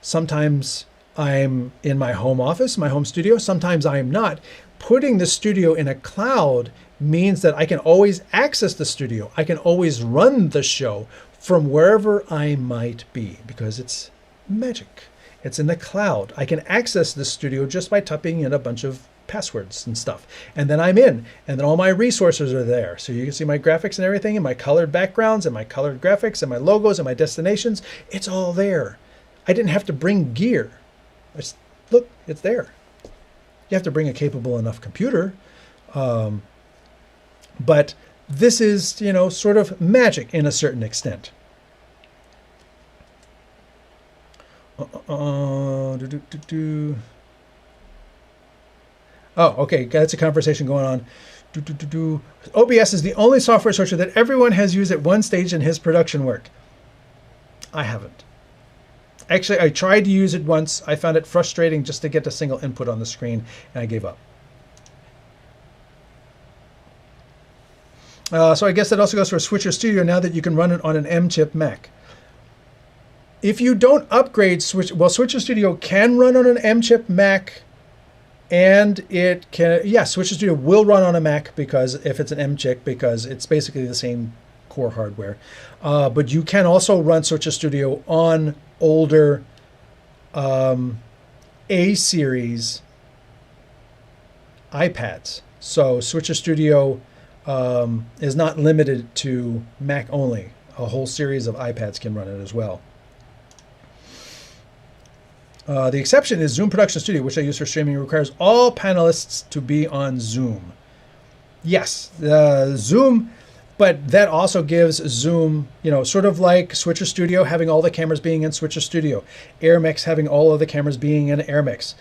sometimes I'm in my home office, my home studio, sometimes I am not, putting the studio in a cloud means that I can always access the studio. I can always run the show from wherever I might be because it's magic. It's in the cloud. I can access the studio just by typing in a bunch of passwords and stuff. And then I'm in, and then all my resources are there. So you can see my graphics and everything, and my colored backgrounds, and my colored graphics, and my logos, and my destinations. It's all there. I didn't have to bring gear. Look, it's there. You have to bring a capable enough computer. But this is, you know, sort of magic in a certain extent. Oh, okay, that's a conversation going on. OBS is the only software switcher that everyone has used at one stage in his production work. I haven't. Actually, I tried to use it once. I found it frustrating just to get a single input on the screen, and I gave up. So I guess that also goes for Switcher Studio now that you can run it on an M-chip Mac. If you don't upgrade Switcher Studio can run on an M-chip Mac. And it can, yeah, Switcher Studio will run on a Mac because if it's an M-chip, because it's basically the same core hardware. But you can also run Switcher Studio on older A-series iPads. So Switcher Studio is not limited to Mac only. A whole series of iPads can run it as well. The exception is Zoom Production Studio, which I use for streaming. It requires all panelists to be on Zoom. Yes, Zoom, but that also gives Zoom, you know, sort of like Switcher Studio having all the cameras being in Switcher Studio, AirMix having all of the cameras being in AirMix.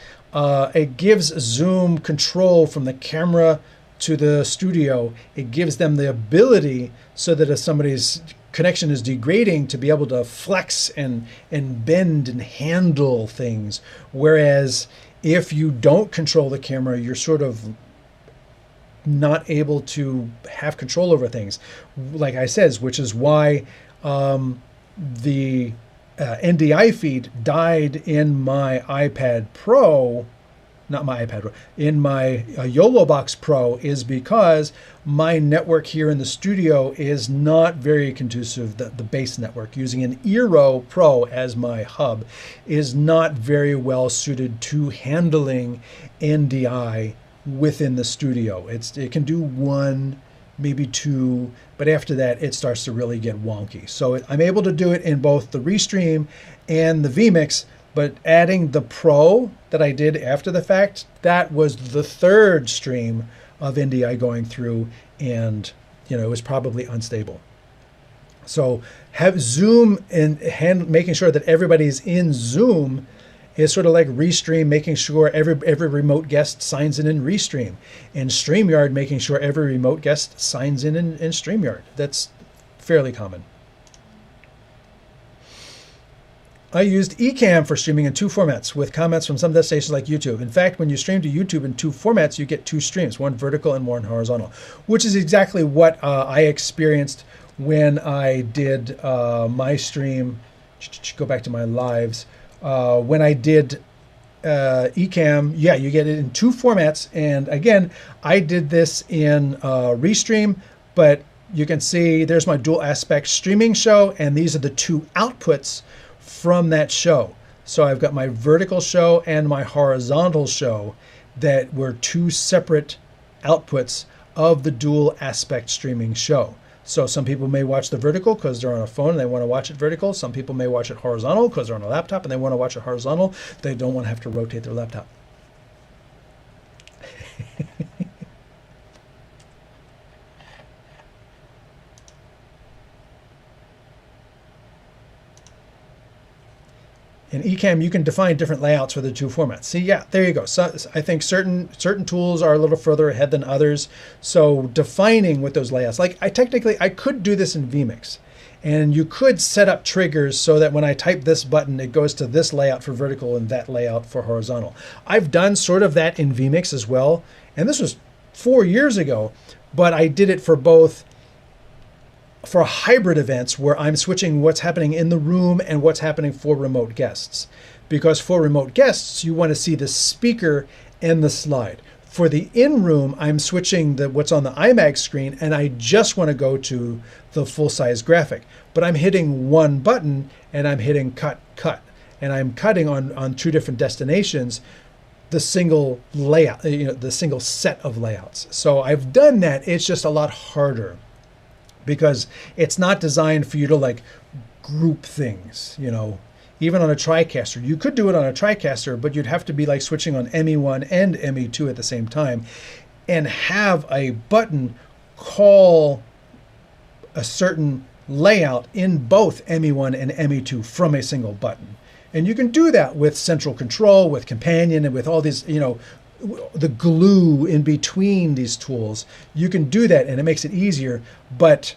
It gives Zoom control from the camera to the studio. It gives them the ability so that if somebody's connection is degrading to be able to flex and bend and handle things. Whereas if you don't control the camera, you're sort of not able to have control over things, like I said, which is why the NDI feed died in my iPad Pro, not my iPad Pro, in my YOLO Box Pro, is because my network here in the studio is not very conducive. The base network, using an Eero Pro as my hub, is not very well suited to handling NDI within the studio. It can do one, maybe two, but after that it starts to really get wonky. So I'm able to do it in both the Restream and the vMix, but adding the Pro that I did after the fact, that was the third stream of NDI going through, and it was probably unstable. So have Zoom and making sure that everybody's in Zoom is sort of like Restream, making sure every remote guest signs in Restream, and StreamYard making sure every remote guest signs in StreamYard. That's fairly common. I used Ecamm for streaming in 2 formats with comments from some destinations like YouTube. In fact, when you stream to YouTube in 2 formats, you get 2 streams, one vertical and one horizontal, which is exactly what I experienced when I did my stream. Go back to my lives. When I did Ecamm, yeah, you get it in 2 formats. And again, I did this in Restream, but you can see there's my dual aspect streaming show, and these are the 2 outputs from that show. So I've got my vertical show and my horizontal show that were 2 separate outputs of the dual aspect streaming show. So some people may watch the vertical because they're on a phone and they want to watch it vertical. Some people may watch it horizontal because they're on a laptop and they want to watch it horizontal. They don't want to have to rotate their laptop. In Ecamm, you can define different layouts for the 2 formats. See, yeah, there you go. So I think certain tools are a little further ahead than others. So defining with those layouts, like I could do this in vMix, and you could set up triggers so that when I type this button, it goes to this layout for vertical and that layout for horizontal. I've done sort of that in vMix as well, and this was 4 years ago, but I did it for both. For hybrid events where I'm switching what's happening in the room and what's happening for remote guests. Because for remote guests, you want to see the speaker and the slide. For the in-room, I'm switching what's on the iMag screen, and I just want to go to the full-size graphic. But I'm hitting one button, and I'm hitting cut, and I'm cutting on 2 different destinations the single layout, the single set of layouts. So I've done that. It's just a lot harder, because it's not designed for you to like group things, even on a TriCaster. You could do it on a TriCaster, but you'd have to be like switching on ME1 and ME2 at the same time and have a button call a certain layout in both ME1 and ME2 from a single button. And you can do that with central control, with companion, and with all these, the glue in between these tools. You can do that and it makes it easier, but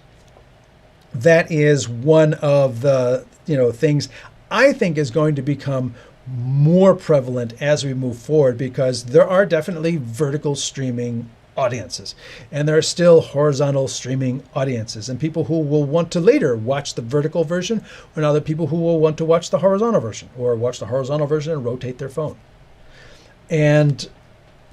that is one of the things I think is going to become more prevalent as we move forward, because there are definitely vertical streaming audiences and there are still horizontal streaming audiences, and people who will want to later watch the vertical version, and other people who will want to watch the horizontal version, or watch the horizontal version and rotate their phone. And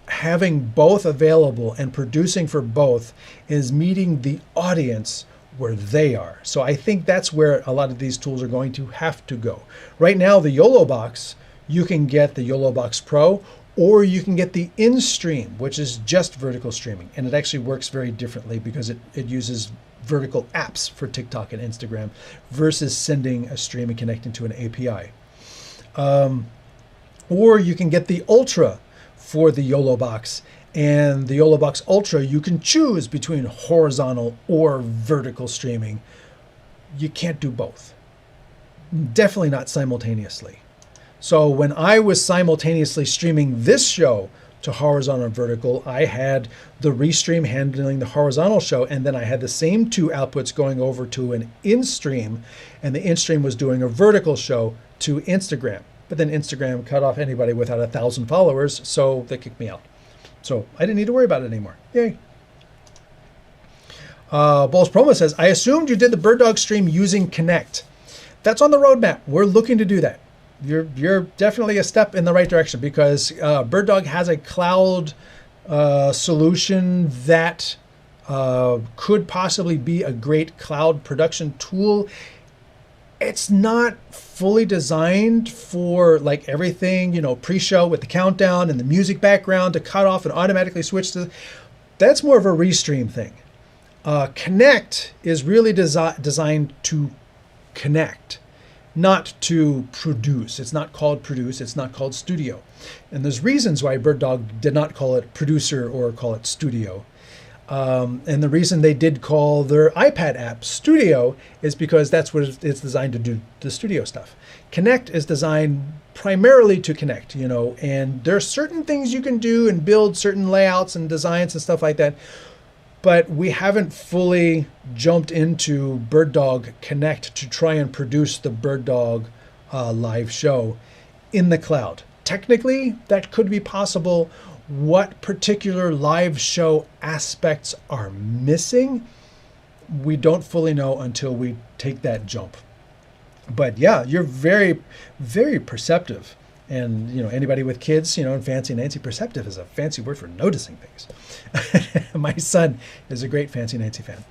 having both available and producing for both is meeting the audience where they are. So I think that's where a lot of these tools are going to have to go. Right now, the YOLO Box, you can get the YOLO Box Pro, or you can get the InStream, which is just vertical streaming. And it actually works very differently because it uses vertical apps for TikTok and Instagram versus sending a stream and connecting to an API. Or you can get the Ultra for the YOLO Box, and the YOLO Box Ultra, you can choose between horizontal or vertical streaming. You can't do both. Definitely not simultaneously. So when I was simultaneously streaming this show to horizontal and vertical, I had the Restream handling the horizontal show, and then I had the same 2 outputs going over to an InStream, and the InStream was doing a vertical show to Instagram. But then Instagram cut off anybody without 1,000 followers, so they kicked me out. So I didn't need to worry about it anymore. Yay. Bulls Promo says, I assumed you did the Bird Dog stream using Connect. That's on the roadmap. We're looking to do that. You're definitely a step in the right direction, because Bird Dog has a cloud solution that could possibly be a great cloud production tool. It's not fully designed for like everything, you know, pre-show with the countdown and the music background to cut off and automatically switch to. That's more of a Restream thing. Connect is really designed to connect, not to produce. It's not called produce. It's not called studio. And there's reasons why Bird Dog did not call it producer or call it studio. And the reason they did call their iPad app Studio is because that's what it's designed to do, the studio stuff. Connect is designed primarily to connect, you know, and there are certain things you can do and build certain layouts and designs and stuff like that. But we haven't fully jumped into Bird Dog Connect to try and produce the Bird Dog live show in the cloud. Technically, that could be possible. What particular live show aspects are missing, we don't fully know until we take that jump. But yeah, you're very, very perceptive. And, you know, anybody with kids, you know, and Fancy Nancy, perceptive is a fancy word for noticing things. My son is a great Fancy Nancy fan.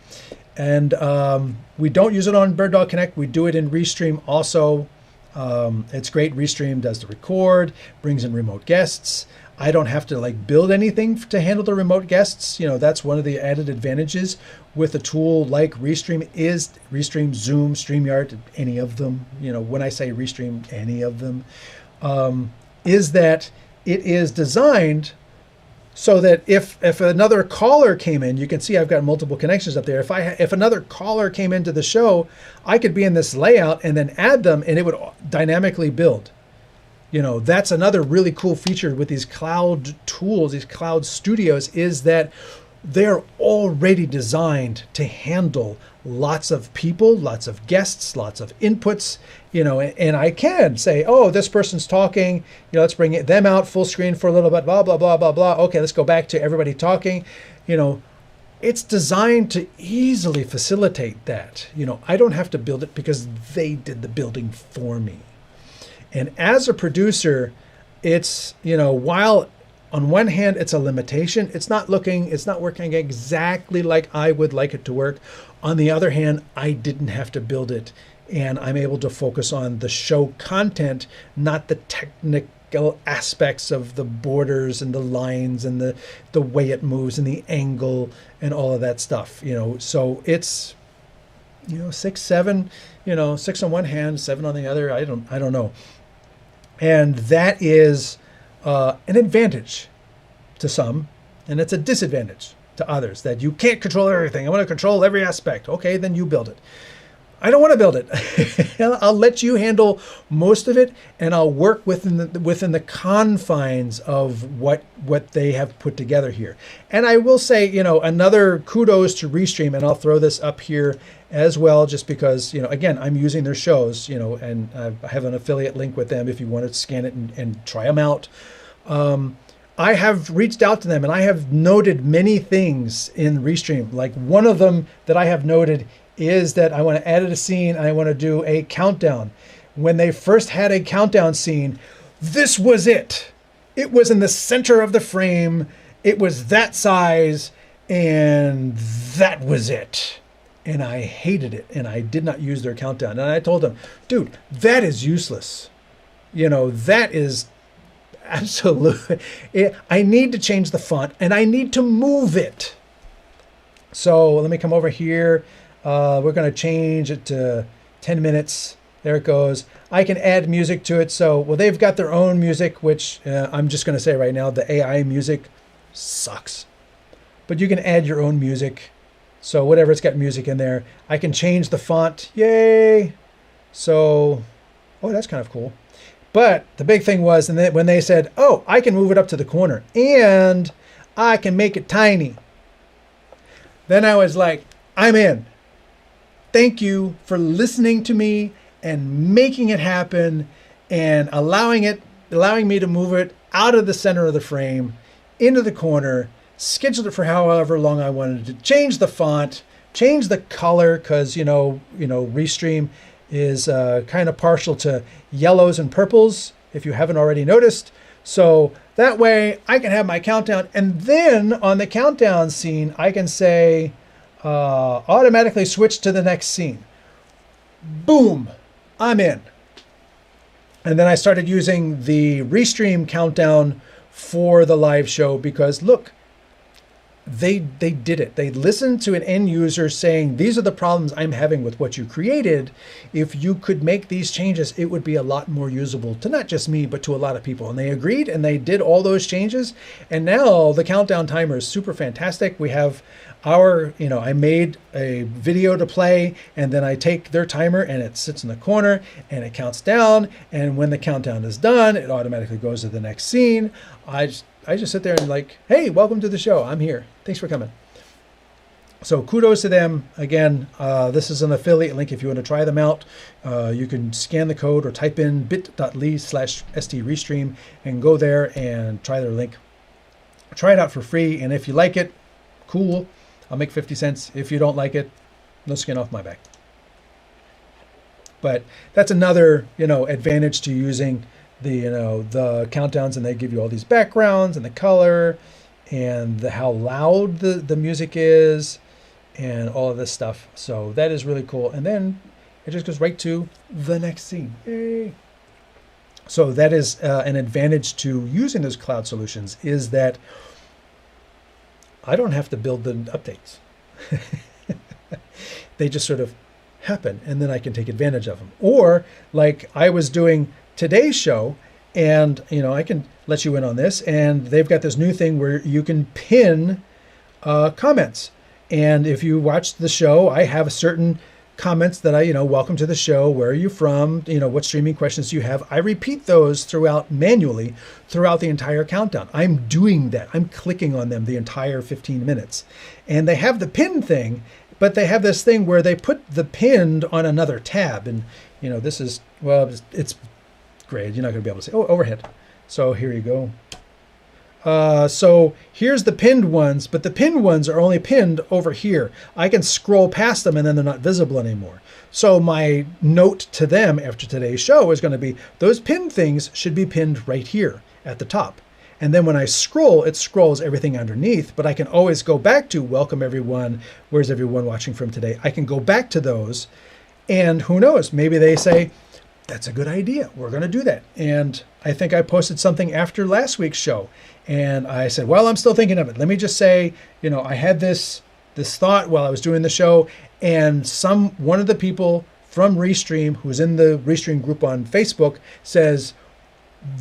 And we don't use it on Bird Dog Connect. We do it in Restream also. It's great. Restream does the record, brings in remote guests. I don't have to like build anything to handle the remote guests. You know, that's one of the added advantages with a tool like Restream is Restream, Zoom, StreamYard, any of them. You know, when I say Restream, any of them, is that it is designed so that if another caller came in, you can see I've got multiple connections up there. If another caller came into the show, I could be in this layout and then add them, and it would dynamically build. You know, that's another really cool feature with these cloud tools, these cloud studios, is that they're already designed to handle lots of people, lots of guests, lots of inputs, you know, and I can say, oh, this person's talking, you know, let's bring them out full screen for a little bit, blah, blah, blah, blah, blah. Okay, let's go back to everybody talking. You know, it's designed to easily facilitate that. You know, I don't have to build it because they did the building for me. And as a producer, it's, you know, while on one hand, it's a limitation, it's not working exactly like I would like it to work. On the other hand, I didn't have to build it, and I'm able to focus on the show content, not the technical aspects of the borders and the lines and the way it moves and the angle and all of that stuff, you know. So it's, you know, 6, 7, you know, 6 on one hand, 7 on the other. I don't know. And that is an advantage to some, and it's a disadvantage to others, that you can't control everything. I want to control every aspect. Okay, then you build it. I don't want to build it. I'll let you handle most of it, and I'll work within the confines of what they have put together here. And I will say, you know, another kudos to Restream, and I'll throw this up here as well, just because, you know, again, I'm using their shows, you know, and I have an affiliate link with them if you want to scan it and try them out. I have reached out to them, and I have noted many things in Restream. Like one of them that I have noted is that I want to add a scene, and I want to do a countdown. When they first had a countdown scene, this was it. It was in the center of the frame. It was that size, and that was it. And I hated it, and I did not use their countdown. And I told them, dude, that is useless. You know, that is absolutely, I need to change the font, and I need to move it. So let me come over here. We're going to change it to 10 minutes. There it goes. I can add music to it. So, well, they've got their own music, which I'm just going to say right now, the AI music sucks. But you can add your own music. So whatever, it's got music in there. I can change the font. Yay. So, oh, that's kind of cool. But the big thing was, and then when they said, oh, I can move it up to the corner and I can make it tiny. Then I was like, I'm in. Thank you for listening to me and making it happen and allowing me to move it out of the center of the frame into the corner, scheduled it for however long I wanted to, change the font, change the color because, Restream is kind of partial to yellows and purples, if you haven't already noticed. So that way I can have my countdown, and then on the countdown scene, I can say automatically switch to the next scene. Boom, I'm in. And then I started using the Restream countdown for the live show because look, they did it. They listened to an end user saying, these are the problems I'm having with what you created. If you could make these changes, it would be a lot more usable to not just me, but to a lot of people. And they agreed, and they did all those changes. And now the countdown timer is super fantastic. We have I made a video to play, and then I take their timer and it sits in the corner and it counts down. And when the countdown is done, it automatically goes to the next scene. I just sit there and like, hey, welcome to the show. I'm here. Thanks for coming. So kudos to them. Again, this is an affiliate link. If you want to try them out, you can scan the code or type in bit.ly/STRestream and go there and try their link. Try it out for free. And if you like it, cool. I'll make 50 cents. If you don't like it, no skin off my back. But that's another, advantage to using the countdowns, and they give you all these backgrounds and the color and how loud the music is and all of this stuff. So that is really cool. And then it just goes right to the next scene. Yay. So that is an advantage to using those cloud solutions, is that I don't have to build the updates. They just sort of happen, and then I can take advantage of them. Or like I was doing today's show, and I can let you in on this, and they've got this new thing where you can pin comments. And if you watch the show, I have certain comments that welcome to the show, where are you from, what streaming questions do you have. I repeat those manually throughout the entire countdown. I'm doing that. I'm clicking on them the entire 15 minutes. And they have the pin thing, but they have this thing where they put the pinned on another tab. And this is, well, it's great. You're not going to be able to say, oh, overhead. So here you go. So here's the pinned ones, but the pinned ones are only pinned over here. I can scroll past them and then they're not visible anymore. So my note to them after today's show is going to be, those pinned things should be pinned right here at the top. And then when I scroll, it scrolls everything underneath, but I can always go back to welcome everyone. Where's everyone watching from today? I can go back to those, and who knows, maybe they say, that's a good idea. We're going to do that. And I think I posted something after last week's show, and I said, well, I'm still thinking of it. Let me just say, I had this thought while I was doing the show, and one of the people from Restream, who's in the Restream group on Facebook, says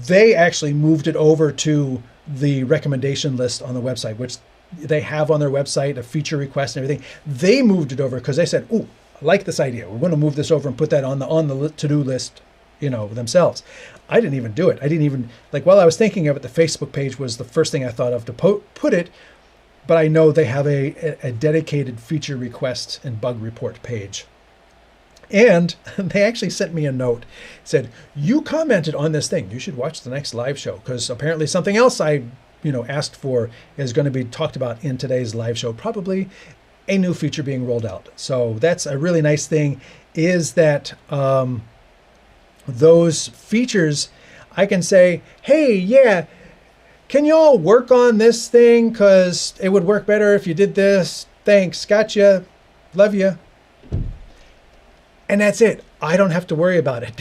they actually moved it over to the recommendation list on the website, which they have on their website, a feature request and everything. They moved it over because they said, ooh, I like this idea. We're going to move this over and put that on the to-do list, themselves. I didn't even do it. I didn't even, while I was thinking of it, the Facebook page was the first thing I thought of to put it, but I know they have a dedicated feature request and bug report page. And they actually sent me a note, said, you commented on this thing. You should watch the next live show, because apparently something else I asked for is going to be talked about in today's live show, probably a new feature being rolled out. So that's a really nice thing, is that those features, I can say, hey, yeah, can you all work on this thing? Because it would work better if you did this. Thanks. Gotcha. Love you. And that's it. I don't have to worry about it.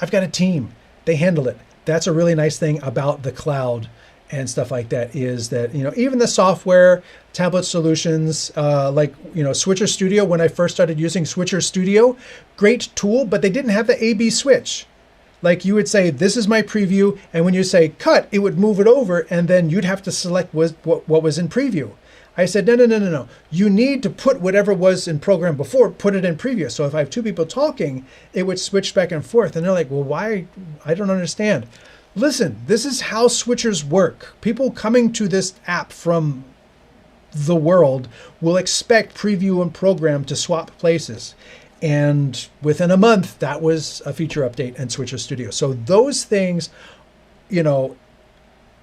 I've got a team. They handle it. That's a really nice thing about the cloud and stuff like that, is that, even the software, tablet solutions, Switcher Studio, when I first started using Switcher Studio, great tool, but they didn't have the A/B switch. Like you would say, this is my preview, and when you say cut, it would move it over, and then you'd have to select what was in preview. I said, no. You need to put whatever was in program before, put it in preview. So if I have two people talking, it would switch back and forth. And they're like, well, why? I don't understand. Listen, this is how switchers work. People coming to this app from the world will expect preview and program to swap places. And within a month, that was a feature update in Switcher Studio. So those things,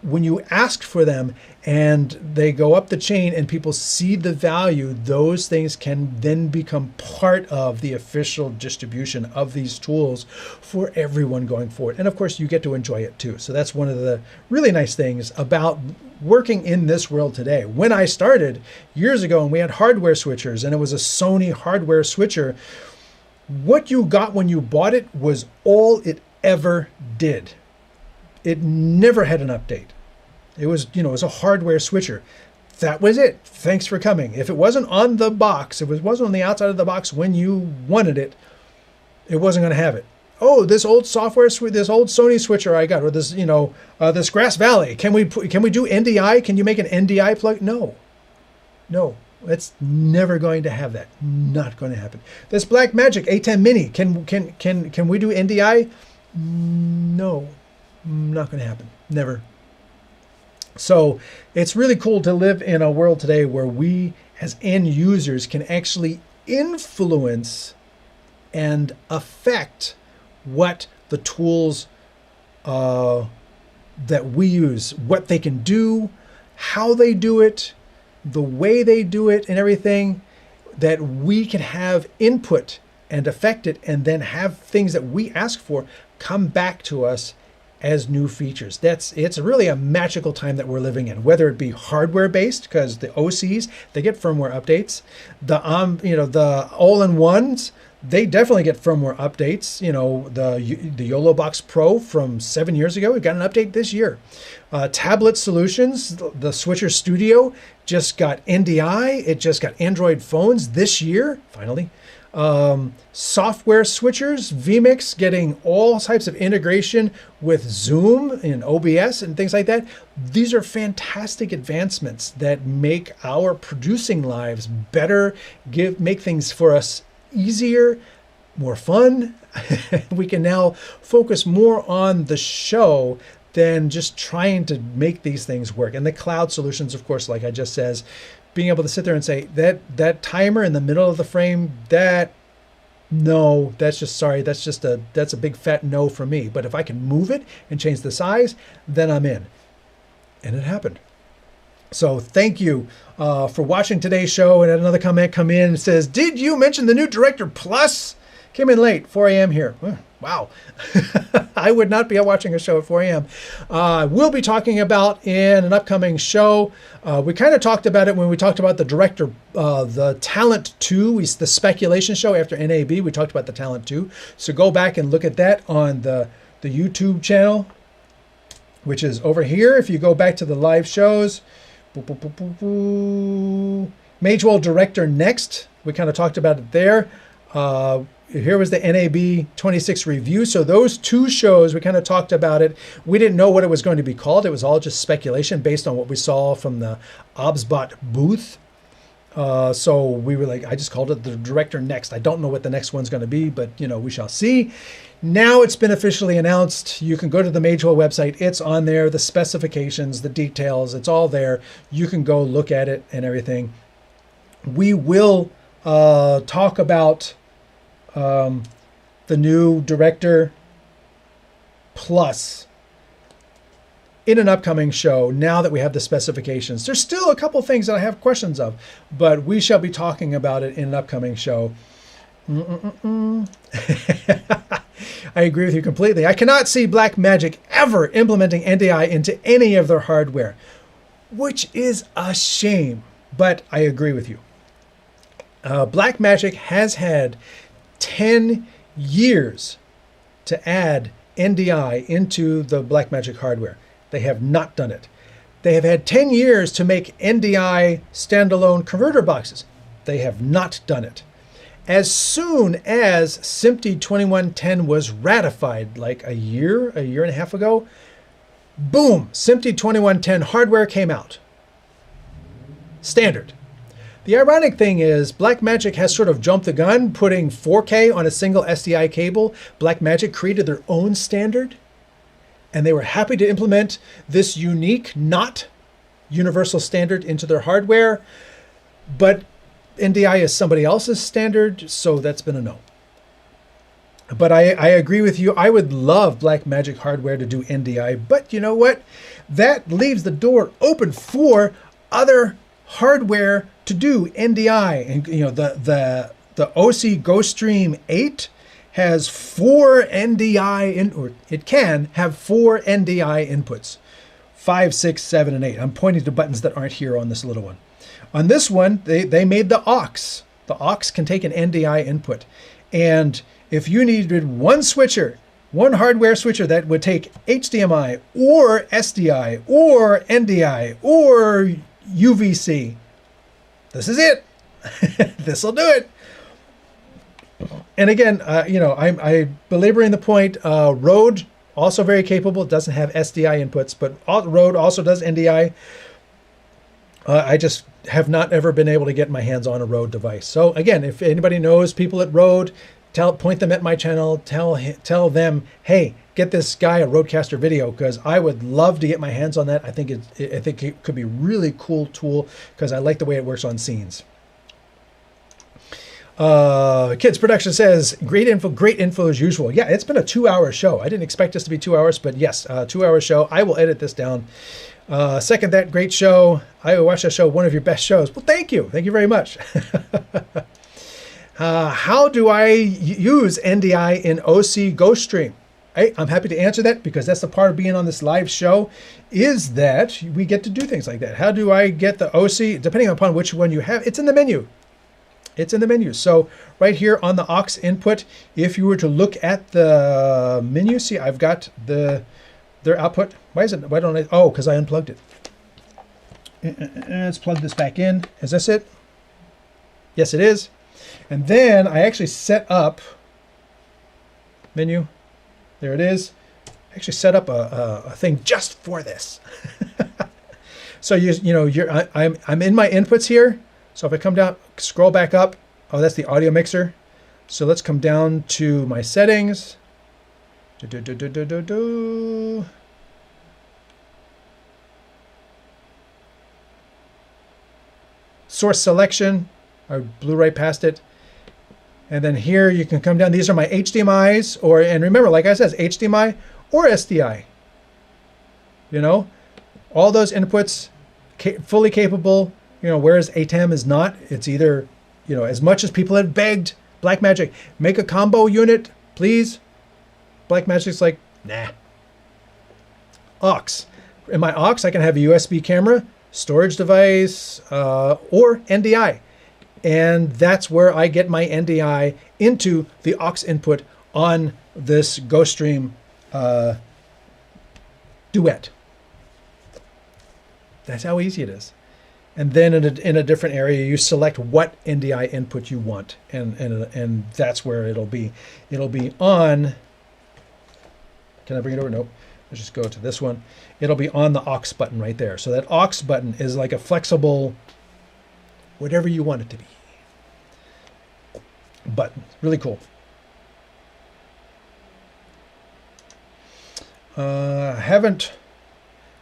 when you ask for them and they go up the chain and people see the value, those things can then become part of the official distribution of these tools for everyone going forward. And of course, you get to enjoy it too. So that's one of the really nice things about working in this world today. When I started years ago and we had hardware switchers and it was a Sony hardware switcher, what you got when you bought it was all it ever did. It never had an update. It was, it was a hardware switcher. That was it. Thanks for coming. If it wasn't on the box, if it wasn't on the outside of the box when you wanted it, it wasn't going to have it. Oh, this old software, this old Sony switcher I got, or this, this Grass Valley. Can we do NDI? Can you make an NDI plug? No, no. It's never going to have that. Not going to happen. This Blackmagic A10 Mini. Can we do NDI? No. Not going to happen. Never. So it's really cool to live in a world today where we as end users can actually influence and affect what the tools that we use, what they can do, how they do it, the way they do it, and everything, that we can have input and affect it, and then have things that we ask for come back to us as new features. It's really a magical time that we're living in, whether it be hardware based, because the Osees, they get firmware updates. The all-in-ones, they definitely get firmware updates. The YOLO Box Pro from 7 years ago, it got an update this year. Tablet solutions, the Switcher Studio just got NDI. It just got Android phones this year, finally. Software switchers, vMix getting all types of integration with Zoom and OBS and things like that. These are fantastic advancements that make our producing lives better, make things for us easier, more fun. We can now focus more on the show than just trying to make these things work. And the cloud solutions, of course, like I just says, being able to sit there and say that timer in the middle of the frame, no, that's a big fat no for me. But if I can move it and change the size, then I'm in. And it happened. So thank you for watching today's show. And another comment come in and says, did you mention the new Director Plus? Came in late, 4 a.m. here. Wow. I would not be watching a show at 4 a.m. We'll be talking about in an upcoming show. We kind of talked about it when we talked about the Director, the Talent 2, the speculation show after NAB. We talked about the Talent 2. So go back and look at that on the YouTube channel, which is over here. If you go back to the live shows, Magewell Director Next. We kind of talked about it there. Here was the NAB 26 review. So those two shows, we kind of talked about it. We didn't know what it was going to be called. It was all just speculation based on what we saw from the OBSBot booth. So we were like, I just called it the Director Next. I don't know what the next one's going to be, but we shall see. Now it's been officially announced. You can go to the Magewell website. It's on there, the specifications, the details, it's all there. You can go look at it and everything. We will talk about the new Director Plus in an upcoming show now that we have the specifications. There's still a couple things that I have questions of, but we shall be talking about it in an upcoming show. I agree with you completely. I cannot see Blackmagic ever implementing NDI into any of their hardware, which is a shame, but I agree with you. Blackmagic has had 10 years to add NDI into the Blackmagic hardware. They have not done it. They have had 10 years to make NDI standalone converter boxes. They have not done it. As soon as SMPTE 2110 was ratified, like a year and a half ago, boom, SMPTE 2110 hardware came out. Standard. The ironic thing is Blackmagic has sort of jumped the gun, putting 4K on a single SDI cable. Blackmagic created their own standard, and they were happy to implement this unique, not universal standard into their hardware. But NDI is somebody else's standard, so that's been a no. But I agree with you. I would love Blackmagic hardware to do NDI, but you know what? That leaves the door open for other hardware to do NDI. And you know, the Osee GoStream 8 has 4 NDI in, or it can have 4 NDI inputs. 5, 6, 7, and 8. I'm pointing to buttons that aren't here on this little one. On this one, they made the aux. The aux can take an NDI input. And if you needed one switcher, one hardware switcher that would take HDMI or SDI or NDI or UVC, this is it. This will do it. And again, you know, I'm belaboring the point. Rode, also very capable, doesn't have SDI inputs, but Rode also does NDI. I just have not ever been able to get my hands on a Rode device. So again, if anybody knows people at Rode, point them at my channel, tell them, hey, get this guy a Rodecaster video, because I would love to get my hands on that. I think it could be a really cool tool, because I like the way it works on scenes. Kids Production says, great info as usual. Yeah, it's been a 2-hour show. I didn't expect this to be 2 hours, but yes, 2-hour show. I will edit this down. Second that, great show. I watched that show, one of your best shows. Well, thank you. Thank you very much. How do I use NDI in Osee GoStream? I'm happy to answer that, because that's the part of being on this live show, is that we get to do things like that. How do I get the Osee? Depending upon which one you have, it's in the menu. It's in the menu. So right here on the aux input, if you were to look at the menu, see, I've got their output. Why don't I? Oh, because I unplugged it. Let's plug this back in. Is this it? Yes, it is. And then I actually set up menu. There it is. I actually set up a thing just for this. So I'm in my inputs here. So if I come down, scroll back up. Oh, that's the audio mixer. So let's come down to my settings. Source selection. I blew right past it. And then here you can come down. These are my HDMIs, and remember, like I said, HDMI or SDI. You know, all those inputs fully capable. You know, whereas ATEM is not. It's either, you know, as much as people have begged Blackmagic, make a combo unit, please. Blackmagic's like, nah. Aux. In my aux, I can have a USB camera, storage device, or NDI. And that's where I get my NDI into the aux input on this GoStream Duet. That's how easy it is. And then in a different area, you select what NDI input you want, and that's where it'll be. It'll be on. Can I bring it over? Nope. Let's just go to this one. It'll be on the aux button right there. So that aux button is like a flexible, whatever you want it to be, button. Really cool.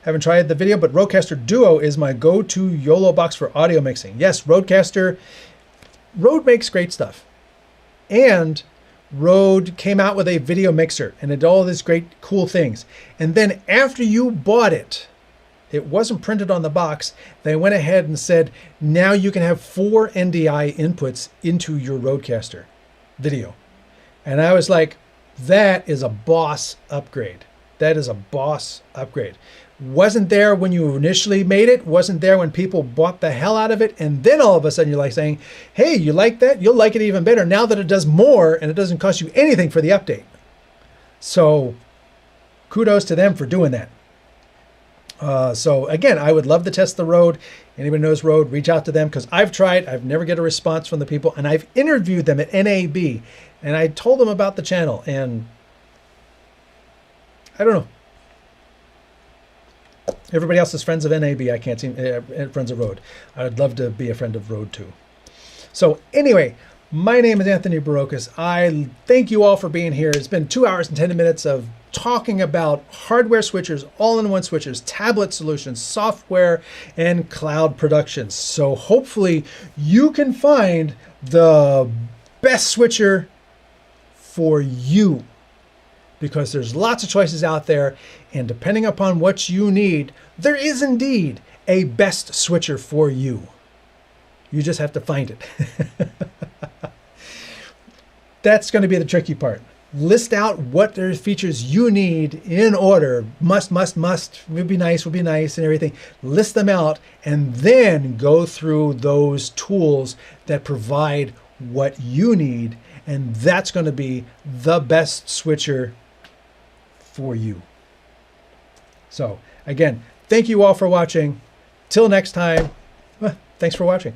Haven't tried the video, but Rodecaster Duo is my go-to YOLO box for audio mixing. Yes, Rode makes great stuff. And Rode came out with a video mixer and it did all these great, cool things. And then after you bought it, it wasn't printed on the box. They went ahead and said, now you can have 4 NDI inputs into your Rodecaster video. And I was like, that is a boss upgrade. That is a boss upgrade. Wasn't there when you initially made it, wasn't there when people bought the hell out of it, and then all of a sudden you're like saying, hey, you like that? You'll like it even better now that it does more and it doesn't cost you anything for the update. So kudos to them for doing that. So again, I would love to test the Rode. Anybody knows Rode, reach out to them, because I've tried, I've never get a response from the people, and I've interviewed them at NAB, and I told them about the channel, and I don't know. Everybody else is friends of NAB. I can't seem friends of Rode. I would love to be a friend of Rode too. So anyway, my name is Anthony Barocas. I thank you all for being here. It's been 2 hours and 10 minutes of talking about hardware switchers, all-in-one switchers, tablet solutions, software, and cloud productions. So hopefully you can find the best switcher for you, because there's lots of choices out there, and depending upon what you need, there is indeed a best switcher for you. You just have to find it. That's going to be the tricky part. List out what their features you need in order. Must, would be nice, and everything. List them out, and then go through those tools that provide what you need, and that's going to be the best switcher for you. So again, thank you all for watching. Till next time, thanks for watching.